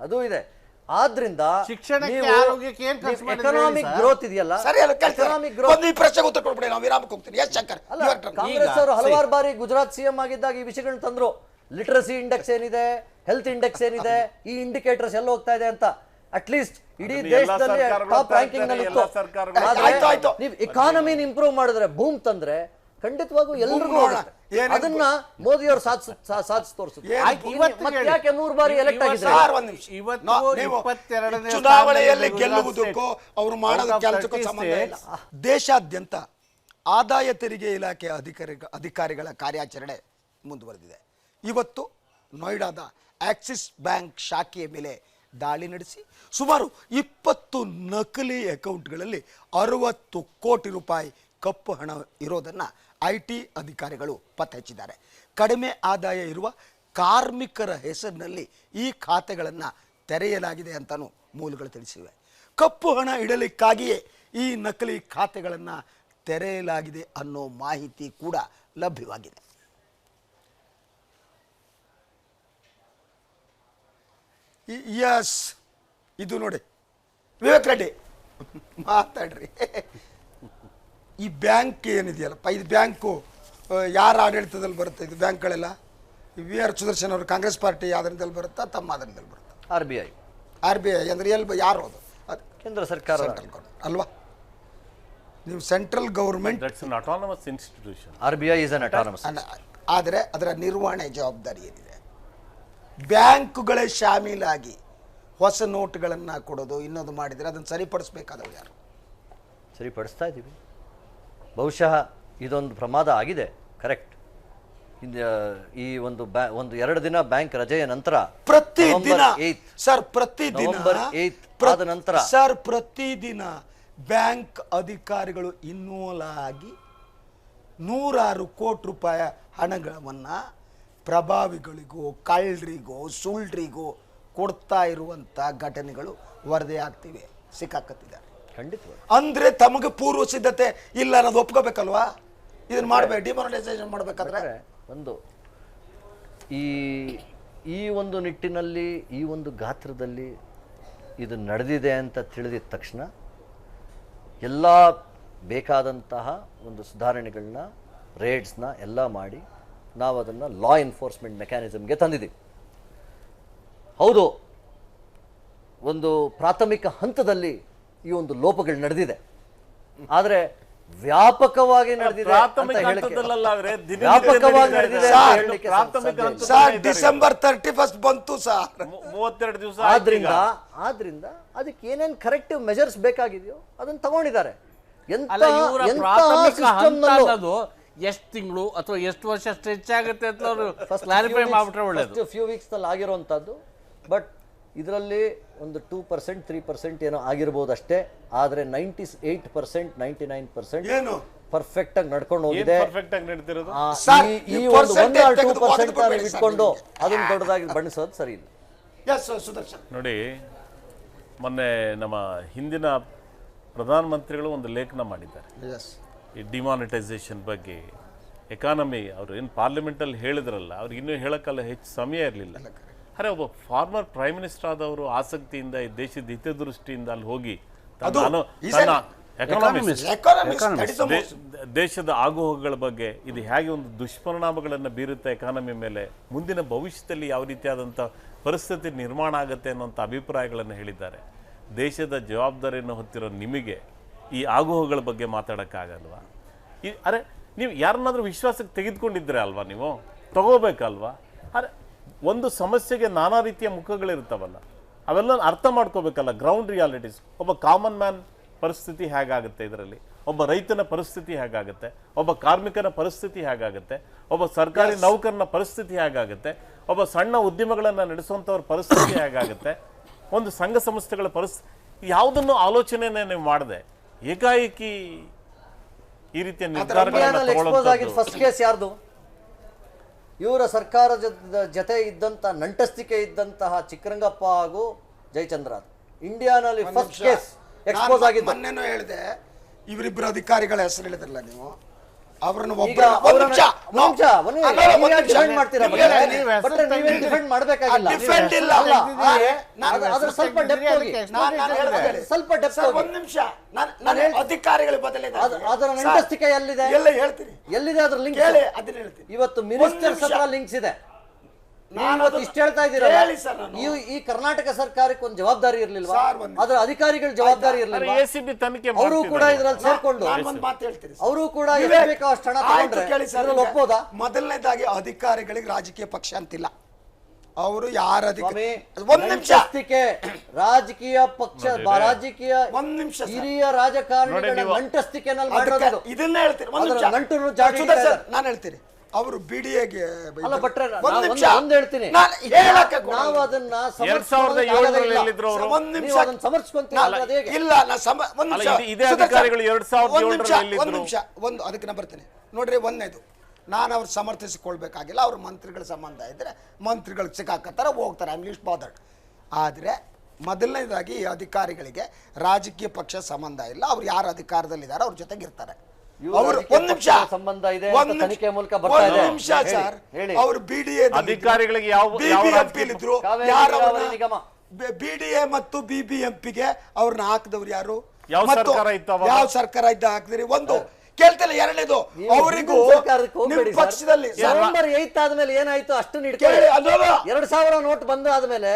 ಅದು ಇದೆ. ಆದ್ರಿಂದ ಶಿಕ್ಷಣಕ್ಕೆ, ಆರೋಗ್ಯಕ್ಕೆ ಏನ್ ಖರ್ಚು ಮಾಡಿದ್ರಿ ಎಕನಾಮಿಕ್ ಗ್ರೋತ್ ಇದೆಯಲ್ಲ, ಸರಿ ಅಲ್ಲ, ಎಕನಾಮಿಕ್ ಗ್ರೋತ್. ಒಂದು ಈ ಪ್ರಶ್ನೆಗೆ ಉತ್ತರ ಕೊಡ್ಬಿಡಿ, ನಾವು ವಿರಾಮಕ್ಕೆ ಹೋಗ್ತೀನಿ. ಎಸ್ ಶಂಕರ್, ಅಲ್ಲ, ಕಾಂಗ್ರೆಸ್ ಅವರು ಹಲವಾರು ಬಾರಿ ಗುಜರಾತ್ ಸಿಎಂ ಆಗಿದ್ದಾಗ ಈ ವಿಷಯಗಳನ್ನ ತಂದ್ರು. ಲಿಟರಸಿ ಇಂಡೆಕ್ಸ್ ಏನಿದೆ, ಹೆಲ್ತ್ ಇಂಡೆಕ್ಸ್ ಏನಿದೆ, ಈ ಇಂಡಿಕೇಟರ್ಸ್ ಎಲ್ಲ ಹೋಗ್ತಾ ಇದೆ ಅಂತ. ಅಟ್ಲೀಸ್ಟ್ ಇಡೀ ದೇಶದಲ್ಲಿ ಟಾಪ್ ರ್ಯಾಂಕಿಂಗ್ ನಲ್ಲಿ ಇತ್ತು. ನೀವು ಎಕಾನಮಿನ ಇಂಪ್ರೂವ್ ಮಾಡಿದ್ರೆ, ಭೂಮ್ ತಂದ್ರೆ ಖಂಡಿತವಾಗೂ ಎಲ್ರಿಗೂ ಅದನ್ನ ಮೋದಿ ಅವರು ಸಾಧಿಸಿ ತೋರಿಸುತ್ತೆ. ಯಾಕೆ 3 ಬಾರಿ ಎಲೆಕ್ಟ್ ಆಗಿದ್ದಾರೆ? ಚುನಾವಣೆಯಲ್ಲಿ ಗೆಲ್ಲುವುದಕ್ಕೂ ಅವರು ಮಾಡೋದು ಕೆಲಸಕ್ಕೂ ಸಂಬಂಧ ಇಲ್ಲ. ದೇಶಾದ್ಯಂತ ಆದಾಯ ತೆರಿಗೆ ಇಲಾಖೆ ಅಧಿಕಾರಿಗಳ ಕಾರ್ಯಾಚರಣೆ ಮುಂದುವರೆದಿದೆ. ಇವತ್ತು ನೋಯ್ಡಾದ ಆಕ್ಸಿಸ್ ಬ್ಯಾಂಕ್ ಶಾಖೆಯ ಮೇಲೆ ದಾಳಿ ನಡೆಸಿ ಸುಮಾರು 20 ನಕಲಿ ಅಕೌಂಟ್ಗಳಲ್ಲಿ 60 ಕೋಟಿ ರೂಪಾಯಿ ಕಪ್ಪು ಹಣ ಇರೋದನ್ನು IT ಅಧಿಕಾರಿಗಳು ಪತ್ತೆ ಹಚ್ಚಿದ್ದಾರೆ. ಕಡಿಮೆ ಆದಾಯ ಇರುವ ಕಾರ್ಮಿಕರ ಹೆಸರಿನಲ್ಲಿ ಈ ಖಾತೆಗಳನ್ನು ತೆರೆಯಲಾಗಿದೆ ಅಂತಲೂ ಮೂಲಗಳು ತಿಳಿಸಿವೆ. ಕಪ್ಪು ಹಣ ಇಡಲಿಕ್ಕಾಗಿಯೇ ಈ ನಕಲಿ ಖಾತೆಗಳನ್ನು ತೆರೆಯಲಾಗಿದೆ ಅನ್ನೋ ಮಾಹಿತಿ ಕೂಡ ಲಭ್ಯವಾಗಿದೆ. ಎಸ್, ಇದು ನೋಡಿ ವಿವೇಕ್ ರೆಡ್ಡಿ ಮಾತಾಡ್ರಿ. ಈ ಬ್ಯಾಂಕ್ ಏನಿದೆಯಲ್ಲಪ್ಪ, ಇದು ಬ್ಯಾಂಕು ಯಾರ ಆಡಳಿತದಲ್ಲಿ ಬರುತ್ತೆ? ಇದು ಬ್ಯಾಂಕ್ಗಳೆಲ್ಲ VR ಸುದರ್ಶನ್ ಅವರು ಕಾಂಗ್ರೆಸ್ ಪಾರ್ಟಿ ಆಧರಣದಲ್ಲಿ ಬರುತ್ತಾ, ತಮ್ಮ ಆಧರಣದಲ್ಲಿ ಬರುತ್ತಾ? RBI ಅಂದರೆ ಯಾರು ಅದು? ಕೇಂದ್ರ ಸರ್ಕಾರ ಅಲ್ವಾ? ನೀವು central government, autonomous institution. RBI is an autonomous. ಆದರೆ ಅದರ ನಿರ್ವಹಣೆ ಜವಾಬ್ದಾರಿ ಏನಿದೆ? ಬ್ಯಾಂಕುಗಳೇ ಶಾಮೀಲಾಗಿ ಹೊಸ ನೋಟ್ಗಳನ್ನು ಕೊಡೋದು, ಇನ್ನೊಂದು ಮಾಡಿದರೆ ಅದನ್ನು ಸರಿಪಡಿಸಬೇಕಾದವು ಯಾರು? ಸರಿಪಡಿಸ್ತಾ ಇದ್ದೀವಿ. ಬಹುಶಃ ಇದೊಂದು ಪ್ರಮಾದ ಆಗಿದೆ, ಕರೆಕ್ಟ್. ಈ ಒಂದು 2 ದಿನ ಬ್ಯಾಂಕ್ ರಜೆಯ ನಂತರ ಪ್ರತಿದಿನ ಸರ್, ಪ್ರತಿದಿನ ಆದ ನಂತರ ಸರ್, ಪ್ರತಿದಿನ ಬ್ಯಾಂಕ್ ಅಧಿಕಾರಿಗಳು ಇನ್ವಾಲ್ವ್ ಆಗಿ 100 ಕೋಟಿ ರೂಪಾಯಿ ಹಣಗಳನ್ನು ಪ್ರಭಾವಿಗಳಿಗೂ, ಕಳ್ಳರಿಗೂ, ಸುಳ್ಳಿಗೂ ಕೊಡ್ತಾ ಇರುವಂಥ ಘಟನೆಗಳು ವರದಿ ಆಗ್ತಿವೆ, ಸಿಕ್ಕಾಕತ್ತಿದ್ದಾರೆ. ಖಂಡಿತವಾಗಿ. ಅಂದ್ರೆ ತಮಗೆ ಪೂರ್ವ ಸಿದ್ಧತೆ ಇಲ್ಲ ಅನ್ನೋದು ಒಪ್ಕೋಬೇಕಲ್ವಾ? ಇದನ್ನ ಮಾಡಬೇಕು, ಡಿಮಾನಿಟೈಸೇಷನ್ ಮಾಡಬೇಕಾದ್ರೆ ಒಂದು ಈ ಒಂದು ನಿಟ್ಟಿನಲ್ಲಿ, ಈ ಒಂದು ಗಾತ್ರದಲ್ಲಿ ಇದು ನಡೆದಿದೆ ಅಂತ ತಿಳಿದಿದ ತಕ್ಷಣ ಎಲ್ಲ ಬೇಕಾದಂತಹ ಒಂದು ಸುಧಾರಣೆಗಳನ್ನ, ರೇಡ್ಸ್ನ ಎಲ್ಲ ಮಾಡಿ ನಾವು ಅದನ್ನು ಲಾ ಎನ್ಫೋರ್ಸ್ಮೆಂಟ್ ಮೆಕ್ಯಾನಿಸಮ್ಗೆ ತಂದಿದ್ದೀವಿ. ಹೌದು, ಒಂದು ಪ್ರಾಥಮಿಕ ಹಂತದಲ್ಲಿ ಈ ಒಂದು ಲೋಪಗಳು ನಡೆದಿದೆ, ಆದರೆ ವ್ಯಾಪಕವಾಗಿ ನಡೆದಿದೆ. ಡಿಸೆಂಬರ್ 31 ಬಂತು ಸರ್, 32 ದಿವಸ. ಆದ್ರಿಂದ ಅದಕ್ಕೆ ಏನೇನ್ ಕರೆಕ್ಟಿವ್ ಮೆಜರ್ಸ್ ಬೇಕಾಗಿದೆಯೋ ಅದನ್ನ ತಗೊಂಡಿದ್ದಾರೆ. ಎಷ್ಟು ತಿಂಗಳು ಅಥವಾ ಎಷ್ಟು ವರ್ಷ ಸ್ಟ್ರೆಚ್ ಆಗುತ್ತೆ ಅಂತ ಅವರು ಕ್ಲಾರಿಫೈ ಮಾಡ್ಬಿಟ್ರೆ ಒಳ್ಳೆಯದು. ಫ್ಯೂ ವೀಕ್ಸ್ ನಲ್ಲಿ ಆಗಿರುವಂತದ್ದು. ಬಟ್ ಇದರಲ್ಲಿ ಒಂದು 2% 3% ಏನೋ ಆಗಿರ್ಬೋದು ಅಷ್ಟೇ. ಆದರೆ 98% 99% ಏನು ಪರ್ಫೆಕ್ಟ್ ಆಗಿ ನಡ್ಕೊಂಡು ಹೋಗಿದೆ. ಪರ್ಫೆಕ್ಟ್ ಆಗಿ ನಡೀತಿರೋದು. ಈ ಒಂದು 1 or 2% ನಾವು ಇಟ್ಕೊಂಡು ಅದನ್ನು ದೊಡ್ಡದಾಗಿ ಬಣ್ಣಿಸೋದು ಸರಿ ಇಲ್ಲ. ಎಸ್ ಸುದರ್ಶನ್ ನೋಡಿ, ಮೊನ್ನೆ ನಮ್ಮ ಹಿಂದಿನ ಪ್ರಧಾನಮಂತ್ರಿಗಳು ಒಂದು ಲೇಖನ ಮಾಡಿದ್ದಾರೆ ಎಸ್ ಈ ಡಿಮಾನಿಟೈಸೇಷನ್ ಬಗ್ಗೆ. ಎಕಾನಮಿ ಅವರು ಏನು ಪಾರ್ಲಿಮೆಂಟಲ್ಲಿ ಹೇಳಿದ್ರಲ್ಲ, ಅವ್ರಿಗೆ ಇನ್ನೂ ಹೇಳೋಕ್ಕಲ್ಲ ಹೆಚ್ಚು ಸಮಯ ಇರಲಿಲ್ಲ. ಅರೆ, ಒಬ್ಬ ಫಾರ್ಮರ್ ಪ್ರೈಮ್ ಮಿನಿಸ್ಟರ್ ಆದವರು ಆಸಕ್ತಿಯಿಂದ ಈ ದೇಶದ ಹಿತದೃಷ್ಟಿಯಿಂದ ಅಲ್ಲಿ ಹೋಗಿ ದೇಶದ ಆಗುಹೋಗುಗಳ ಬಗ್ಗೆ, ಇದು ಹೇಗೆ ಒಂದು ದುಷ್ಪರಿಣಾಮಗಳನ್ನು ಬೀರುತ್ತೆ ಎಕಾನಮಿ ಮೇಲೆ, ಮುಂದಿನ ಭವಿಷ್ಯದಲ್ಲಿ ಯಾವ ರೀತಿಯಾದಂಥ ಪರಿಸ್ಥಿತಿ ನಿರ್ಮಾಣ ಆಗುತ್ತೆ ಅನ್ನೋಂಥ ಅಭಿಪ್ರಾಯಗಳನ್ನು ಹೇಳಿದ್ದಾರೆ. ದೇಶದ ಜವಾಬ್ದಾರಿಯನ್ನು ಹೊತ್ತಿರೋ ನಿಮಗೆ ಈ ಆಗುಹೋಗುಗಳ ಬಗ್ಗೆ ಮಾತಾಡೋಕ್ಕಾಗಲ್ವಾ? ಅರೆ, ನೀವು ಯಾರನ್ನಾದ್ರೂ ವಿಶ್ವಾಸಕ್ಕೆ ತೆಗೆದುಕೊಂಡಿದ್ರೆ ಅಲ್ವಾ, ನೀವು ತಗೋಬೇಕಲ್ವಾ? ಅರೆ, ಒಂದು ಸಮಸ್ಯೆಗೆ ನಾನಾ ರೀತಿಯ ಮುಖಗಳಿರ್ತಾವಲ್ಲ, ಅವೆಲ್ಲ ಅರ್ಥ ಮಾಡ್ಕೋಬೇಕಲ್ಲ. ಗ್ರೌಂಡ್ ರಿಯಾಲಿಟೀಸ್, ಒಬ್ಬ ಕಾಮನ್ ಮ್ಯಾನ್ ಪರಿಸ್ಥಿತಿ ಹೇಗಾಗುತ್ತೆ, ಇದರಲ್ಲಿ ಒಬ್ಬ ರೈತನ ಪರಿಸ್ಥಿತಿ ಹೇಗಾಗುತ್ತೆ, ಒಬ್ಬ ಕಾರ್ಮಿಕನ ಪರಿಸ್ಥಿತಿ ಹೇಗಾಗುತ್ತೆ, ಒಬ್ಬ ಸರ್ಕಾರಿ ನೌಕರನ ಪರಿಸ್ಥಿತಿ ಹೇಗಾಗುತ್ತೆ, ಒಬ್ಬ ಸಣ್ಣ ಉದ್ಯಮಗಳನ್ನು ನಡೆಸುವಂಥವ್ರ ಪರಿಸ್ಥಿತಿ ಹೇಗಾಗುತ್ತೆ, ಒಂದು ಸಂಘ ಸಂಸ್ಥೆಗಳ ಪರಿಸ್ಥಿತಿ, ಯಾವುದನ್ನು ಆಲೋಚನೆನೇ ನೀವು ಮಾಡದೆ ಏಕಾಏಕಿ ಈ ರೀತಿಯ ನಿರ್ಧಾರಗಳನ್ನು ಫಸ್ಟ್ ಕೇಸ್ ಯಾರ್ದು? ಇವರ ಸರ್ಕಾರದ ಜೊತೆ ಇದ್ದಂತ ನಂಟಸ್ತಿಕೆ ಇದ್ದಂತಹ ಚಿಕ್ಕರಂಗಪ್ಪ ಹಾಗೂ ಜಯಚಂದ್ರ ಇಂಡಿಯಾನಲ್ಲಿ ಫಸ್ಟ್ ಕೇಸ್ ಎಕ್ಸ್ಪೋಸ್ ಆಗಿದ್ದು. ಮೊನ್ನೆನೂ ಹೇಳಿದೆ, ಇವರಿಬ್ಬರು ಅಧಿಕಾರಿಗಳ ಹೆಸರು ಹೇಳಿದ್ರಲ್ಲ ನೀವು, ಅವರನ್ನು ಅಧಿಕಾರಿಗಳ ಬದಲಿದೆ ಅದರ ನಂಟಸ್ತಿಕೆ ಎಲ್ಲಿದೆ? ಎಲ್ಲಿದೆ ಅದ್ರ ಲಿಂಕ್? ಇವತ್ತು ಮಿನಿಸ್ಟರ್ಸ್ ಹತ್ರ ಲಿಂಕ್ಸ್ ಇದೆ. ಇಷ್ಟ ಹೇಳ್ತಾ ಇದ್ದೀರಾ, ಈ ಕರ್ನಾಟಕ ಸರ್ಕಾರಕ್ಕೆ ಒಂದು ಜವಾಬ್ದಾರಿ ಇರ್ಲಿಲ್ವಾ? ಅದರ ಅಧಿಕಾರಿಗಳ ಜವಾಬ್ದಾರಿ ಇರ್ಲಿಲ್ವಾ? ಅವರು ಕೂಡ ಇದ್ರಲ್ಲಿ ಸೇರ್ಕೊಂಡು ಅವರು ಕೂಡ ಬೇಕಾದಷ್ಟು ಹಣ ತಗೊಂಡ್ರೆ ಒಪ್ಪೋದಾ? ಮೊದಲನೇದಾಗಿ ಅಧಿಕಾರಿಗಳಿಗೆ ರಾಜಕೀಯ ಪಕ್ಷ ಅಂತಿಲ್ಲ. ಅವರು ಯಾರ ರಾಜಕೀಯ ಪಕ್ಷ ರಾಜಕೀಯ ಹಿರಿಯ ರಾಜಕಾರಣಿಗಳ ನಂಟಸ್ತಿಕೆನಲ್ಲಿ ಮಾಡೋದು. ಇದನ್ನ ಹೇಳ್ತೀನಿ, ನಾನು ಹೇಳ್ತೀನಿ. ಅವರು ಬಿಡಿಎಗೆ ಹೇಳ್ತೀನಿ, ನಾವು ಅದನ್ನ ಒಂದು ಅದಕ್ಕೆ ನಾ ಬರ್ತೇನೆ ನೋಡ್ರಿ. ಒಂದನೇದು, ನಾನು ಅವ್ರು ಸಮರ್ಥಿಸಿಕೊಳ್ಬೇಕಾಗಿಲ್ಲ. ಅವ್ರ ಮಂತ್ರಿಗಳ ಸಂಬಂಧ ಇದ್ರೆ ಮಂತ್ರಿಗಳಿಗೆ ಸಿಕ್ಕಾಕತ್ತಾರೆ, ಹೋಗ್ತಾರೆ. I am list bothered. ಆದರೆ ಮೊದಲನೇದಾಗಿ ಈ ಅಧಿಕಾರಿಗಳಿಗೆ ರಾಜಕೀಯ ಪಕ್ಷ ಸಂಬಂಧ ಇಲ್ಲ. ಅವ್ರು ಯಾರು ಅಧಿಕಾರದಲ್ಲಿದ್ದಾರೆ ಅವ್ರ ಜೊತೆಗೆ ಇರ್ತಾರೆ. ಸಂಬಂಧ ಇದೆ, ತನಿಖೆ ಮೂಲಕ ಬರ್ತಾ ಇದೆ. ಸರ್, ಅವರು ಬಿಡಿಎ ಅಧಿಕಾರಿಗಳಿಗೆ ಇದ್ರು, ಬಿಡಿಎ ಮತ್ತು ಬಿಬಿಎಂಪಿಗೆ ಅವ್ರನ್ನ ಹಾಕಿದವ್ರು ಯಾರು? ಯಾವ ಸರ್ಕಾರ ಇದ್ದ ಹಾಕಿದ್ರಿ? ಒಂದು ಕೇಳ್ತಿಲ್ಲ. ಎರಡನೇದು, ಅವರಿಗೂ ಪಕ್ಷದಲ್ಲಿ ನವೆಂಬರ್ 8 ಆದ್ಮೇಲೆ ಏನಾಯ್ತು ಅಷ್ಟು ಹಿಡ್ಕೊಳ್ಳಿ. 2000 ನೋಟ್ ಬಂದು ಆದ್ಮೇಲೆ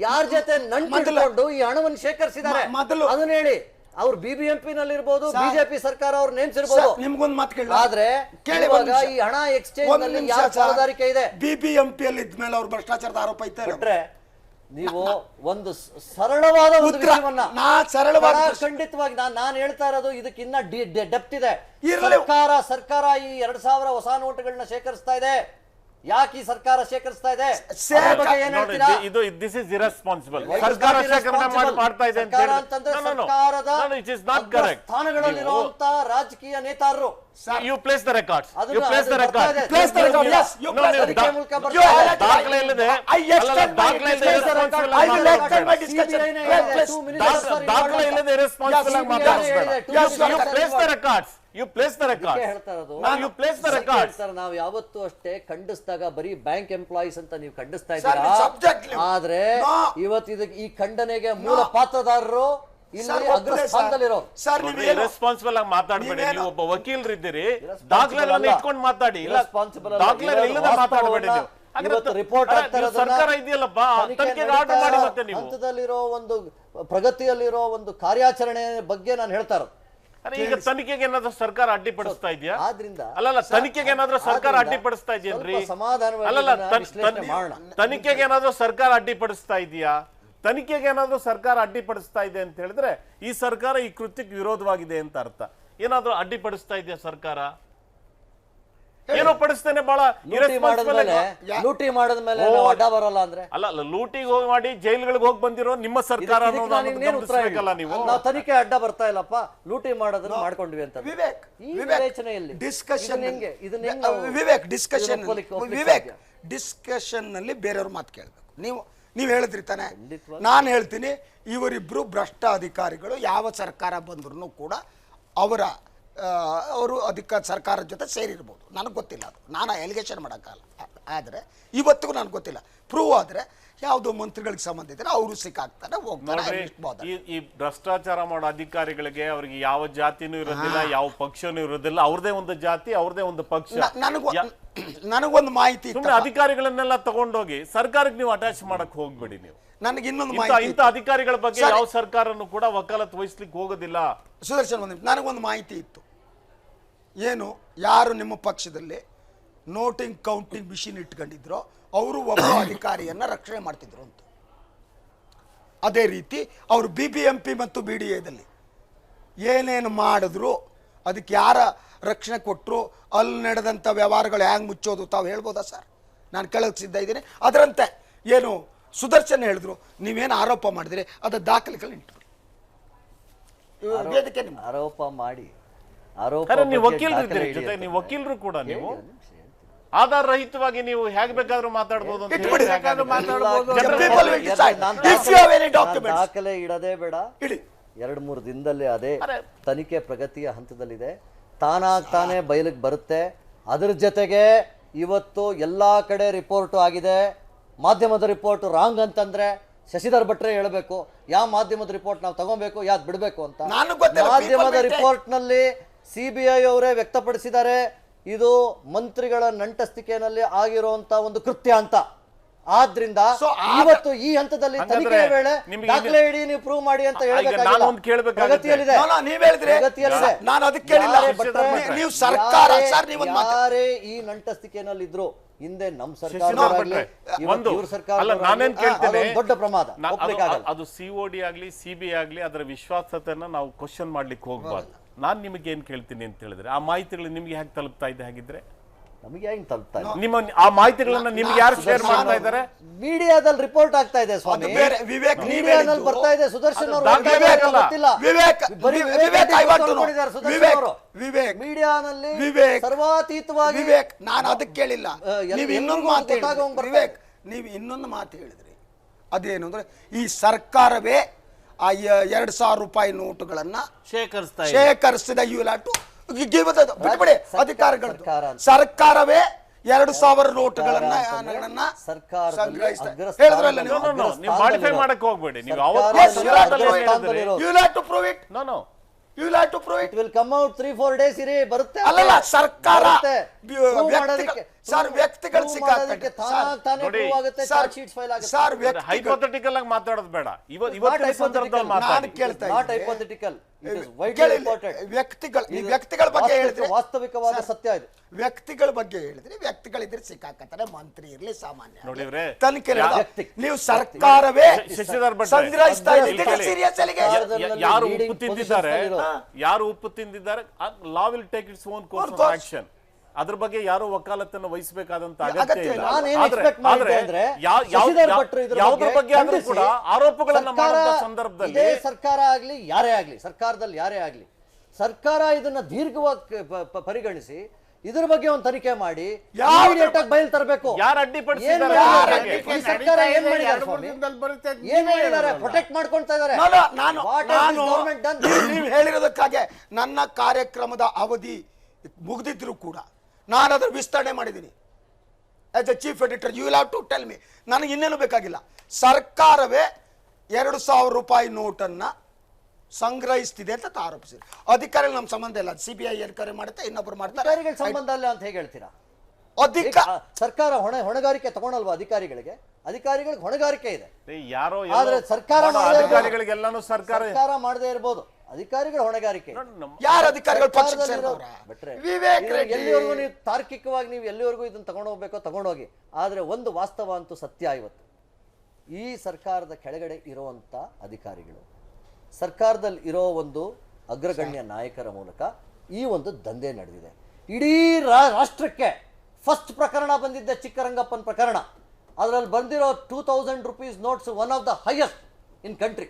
ಯಾರ ಜೊತೆ ನಂಟಿಕೊಂಡು ಈ ಹಣವನ್ನು ಶೇಖರಿಸಿದ್ದಾರೆ ಮೊದಲು ಅದನ್ನ ಹೇಳಿ. ಅವ್ರು ಬಿಬಿಎಂಪಿ ನಲ್ಲಿ ಇರ್ಬೋದು, ಬಿಜೆಪಿ ಸರ್ಕಾರ ಅವ್ರು ನೇಮಿಸಿರ್ಬೋದು. ನಿಮ್ಗೊಂದು ಮಾತು ಕೇಳಿ, ಆದ್ರೆ ಈ ಹಣ ಎಕ್ಸ್ಚೇಂಜ್ ನಲ್ಲಿ ಯಾರ ಪಾಲುದಾರಿಕೆ ಇದೆ? ಬಿಬಿಎಂಪಿ ಅಲ್ಲಿ ಇದ್ಮೇಲೆ ಅವ್ರು ಭ್ರಷ್ಟಾಚಾರದ ಆರೋಪ ಇದ್ದಾರೆ. ನೀವು ಒಂದು ಸರಳವಾದ ವಿಷಯವನ್ನ ಖಂಡಿತವಾಗಿ ನಾನು ಹೇಳ್ತಾ ಇರೋದು, ಇದಕ್ಕಿನ್ನ ಡೆಪ್ತ್ ಇದೆ. ಸರ್ಕಾರ ಈ 2000 ಹೊಸ ನೋಟುಗಳನ್ನ ಶೇಖರಿಸ್ತಾ ಇದೆ. ಯಾಕೆ ಈ ಸರ್ಕಾರ ಶೇಖರಿಸ್ತಾ ಇದೆ? ಇದು ದಿಸ್ ಇಸ್ ಇರೆಸ್ಪಾನ್ಸಿಬಲ್. ಸರ್ಕಾರ ಶೇಖರಣೆ ಮಾಡ್ತಾ ಇದೆ ಅಂತ ಸರ್ಕಾರದ ಸ್ಥಾನಗಳಲ್ಲಿರುವಂತ ರಾಜಕೀಯ ನೇತಾರರು. You place the records. You place the records. Place the records. Yes. You place the records. ದಾಖಲೆ ಇಲ್ಲದೆ ದಾಖಲೆ ಇಲ್ಲದೆ ರೆಸ್ಪಾನ್ಸಿಬಲ್ ದಾಖಲೆ ಇಲ್ಲದೆ ರೆಸ್ಪಾನ್ಸಿಬಲ್ ಆಗಿ ಮಾತಾಡ್ತಾರೆ. You place the records. You place the records. You place the records. ನಾವು ಯಾವತ್ತೂ ಅಷ್ಟೇ ಖಂಡಿಸಿದಾಗ ಬರೀ ಬ್ಯಾಂಕ್ ಎಂಪ್ಲಾಯೀಸ್ ಅಂತ ನೀವು ಖಂಡಿಸ್ತಾ ಇದ್ದೀರಾ. ಆದ್ರೆ ಇವತ್ತು ಈ ಖಂಡನೆಗೆ ಮೂಲ ಪಾತ್ರದಾರರು ರೆಸ್ಪಾನ್ಸಿಬಲ್ ಆಗಿ ಮಾತಾಡಬೇಡಿ. ನೀವು ಒಬ್ಬ ವಕೀಲರಿದ್ದೀರಿ, ದಾಖಲೆಗಳನ್ನು ಇಟ್ಕೊಂಡು ಮಾತಾಡಿ. ದಾಖಲೆ ಇಲ್ಲದೆ ಮಾತಾಡಬೇಡಿ. ಸರ್ಕಾರ ಇದೆಯಲ್ಲಪ್ಪ, ತನಿಖೆಗೆ ಆರ್ಡರ್ ಮಾಡಿ. ಮತ್ತೆ ನೀವು ಹಂತದಲ್ಲಿರೋ ಒಂದು ಪ್ರಗತಿಯಲ್ಲಿರೋ ಒಂದು ಕಾರ್ಯಾಚರಣೆ ಬಗ್ಗೆ ನಾನು ಹೇಳ್ತಾ ಇರೋದು. ಈಗ ತನಿಖೆಗೆ ಏನಾದ್ರೂ ಸರ್ಕಾರ ಅಡ್ಡಿಪಡಿಸ್ತಾ ಇದೆಯಾ? ಅಲ್ಲಲ್ಲ, ತನಿಖೆಗೆ ಏನಾದ್ರೂ ಸರ್ಕಾರ ಅಡ್ಡಿಪಡಿಸ್ತಾ ಇದೆಯೇನ್ರಿ? ಅಲ್ಲಲ್ಲ, ತನಿಖೆಗೆ ಏನಾದ್ರೂ ಸರ್ಕಾರ ಅಡ್ಡಿಪಡಿಸ್ತಾ ಇದೆಯಾ? ತನಿಖೆಗೆ ಏನಾದ್ರೂ ಸರ್ಕಾರ ಅಡ್ಡಿಪಡಿಸ್ತಾ ಇದೆ ಅಂತ ಹೇಳಿದ್ರೆ ಈ ಸರ್ಕಾರ ಈ ಕೃತ್ಯಕ್ಕೆ ವಿರೋಧವಾಗಿದೆ ಅಂತ ಅರ್ಥ. ಏನಾದ್ರೂ ಅಡ್ಡಿಪಡಿಸ್ತಾ ಇದೆಯಾ ಸರ್ಕಾರ? ಏನೋ ಪಡಿಸ್ತೇನೆ ಬಹಳ ಲೂಟಿ ಮಾಡಿದ್ಮೇಲೆ ಲೂಟಿ ಮಾಡಿದ್ಮೇಲೆ ನಾವು ಅಡ್ಡ ಬರಲ್ಲ ಅಂದ್ರೆ ಅಲ್ಲ ಲೂಟಿಗೆ ಹೋಗಿ ಮಾಡಿ ಜೈಲ್ಗಳಿಗೆ ಹೋಗಿ ಬಂದಿರೋ ನಿಮ್ಮ ಸರ್ಕಾರ ಗಮನಿಸಬೇಕಲ್ಲ ನೀವು. ನಾವು ತನಿಖೆ ಅಡ್ಡ ಬರ್ತಾ ಇಲ್ಲಪ್ಪ, ಲೂಟಿ ಮಾಡೋದನ್ನ ಮಾಡ್ಕೊಂಡ್ವಿ ಅಂತ ವಿವೇಕ್ ಈ ವಿವೇಚನೆಯಲ್ಲಿ ಡಿಸ್ಕಷನ್ ಇದನ್ನ ವಿವೇಕ್ ಡಿಸ್ಕಷನ್ ನಲ್ಲಿ ಬೇರೆಯವ್ರ ಮಾತು ಕೇಳಬೇಕು. ನೀವು ಹೇಳಿದ್ರಿ ತಾನೆ, ನಾನು ಹೇಳ್ತೀನಿ ಇವರಿಬ್ರು ಭ್ರಷ್ಟ ಅಧಿಕಾರಿಗಳು ಯಾವ ಸರ್ಕಾರ ಬಂದ್ರೂ ಕೂಡ ಅವರು ಸರ್ಕಾರದ ಜೊತೆ ಸೇರಿರ್ಬೋದು, ನನಗೆ ಗೊತ್ತಿಲ್ಲ, ಅದು ನಾನು ಎಲಿಗೇಷನ್ ಮಾಡೋಕ್ಕಲ್ಲ. ಆದರೆ ಇವತ್ತಿಗೂ ನನಗೆ ಗೊತ್ತಿಲ್ಲ. ಪ್ರೂವ್ ಆದರೆ ಯಾವುದೋ ಮಂತ್ರಿಗಳಿಗೆ ಸಂಬಂಧ ಇದ್ದರೆ ಅವರು ಸಿಕ್ಕಾಗ್ತಾರೆ, ಹೋಗ್ತಾರೆ. ಈ ಭ್ರಷ್ಟಾಚಾರ ಮಾಡೋ ಅಧಿಕಾರಿಗಳಿಗೆ ಅವ್ರಿಗೆ ಯಾವ ಜಾತಿನೂ ಇರೋದಿಲ್ಲ, ಯಾವ ಪಕ್ಷನೂ ಇರೋದಿಲ್ಲ, ಅವ್ರದೇ ಒಂದು ಜಾತಿ, ಅವ್ರದೇ ಒಂದು ಪಕ್ಷ. ನನಗೊಂದು ಮಾಹಿತಿ, ಅಧಿಕಾರಿಗಳನ್ನೆಲ್ಲ ತಗೊಂಡೋಗಿ ಸರ್ಕಾರಕ್ಕೆ ನೀವು ಅಟ್ಯಾಚ್ ಮಾಡಕ್ ಹೋಗ್ಬೇಡಿ. ನೀವು ನನಗೆ ಇನ್ನೊಂದು ಇಂಥ ಅಧಿಕಾರಿಗಳ ಬಗ್ಗೆ ಯಾವ ಸರ್ಕಾರನು ಕೂಡ ವಕಾಲತ್ ವಹಿಸ್ಲಿಕ್ಕೆ ಹೋಗೋದಿಲ್ಲ. ಸುದರ್ಶನ್, ನನಗೊಂದು ಮಾಹಿತಿ ಇತ್ತು. ಏನು ಯಾರು ನಿಮ್ಮ ಪಕ್ಷದಲ್ಲಿ ನೋಟಿಂಗ್ ಕೌಂಟಿಂಗ್ ಮಿಷಿನ್ ಇಟ್ಕೊಂಡಿದ್ರೋ ಅವರು ಒಬ್ಬ ಅಧಿಕಾರಿಯನ್ನ ರಕ್ಷಣೆ ಮಾಡ್ತಿದ್ರು ಅಂತ. ಅದೇ ರೀತಿ ಅವರು BBMP ಮತ್ತು BDAದಲ್ಲಿ ಏನೇನು ಮಾಡಿದ್ರು, ಅದಕ್ಕೆ ಯಾರ ರಕ್ಷಣೆ ಕೊಟ್ಟರು, ಅಲ್ಲಿ ನಡೆದಂಥ ವ್ಯವಹಾರಗಳು ಹ್ಯಾಂಗೆ ಮುಚ್ಚೋದು ತಾವು ಹೇಳ್ಬೋದಾ ಸರ್? ನಾನು ಕೇಳೋಕ್ಕೆ ಸಿದ್ಧ ಇದ್ದೀನಿ. ಅದರಂತೆ ಏನು ಸುದರ್ಶನ್ ಹೇಳಿದ್ರು, ನೀವೇನು ಆರೋಪ ಮಾಡಿದ್ರಿ ಅದು ದಾಖಲೆಗಳು ಇಟ್ಬಿಡಿ. ಆರೋಪ ಮಾಡಿ ನೀವು ವಕೀಲರಿದ್ದೀರಿ ಜೊತೆ, ನೀವು ವಕೀಲರು ಕೂಡ, ನೀವು ಆಧಾರ ರಹಿತವಾಗಿ ನೀವು ಹೇಗೆ ಬೇಕಾದ್ರೂ ಮಾತಾಡಬಹುದು ಅಂತ ದಾಖಲೆ ಇಡದೇ ಬೇಡ. 2-3 ದಿನದಲ್ಲಿ ಅದೇ ತನಿಖೆ ಪ್ರಗತಿಯ ಹಂತದಲ್ಲಿದೆ, ತಾನೇ ಬಯಲಿಗೆ ಬರುತ್ತೆ. ಅದ್ರ ಜೊತೆಗೆ ಇವತ್ತು ಎಲ್ಲಾ ಕಡೆ ರಿಪೋರ್ಟ್ ಆಗಿದೆ. ಮಾಧ್ಯಮದ ರಿಪೋರ್ಟ್ ರಾಂಗ್ ಅಂತಂದ್ರೆ ಶಶಿಧರ್ ಭಟ್ರೆ ಹೇಳಬೇಕು, ಯಾವ ಮಾಧ್ಯಮದ ರಿಪೋರ್ಟ್ ನಾವು ತಗೋಬೇಕು, ಯಾವ್ದು ಬಿಡಬೇಕು ಅಂತ. ಮಾಧ್ಯಮದ ರಿಪೋರ್ಟ್ ನಲ್ಲಿ CBI ಅವರೇ ವ್ಯಕ್ತಪಡಿಸಿದ್ದಾರೆ, ಇದು ಮಂತ್ರಿಗಳ ನಂಟಸ್ತಿಕೆಯಲ್ಲಿ ಆಗಿರುವಂತ ಒಂದು ಕೃತ್ಯ ಅಂತ. ಆದ್ರಿಂದ ಇವತ್ತು ಈ ಹಂತದಲ್ಲಿ ತನಿಖೆ ವೇಳೆ ದಾಖಲೆ ಇಡಿ, ನೀವು ಪ್ರೂವ್ ಮಾಡಿ ಅಂತ ಪ್ರಗತಿಯಲ್ಲಿದೆ. ಯಾರೇ ಈ ನಂಟಸ್ತಿಕೆನಲ್ಲಿ ಇದ್ರು ಹಿಂದೆ ನಮ್ಮ ಸರ್ಕಾರ ದೊಡ್ಡ ಪ್ರಮಾದ. ಅದು COD ಆಗ್ಲಿ CBI ಆಗ್ಲಿ ಅದರ ವಿಶ್ವಾಸತೆಯನ್ನ ನಾವು ಕ್ವಶನ್ ಮಾಡ್ಲಿಕ್ಕೆ ಹೋಗ್ಬಾರ್ದು. ನಾನ್ ನಿಮಗೆ ಏನ್ ಕೇಳ್ತೀನಿ ಅಂತ ಹೇಳಿದ್ರೆ, ಆ ಮಾಹಿತಿಗಳು ನಿಮ್ಗೆ ಹೇಗೆ ತಲುಪ್ತಾ ಇದೆ? ಹಾಗಿದ್ರೆ ನಮಗೆ ಹೆಂಗ್ ತಲುಪ್ತಾ ಇದೆ? ನಿಮ್ಮ ಆ ಮಾಹಿತಿಗಳನ್ನ ನಿಮ್ಗೆ ಯಾರು ಶೇರ್ ಮಾಡ್ತಾ ಇದ್ದಾರೆ? ಮೀಡಿಯಾದಲ್ಲಿ ರಿಪೋರ್ಟ್ ಆಗ್ತಾ ಇದೆ ಸ್ವಾಮಿ, ಮೀಡಿಯಾದಲ್ಲಿ ಬರ್ತಾ ಇದೆ. ಸುದರ್ಶನ್ ಅವರು ಮೀಡಿಯಾನಲ್ಲಿ ಸರ್ವಾತೀತವಾಗಿ. ನಾನು ಅದಕ್ಕೆ ಕೇಳಿಲ್ಲ, ನೀವು ಇನ್ನೊಂದು ಮಾತು ಹೇಳಿದ್ರಿ. ಅದೇನು ಅಂದ್ರೆ, ಈ ಸರ್ಕಾರವೇ ಆ 2,000 ರೂಪಾಯಿ ನೋಟುಗಳನ್ನ ಶೇಖರಿಸಿದ ಬಿಟ್ಬಿಡಿ ಅಧಿಕಾರಿಗಳು. ಸರ್ಕಾರವೇ 2,000 ನೋಟುಗಳನ್ನ ಮಾಡಿಫೈ ಮಾಡಕ್ಕೆ ಹೋಗ್ಬೇಡಿ. You will have to prove it. It will come out 3-4 days ಇರಿ, ಬರುತ್ತೆ. ಅಲ್ಲಲ್ಲ, ಸರ್ಕಾರ ಸರ್ ವ್ಯಕ್ತಿಗಳು ಸಿಕ್ಕಾಗುತ್ತೆ. ಹೈಪೋಥೆಟಿಕಲ್ ಆಗಿ ಮಾತಾಡೋದು ಬೇಡ. ಇವತ್ತಿನ ಸಂದರ್ಭದಲ್ಲಿ ಮಾತಾಡಿ. Not hypothetical, it is widely reported. ವ್ಯಕ್ತಿಗಳ ಬಗ್ಗೆ ಹೇಳಿದ್ರೆ ವಾಸ್ತವಿಕವಾದ ಸತ್ಯ ಇದು. ವ್ಯಕ್ತಿಗಳ ಬಗ್ಗೆ ಹೇಳಿದ್ರೆ ವ್ಯಕ್ತಿಗಳಿದ್ರೆ ಸಿಕ್ಕಾಕತ್ತಾರೆ, ಮಂತ್ರಿ ಇರ್ಲಿ ಸಾಮಾನ್ಯ. ನೋಡಿವ್ರೆ, ತನಿಖೆ ನೀವು ಸರ್ಕಾರವೇ ಸಂಗ್ರಹಿಸ್ತಾ ಇದ್ದೀರಿ. ಸೀರಿಯಸ್ ಆಗಿ ಯಾರು ಉಪ್ಪು ತಿಂದಿದ್ದಾರೆ law will take its own course of action. ಅದ್ರ ಬಗ್ಗೆ ಯಾರು ವಕಾಲತ್ತನ್ನು ವಹಿಸಬೇಕಾದಂತ ಅಗತ್ಯ ಇಲ್ಲ. ಯಾವುದ್ರ ಬಗ್ಗೆ ಆದ್ರೂ ಕೂಡ ಆರೋಪಗಳನ್ನ ಮಾಡುವ ಸಂದರ್ಭದಲ್ಲಿ ಸರ್ಕಾರ ಆಗ್ಲಿ ಯಾರೇ ಆಗ್ಲಿ, ಸರ್ಕಾರದಲ್ಲಿ ಯಾರೇ ಆಗ್ಲಿ, ಸರ್ಕಾರ ಇದನ್ನ ದೀರ್ಘವಾಗಿ ಪರಿಗಣಿಸಿ ಇದ್ರ ಬಗ್ಗೆ ಒಂದು ತನಿಖೆ ಮಾಡಿ ಬಯಲು ತರಬೇಕು. ಯಾರು ಅಡ್ಡಿಪಡಿಸಿದ್ದಾರೆ? ಪ್ರೊಟೆಕ್ಟ್ ಮಾಡ್ಕೊಳ್ತಾ ಇದ್ದಾರೆ. ನೀವು ಹೇಳಿರೋದಕ್ಕಾಗಿ ನನ್ನ ಕಾರ್ಯಕ್ರಮದ ಅವಧಿ ಮುಗಿದಿದ್ರು ಕೂಡ ನಾನು ಅದರ ವಿಸ್ತರಣೆ ಮಾಡಿದ್ದೀನಿ. As a chief editor you will have to tell me. ನನಗೆ ಇನ್ನೇನು ಬೇಕಾಗಿಲ್ಲ. ಸರ್ಕಾರವೇ 2,000 ರೂಪಾಯಿ ನೋಟನ್ನ ಸಂಗ್ರಹಿಸ್ತಿದೆ ಅಂತ ಆರೋಪಿಸಿದೆ. ಅಧಿಕಾರಿಗಳು ನಮ್ಮ ಸಂಬಂಧ ಇಲ್ಲ. CBI ಎನ್ಕ್ವೈರಿ ಮಾಡುತ್ತೆ, ಇನ್ನೊಬ್ರು ಮಾಡ್ತಾರೆ. ಸಂಬಂಧ ಇಲ್ಲ ಅಂತ ಹೇಗೆ ಹೇಳ್ತೀರಾ? ಸರ್ಕಾರ ಹೊಣೆಗಾರಿಕೆ ತಗೊಳಲ್ವಾ ಅಧಿಕಾರಿಗಳಿಗೆ? ಅಧಿಕಾರಿಗಳಿಗೆ ಹೊಣೆಗಾರಿಕೆ ಇದೆ. ಯಾರೋ ಆದ್ರೆ ಸರ್ಕಾರ ಮಾಡದೇ ಇರಬಹುದು, ಅಧಿಕಾರಿಗಳ ಹೊಣೆಗಾರಿಕೆ. ಯಾರು ಅಧಿಕಾರಿಗಳು ಎಲ್ಲಿವರೆಗೂ ನೀವು ತಾರ್ಕಿಕವಾಗಿ ನೀವು ಎಲ್ಲಿವರೆಗೂ ಇದನ್ನ ತಗೊಂಡೋಗ್ಬೇಕೋ ತಗೊಂಡೋಗಿ. ಆದ್ರೆ ಒಂದು ವಾಸ್ತವ ಅಂತೂ ಸತ್ಯ, ಇವತ್ತು ಈ ಸರ್ಕಾರದ ಕೆಳಗಡೆ ಇರುವಂತ ಅಧಿಕಾರಿಗಳು, ಸರ್ಕಾರದಲ್ಲಿ ಇರೋ ಒಂದು ಅಗ್ರಗಣ್ಯ ನಾಯಕರ ಮೂಲಕ ಈ ಒಂದು ದಂಧೆ ನಡೆದಿದೆ. ಇಡೀ ರಾಷ್ಟ್ರಕ್ಕೆ ಫಸ್ಟ್ ಪ್ರಕರಣ ಬಂದಿದ್ದ ಚಿಕ್ಕರಂಗಪ್ಪನ ಪ್ರಕರಣ. ಅದರಲ್ಲಿ ಬಂದಿರೋ 2000 rupees notes one of the highest in country.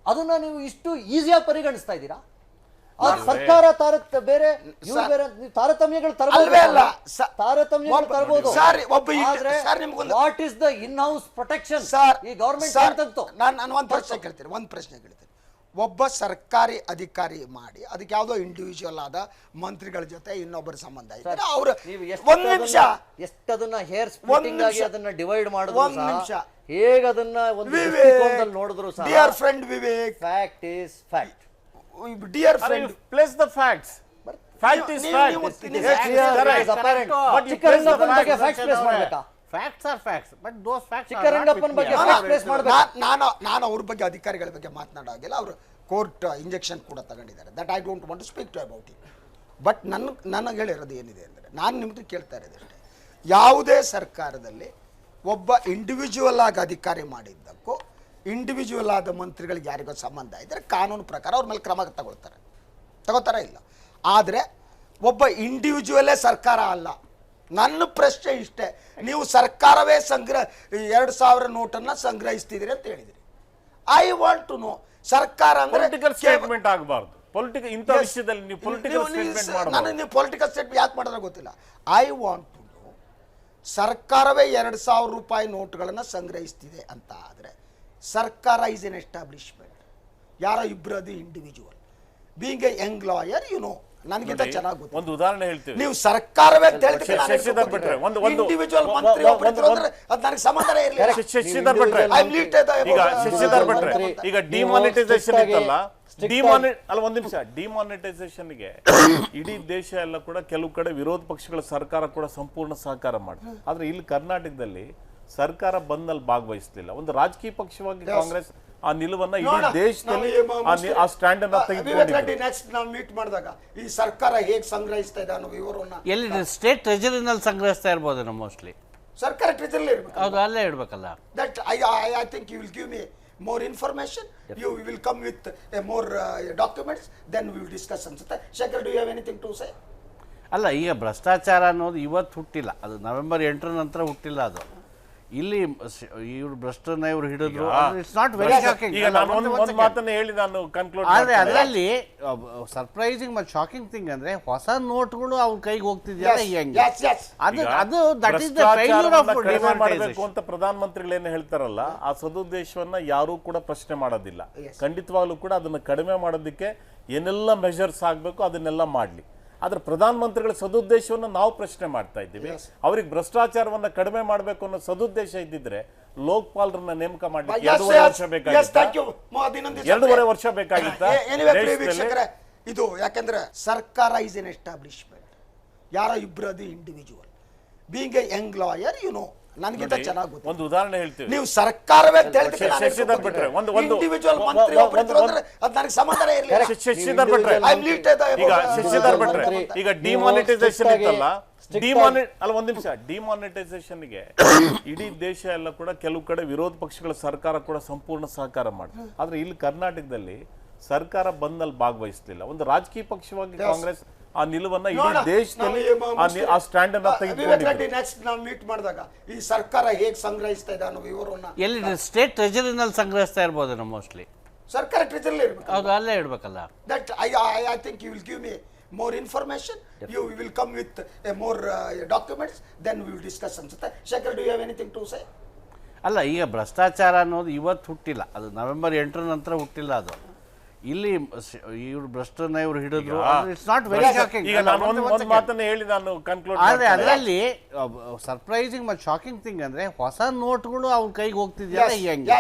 ಅದನ್ನ ನೀವು ಇಷ್ಟು ಈಸಿಯಾಗಿ ಪರಿಗಣಿಸ್ತಾ ಇದ್ದೀರಾ? ಸರ್ಕಾರ ಬೇರೆ ಇವ್ರು ಬೇರೆ, ತಾರತಮ್ಯಗಳು ತರಬಹುದು, ತಾರತಮ್ಯಗಳು ತರಬಹುದು. What is the in house protection ಈ ಗವರ್ಮೆಂಟ್? ನಾನು ಒಂದು ಪ್ರಶ್ನೆ ಕೇಳ್ತೀನಿ. ಒಬ್ಬ ಸರ್ಕಾರಿ ಅಧಿಕಾರಿ ಮಾಡಿ ಅದಕ್ಕೆ ಯಾವುದೋ ಇಂಡಿವಿಜುವಲ್ ಆದ ಮಂತ್ರಿಗಳ ಜೊತೆ ಇನ್ನೊಬ್ಬರ ಸಂಬಂಧ ಇದ್ದಾರೆ. ಅವರು ಒಂದು ನಿಮಿಷ ಎಷ್ಟದನ್ನ ಹೇರ್ ಸ್ಪ್ಲಿಟ್ಟಿಂಗ್ ಆಗಿ ಅದನ್ನ ಡಿವೈಡ್ ಮಾಡಿದ್ರು, ಒಂದು ನಿಮಿಷ ಹೇಗೆ ಅದನ್ನ ಒಂದು ದೃಷ್ಟಿಕೋನದಲ್ಲಿ ನೋಡಿದ್ರು ಸಹ. Dear friend Vivek, fact is fact. Dear friend, place the facts. Fact is fact. ಚಿಕ್ಕರಂಗಪ್ಪನ ಬಗ್ಗೆ ಫ್ಯಾಕ್ಟ್ಸ್ ಪ್ಲೇಸ್ ಮಾಡಬೇಕಾ? Facts are facts, but those facts ಚಿಕ್ಕರಂಗಪ್ಪನ ಬಗ್ಗೆ ಫ್ಯಾಕ್ಟ್ಸ್ ಪ್ಲೇಸ್ ಮಾಡಬೇಕಾ? ನಾನು ಅವ್ರ ಬಗ್ಗೆ ಅಧಿಕಾರಿಗಳ ಬಗ್ಗೆ ಮಾತನಾಡೋದಿಲ್ಲ. ಅವರು ಕೋರ್ಟ್ ಇಂಜೆಕ್ಷನ್ ಕೂಡ ತಗೊಂಡಿದ್ದಾರೆ. That I don't want to speak to about it. But ನನಗೆ ಹೇಳಿರೋದು ಏನಿದೆ ಅಂದರೆ, ನಾನು ನಿಮ್ಮದು ಕೇಳ್ತಾ ಇರೋದಷ್ಟೇ, ಯಾವುದೇ ಸರ್ಕಾರದಲ್ಲಿ ಒಬ್ಬ ಇಂಡಿವಿಜುವಲ್ ಆಗಿ ಅಧಿಕಾರಿ ಮಾಡಿದ್ದಕ್ಕೂ ಇಂಡಿವಿಜುವಲ್ ಆದ ಮಂತ್ರಿಗಳಿಗೆ ಯಾರಿಗೋ ಸಂಬಂಧ ಇದ್ದರೆ ಕಾನೂನು ಪ್ರಕಾರ ಅವ್ರ ಮೇಲೆ ಕ್ರಮ ತಗೋತಾರೆ ಇಲ್ಲ. ಆದರೆ ಒಬ್ಬ ಇಂಡಿವಿಜುವಲೇ ಸರ್ಕಾರ ಅಲ್ಲ. ನನ್ನ ಪ್ರಶ್ನೆ ಇಷ್ಟೇ, ನೀವು ಸರ್ಕಾರವೇ 2000 ನೋಟನ್ನು ಸಂಗ್ರಹಿಸ್ತಿದ್ದೀರಿ ಅಂತ ಹೇಳಿದಿರಿ. ಐ ವಾಂಟ್ ಟು ನೋ, ಸರ್ಕಾರ ಅಂದ್ರೆ ಸ್ಟೇಟ್ಮೆಂಟ್ ಆಗಬಾರ್ದು. ಪೊಲಿಟಿಕಲ್ ಇಂಥ ವಿಷಯದಲ್ಲಿ ನೀವು ಪೊಲಿಟಿಕಲ್ ಸ್ಟೇಟ್ಮೆಂಟ್ ಮಾಡಬಾರ್ದು. ನಾನು ನೀವು ಪೊಲಿಟಿಕಲ್ ಸ್ಟೇಟ್ಮೆಂಟ್ ಯಾಕೆ ಮಾಡಿದ್ರೆ ಗೊತ್ತಿಲ್ಲ. ಐ ವಾಂಟ್ ಟು ನೋ, ಸರ್ಕಾರವೇ 2000 ರೂಪಾಯಿ ನೋಟ್ಗಳನ್ನು ಸಂಗ್ರಹಿಸ್ತಿದೆ ಅಂತ ಆದರೆ ಸರ್ಕಾರ ಇಸ್ ಎನ್ ಎಸ್ಟಾಬ್ಲಿಷ್ಮೆಂಟ್. ಯಾರೋ ಇಬ್ಬರು ಅದು individual. Being a young lawyer, you know, ನನಗಿಂತ ಚೆನ್ನಾಗಿ ಗೊತ್ತು. ಒಂದು ಉದಾಹರಣೆ ಹೇಳ್ತೀವಿ. ನೀವು ಸರ್ಕಾರವೇ ಶಶಿಧರ್ ಭಟ್ರೆ, ಇಂಡಿವಿಜುವಲ್ ಮಂತ್ರಿ ಅದು ನನಗೆ ಸಂಬಂಧ ಇರಲಿಲ್ಲ. ಶಶಿಧರ್ ಭಟ್ರೆ, ಈಗ ಶಶಿಧರ್ ಭಟ್ರೆ, ಈಗ ಡಿಮಾನಿಟೈಸೇಷನ್ ಇತ್ತಲ್ಲ, ಒಂದ್ ನಿಮಿಷ, ಡಿಮಾನಿಟೈಸೇಷನ್ಗೆ ಇಡೀ ದೇಶ ಎಲ್ಲ ಕೂಡ ಕೆಲವು ಕಡೆ ವಿರೋಧ ಪಕ್ಷಗಳ ಸರ್ಕಾರ ಕೂಡ ಸಂಪೂರ್ಣ ಸಹಕಾರ ಮಾಡಿದೆ. ಆದ್ರೆ ಇಲ್ಲಿ ಕರ್ನಾಟಕದಲ್ಲಿ ಸರ್ಕಾರ ಬಂದಲ್ಲಿ ಭಾಗವಹಿಸಲಿಲ್ಲ. ಒಂದು ರಾಜಕೀಯ ಪಕ್ಷವಾಗಿ ಕಾಂಗ್ರೆಸ್ ಆ ನಿಲುವನ್ನ ಇಡೀ ದೇಶದಲ್ಲಿ ಆ ಸ್ಟ್ಯಾಂಡ್ ಅನ್ನ ತೆಗೆದುಕೊಂಡಿದೆ. ನೆಕ್ಸ್ಟ್ ನಾವು ಮೀಟ್ ಮಾಡಿದಾಗ ಈ ಸರ್ಕಾರ ಹೇಗೆ ಸಂಗ್ರಹಿಸ್ತಾ ಇದೆ ಅನ್ನೋ ವಿವರವನ್ನ ಎಲ್ಲಿ ಸ್ಟೇಟ್ ಟ್ರೆಜರಿನಲ್ಲಿ ಸಂಗ್ರಹಿಸ್ತಾ ಇರ್ಬೋದು ಮೋಸ್ಟ್ಲಿ. ಸರ್ಕಾರ ಟ್ರೆಜರಿ ಇರಬೇಕು. ಹೌದು, ಅಲ್ಲೇ ಇಡಬೇಕಲ್ಲ. That I think you will give me more information. You will come with more documents, then we will discuss ಅನ್ಸುತ್ತೆ. Shekhar, do you have anything to say? ಅಲ್ಲ, ಈಗ ಭ್ರಷ್ಟಾಚಾರ ಅನ್ನೋದು ಇವತ್ತು ಹುಟ್ಟಿಲ್ಲ, ಅದು ನವೆಂಬರ್ 8ರ ನಂತರ ಹುಟ್ಟಿಲ್ಲ. ಅದು ಇಲ್ಲಿ ಇವ್ರು ಭ್ರಷ್ಟನ್ನ ಇವ್ರು ಹಿಡಿದ್ರು. It's not very shocking. ಈಗ ನಾನು ಒಂದು ಮಾತನ್ನ ಹೇಳಿ ನಾನು ಕನ್ಕ್ಲೂಡ್ ಆದ್ರೆ ಅದರಲ್ಲಿ ಸರ್ಪ್ರೈಸಿಂಗ್ ಮತ್ತು ಶಾಕಿಂಗ್ ಥಿಂಗ್ ಅಂದ್ರೆ ಹೊಸ ನೋಟ್ಗಳು ಅವ್ರ ಕೈಗೆ ಹೋಗ್ತಿದ್ಯಲ್ಲ ಹೆಂಗೆ, ಅದು that is the failure of ಮಾಡಬೇಕು ಅಂತ ಪ್ರಧಾನಮಂತ್ರಿಗಳು ಏನು ಹೇಳ್ತಾರಲ್ಲ, ಆ ಸದುದ್ದೇಶವನ್ನ ಯಾರೂ ಕೂಡ ಪ್ರಶ್ನೆ ಮಾಡೋದಿಲ್ಲ. ಖಂಡಿತವಾಗ್ಲೂ ಕೂಡ ಅದನ್ನ ಕಡಿಮೆ ಮಾಡೋದಕ್ಕೆ ಏನೆಲ್ಲ ಮೆಷರ್ಸ್ ಆಗ್ಬೇಕು ಅದನ್ನೆಲ್ಲ ಮಾಡ್ಲಿ. ಆದ್ರೆ ಪ್ರಧಾನಮಂತ್ರಿಗಳ ಸದುದ್ದೇಶವನ್ನ ನಾವು ಪ್ರಶ್ನೆ ಮಾಡ್ತಾ ಇದ್ದೀವಿ. ಅವ್ರಿಗೆ ಭ್ರಷ್ಟಾಚಾರವನ್ನ ಕಡಿಮೆ ಮಾಡಬೇಕು ಅನ್ನೋ ಸದುದ್ದೇಶ ಇದ್ದಿದ್ರೆ ಲೋಕಪಾಲರನ್ನ ನೇಮಕ ಮಾಡಲಿಕ್ಕೆ 2.5 ವರ್ಷ ಬೇಕಾಗಿತ್ತು. 2.5 ವರ್ಷ ಬೇಕಾಗಿತ್ತ. ಇದು ಯಾಕಂದ್ರೆ ಸರ್ಕಾರ ಇಸ್ ಎನ್ ಎಸ್ಟಾಬ್ಲಿಷ್ಮೆಂಟ್. ಯಾರೋ ಇಬ್ಬರು ಅದು individual. Being a young lawyer, you know, ನನಗಿಂತ ಚೆನ್ನಾಗಿ ಗೊತ್ತು. ಒಂದು ಉದಾಹರಣೆ ಹೇಳ್ತೀವಿ. ನೀವು ಸರ್ಕಾರವೇ ಶಶಿಧರ್ ಭಟ್ರೆ, ಇಂಡಿವಿಜುವಲ್ ಮಂತ್ರಿ ಅದು ನನಗೆ ಸಂಬಂಧ ಇರಲಿಲ್ಲ. ಶಶಿಧರ್ ಭಟ್ರೆ, ಈಗ ಶಶಿಧರ್ ಭಟ್ರೆ, ಈಗ ಡಿಮಾನಿಟೈಸೇಷನ್ ಇತ್ತಲ್ಲ, ಒಂದ್ ನಿಮಿಷ, ಡಿಮಾನಿಟೈಸೇಷನ್ಗೆ ಇಡೀ ದೇಶ ಎಲ್ಲ ಕೂಡ ಕೆಲವು ಕಡೆ ವಿರೋಧ ಪಕ್ಷಗಳ ಸರ್ಕಾರ ಕೂಡ ಸಂಪೂರ್ಣ ಸಹಕಾರ ಮಾಡಿದೆ. ಆದ್ರೆ ಇಲ್ಲಿ ಕರ್ನಾಟಕದಲ್ಲಿ ಸರ್ಕಾರ ಬಂದಲ್ಲಿ ಭಾಗವಹಿಸಲಿಲ್ಲ. ಒಂದು ರಾಜಕೀಯ ಪಕ್ಷವಾಗಿ ಕಾಂಗ್ರೆಸ್ ಆ ನಿಲುವನ್ನ ಇಡೀ ದೇಶದಲ್ಲಿ ಆ ಸ್ಟ್ಯಾಂಡ್ ಅನ್ನ ತೆಗೆದುಕೊಂಡಿದೆ. ನೆಕ್ಸ್ಟ್ ನಾವು ಮೀಟ್ ಮಾಡಿದಾಗ ಈ ಸರ್ಕಾರ ಹೇಗೆ ಸಂಗ್ರಹಿಸ್ತಾ ಇದೆ ಅನ್ನೋ ವಿವರವನ್ನ ಎಲ್ಲಿ ಸ್ಟೇಟ್ ಟ್ರೆಜರಿನಲ್ಲಿ ಸಂಗ್ರಹಿಸ್ತಾ ಇರ್ಬೋದು ಮೋಸ್ಟ್ಲಿ. ಸರ್ಕಾರ ಟ್ರೆಜರಿ ಇರಬೇಕು. ಹೌದು, ಅಲ್ಲೇ ಇಡಬೇಕಲ್ಲ. That I think you will give me more information. You will come with more documents, then we will discuss ಅನ್ಸುತ್ತೆ. Shekhar, do you have anything to say? ಅಲ್ಲ, ಈಗ ಭ್ರಷ್ಟಾಚಾರ ಅನ್ನೋದು ಇವತ್ತು ಹುಟ್ಟಿಲ್ಲ, ಅದು ನವೆಂಬರ್ 8ರ ನಂತರ ಹುಟ್ಟಿಲ್ಲ. ಅದು ಇಲ್ಲಿ ಇವ್ರು ಭ್ರಷ್ಟನ್ನ ಇವ್ರು ಹಿಡಿದ್ರು. It's not very shocking. ಈಗ ನಾನು ಒಂದು ಮಾತನ್ನ ಹೇಳಿ ನಾನು ಕನ್ಕ್ಲೂಡ್ ಆದ್ರೆ ಅದರಲ್ಲಿ ಸರ್ಪ್ರೈಸಿಂಗ್ ಮತ್ತು ಶಾಕಿಂಗ್ ಥಿಂಗ್ ಅಂದ್ರೆ ಹೊಸ ನೋಟ್ಗಳು ಅವ್ರ ಕೈಗೆ ಹೋಗ್ತಿದ್ಯಲ್ಲ ಹೆಂಗೆ,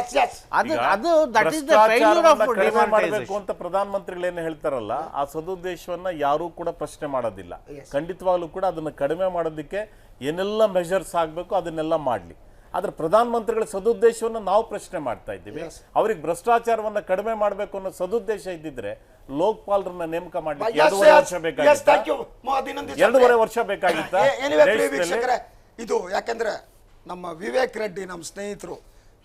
ಅದು that is the failure of ಮಾಡಬೇಕು ಅಂತ ಪ್ರಧಾನಮಂತ್ರಿಗಳು ಏನು ಹೇಳ್ತಾರಲ್ಲ, ಆ ಸದುದ್ದೇಶವನ್ನ ಯಾರೂ ಕೂಡ ಪ್ರಶ್ನೆ ಮಾಡೋದಿಲ್ಲ. ಖಂಡಿತವಾಗ್ಲೂ ಕೂಡ ಅದನ್ನ ಕಡಿಮೆ ಮಾಡೋದಕ್ಕೆ ಏನೆಲ್ಲ ಮೆಷರ್ಸ್ ಆಗ್ಬೇಕು ಅದನ್ನೆಲ್ಲ ಮಾಡ್ಲಿ. ಆದ್ರೆ ಪ್ರಧಾನಮಂತ್ರಿಗಳ ಸದುದ್ದೇಶವನ್ನ ನಾವು ಪ್ರಶ್ನೆ ಮಾಡ್ತಾ ಇದ್ದೀವಿ. ಅವ್ರಿಗೆ ಭ್ರಷ್ಟಾಚಾರವನ್ನ ಕಡಿಮೆ ಮಾಡಬೇಕು ಅನ್ನೋ ಸದುದ್ದೇಶ ಇದ್ದಿದ್ರೆ ಲೋಕಪಾಲರನ್ನ ನೇಮಕ ಮಾಡಲಿಕ್ಕೆ 2.5 ವರ್ಷ ಬೇಕಾಗಿತ್ತ. 2.5 ವರ್ಷ ಬೇಕಾಗಿತ್ತ. ಇದು ಯಾಕಂದ್ರೆ ನಮ್ಮ ವಿವೇಕ್ ರೆಡ್ಡಿ, ನಮ್ಮ ಸ್ನೇಹಿತರು,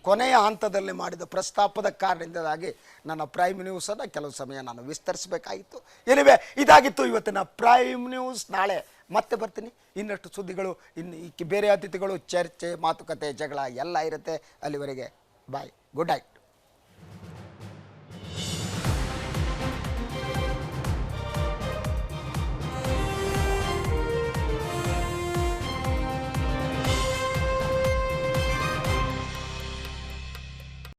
ಕೊನೆಯ ಹಂತದಲ್ಲಿ ಮಾಡಿದ ಪ್ರಸ್ತಾಪದ ಕಾರಣದಿಂದಾಗಿ ನನ್ನ ಪ್ರೈಮ್ ನ್ಯೂಸನ್ನು ಕೆಲವು ಸಮಯ ನಾನು ವಿಸ್ತರಿಸಬೇಕಾಗಿತ್ತು. ಎನಿವೆ, ಇದಾಗಿತ್ತು ಇವತ್ತಿನ ಪ್ರೈಮ್ ನ್ಯೂಸ್. ನಾಳೆ ಮತ್ತೆ ಬರ್ತೀನಿ. ಇನ್ನಷ್ಟು ಸುದ್ದಿಗಳು, ಬೇರೆ ಅತಿಥಿಗಳು, ಚರ್ಚೆ, ಮಾತುಕತೆ, ಜಗಳ ಎಲ್ಲ ಇರುತ್ತೆ. ಅಲ್ಲಿವರೆಗೆ ಬಾಯ್, ಗುಡ್ ನೈಟ್.